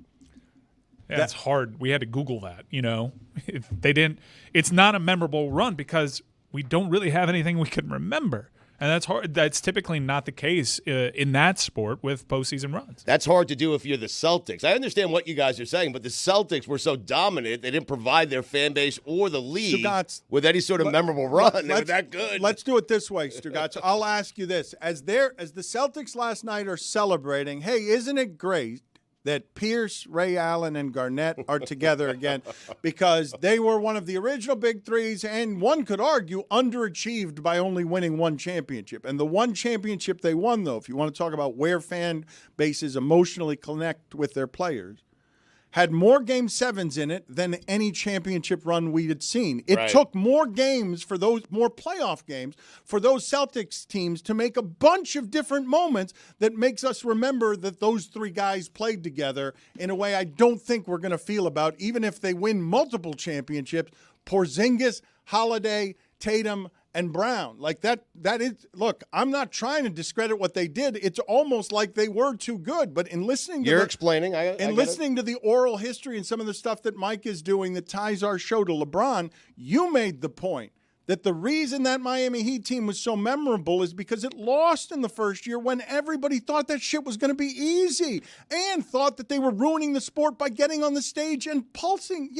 Yeah, that's hard. We had to Google that, If they didn't, it's not a memorable run because we don't really have anything we can remember. And that's hard. That's typically not the case in that sport with postseason runs. That's hard to do if you're the Celtics. I understand what you guys are saying, but the Celtics were so dominant, they didn't provide their fan base or the league with any sort of memorable run. They were that good. Let's do it this way, Stugotz. I'll ask you this. As the Celtics last night are celebrating, hey, isn't it great that Pierce, Ray Allen, and Garnett are together again, because they were one of the original big threes, and one could argue underachieved by only winning one championship. And the one championship they won, though, if you want to talk about where fan bases emotionally connect with their players, had more Game 7s in it than any championship run we had seen. It took more games for those, more playoff games for those Celtics teams to make a bunch of different moments that makes us remember that those three guys played together in a way I don't think we're going to feel about, even if they win multiple championships. Porzingis, Holiday, Tatum, and Brown. Like that is, look, I'm not trying to discredit what they did. It's almost like they were too good. But in listening to listening to the oral history and some of the stuff that Mike is doing that ties our show to LeBron, you made the point that the reason that Miami Heat team was so memorable is because it lost in the first year when everybody thought that shit was going to be easy and thought that they were ruining the sport by getting on the stage and pulsing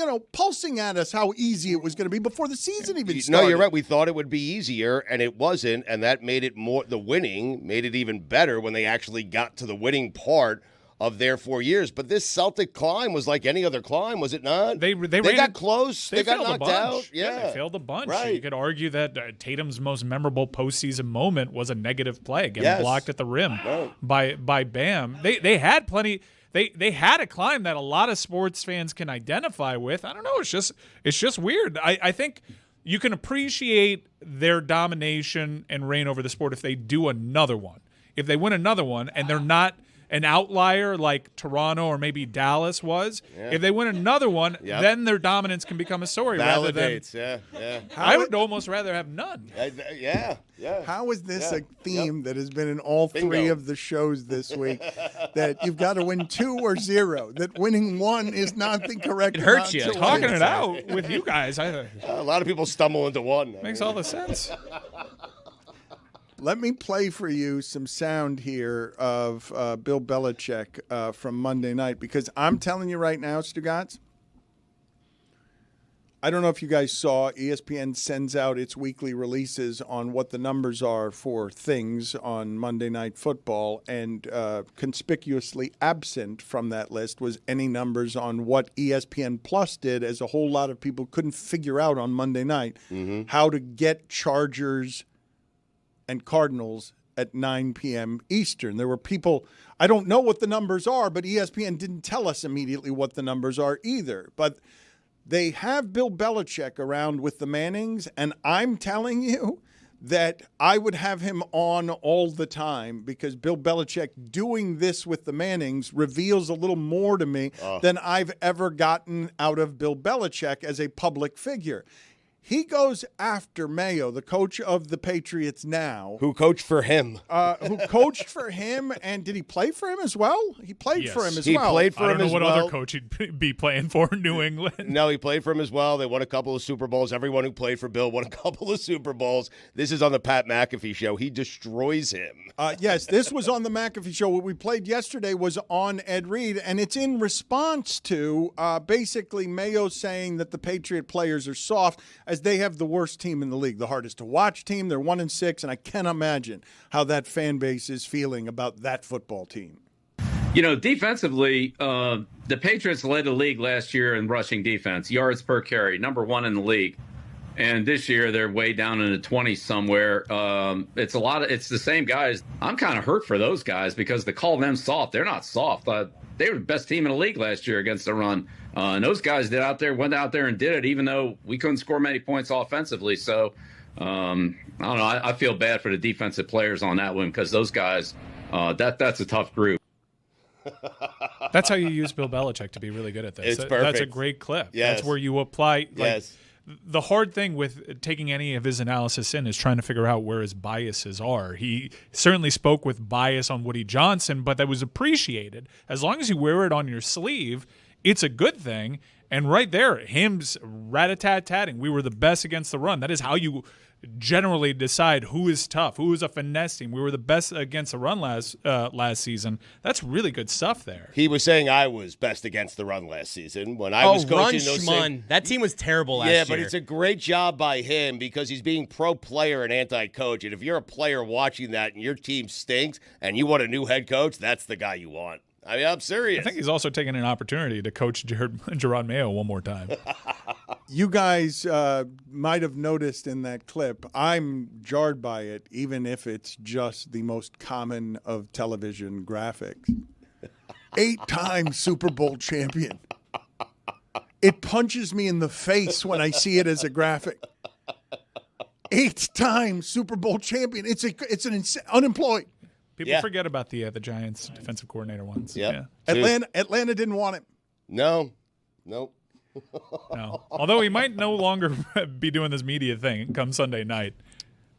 at us how easy it was going to be before the season even started. No, you're right. We thought it would be easier, and it wasn't, and that made it more, the winning made it even better when they actually got to the winning part of their 4 years. But this Celtic climb was like any other climb, was it not? They got close. They got knocked out. Yeah, they failed a bunch. Right. You could argue that Tatum's most memorable postseason moment was a negative play, getting blocked at the rim by Bam. They had plenty. They had a climb that a lot of sports fans can identify with. I don't know. It's just weird. I think you can appreciate their domination and reign over the sport if they do another one. If they win another one and they're not an outlier like Toronto or maybe Dallas was. Yeah. If they win another one, then their dominance can become a story. Validates, I would almost rather have none. Yeah. How is this a theme that has been in all three of the shows this week? That you've got to win 2 or 0. That winning 1 is not the correct. It hurts you talking it out with you guys. A lot of people stumble into 1. Makes all the sense. Let me play for you some sound here of Bill Belichick from Monday night, because I'm telling you right now, Stugotz, I don't know if you guys saw, ESPN sends out its weekly releases on what the numbers are for things on Monday Night Football, and conspicuously absent from that list was any numbers on what ESPN Plus did, as a whole lot of people couldn't figure out on Monday night how to get Chargers and Cardinals at 9 p.m. Eastern. There were people, I don't know what the numbers are, but ESPN didn't tell us immediately what the numbers are either. But they have Bill Belichick around with the Mannings, and I'm telling you that I would have him on all the time, because Bill Belichick doing this with the Mannings reveals a little more to me than I've ever gotten out of Bill Belichick as a public figure. He goes after Mayo, the coach of the Patriots now. Who coached for him. And did he play for him as well? He played for him as well. He played for him as well. I don't know what other coach he'd be playing for in New England. No, he played for him as well. They won a couple of Super Bowls. Everyone who played for Bill won a couple of Super Bowls. This is on the Pat McAfee Show. He destroys him. Yes, this was on the McAfee Show. What we played yesterday was on Ed Reed, and it's in response to basically Mayo saying that the Patriot players are soft, as they have the worst team in the league, the hardest to watch team. They're 1-6, and I can't imagine how that fan base is feeling about that football team. You know, defensively, the Patriots led the league last year in rushing defense, yards per carry, number 1 in the league. And this year they're way down in the 20s somewhere. It's the same guys. I'm kind of hurt for those guys, because to call them soft, they're not soft. They were the best team in the league last year against the run. And those guys went out there and did it, even though we couldn't score many points offensively. So, I don't know. I feel bad for the defensive players on that one, because those guys, that's a tough group. That's how you use Bill Belichick to be really good at this. It's perfect. That's a great clip. Yes. That's where you apply. Yes. The hard thing with taking any of his analysis in is trying to figure out where his biases are. He certainly spoke with bias on Woody Johnson, but that was appreciated. As long as you wear it on your sleeve, it's a good thing. And right there, him's rat-a-tat-tatting. We were the best against the run. That is how you generally decide who is tough, who is a finesse team. We were the best against the run last season. That's really good stuff there. He was saying I was best against the run last season when I was coaching those things. That team was terrible last year. Yeah, but it's a great job by him because he's being pro player and anti-coach. And if you're a player watching that and your team stinks and you want a new head coach, that's the guy you want. I mean, I'm serious. I think he's also taking an opportunity to coach Gerard Mayo one more time. You guys might have noticed in that clip, I'm jarred by it, even if it's just the most common of television graphics. 8-time Super Bowl champion. It punches me in the face when I see it as a graphic. 8-time Super Bowl champion. It's an unemployed. People forget about the Giants defensive coordinator ones. Yep. Yeah. Atlanta didn't want him. No. No. Although he might no longer be doing this media thing come Sunday night,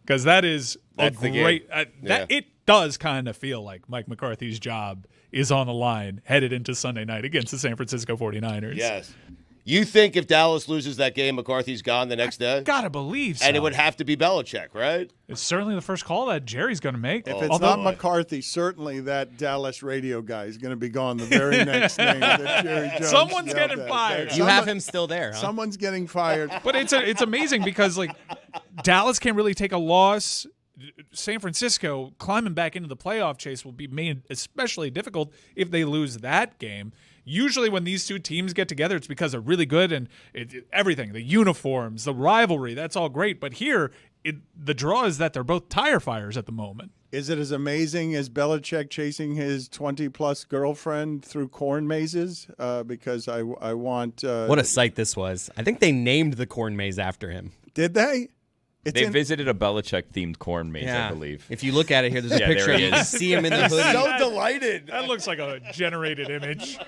because that's a great. It does kind of feel like Mike McCarthy's job is on the line headed into Sunday night against the San Francisco 49ers. Yes. You think if Dallas loses that game, McCarthy's gone the next day? Gotta believe so. And it would have to be Belichick, right? It's certainly the first call that Jerry's going to make. If it's not McCarthy, certainly that Dallas radio guy is going to be gone the very next name that Jerry Jones. Someone's getting fired. You have him still there, huh? Someone's getting fired. But it's amazing because like Dallas can't really take a loss. San Francisco climbing back into the playoff chase will be made especially difficult if they lose that game. Usually when these two teams get together, it's because they're really good and everything, the uniforms, the rivalry, that's all great. But here, the draw is that they're both tire fires at the moment. Is it as amazing as Belichick chasing his 20-plus girlfriend through corn mazes? Because I want... what a sight this was. I think they named the corn maze after him. Did they? They visited a Belichick-themed corn maze, Yeah. I believe. If you look at it here, there's a picture there of he him. You is. see him in the hoodie. So delighted. That looks like a generated image.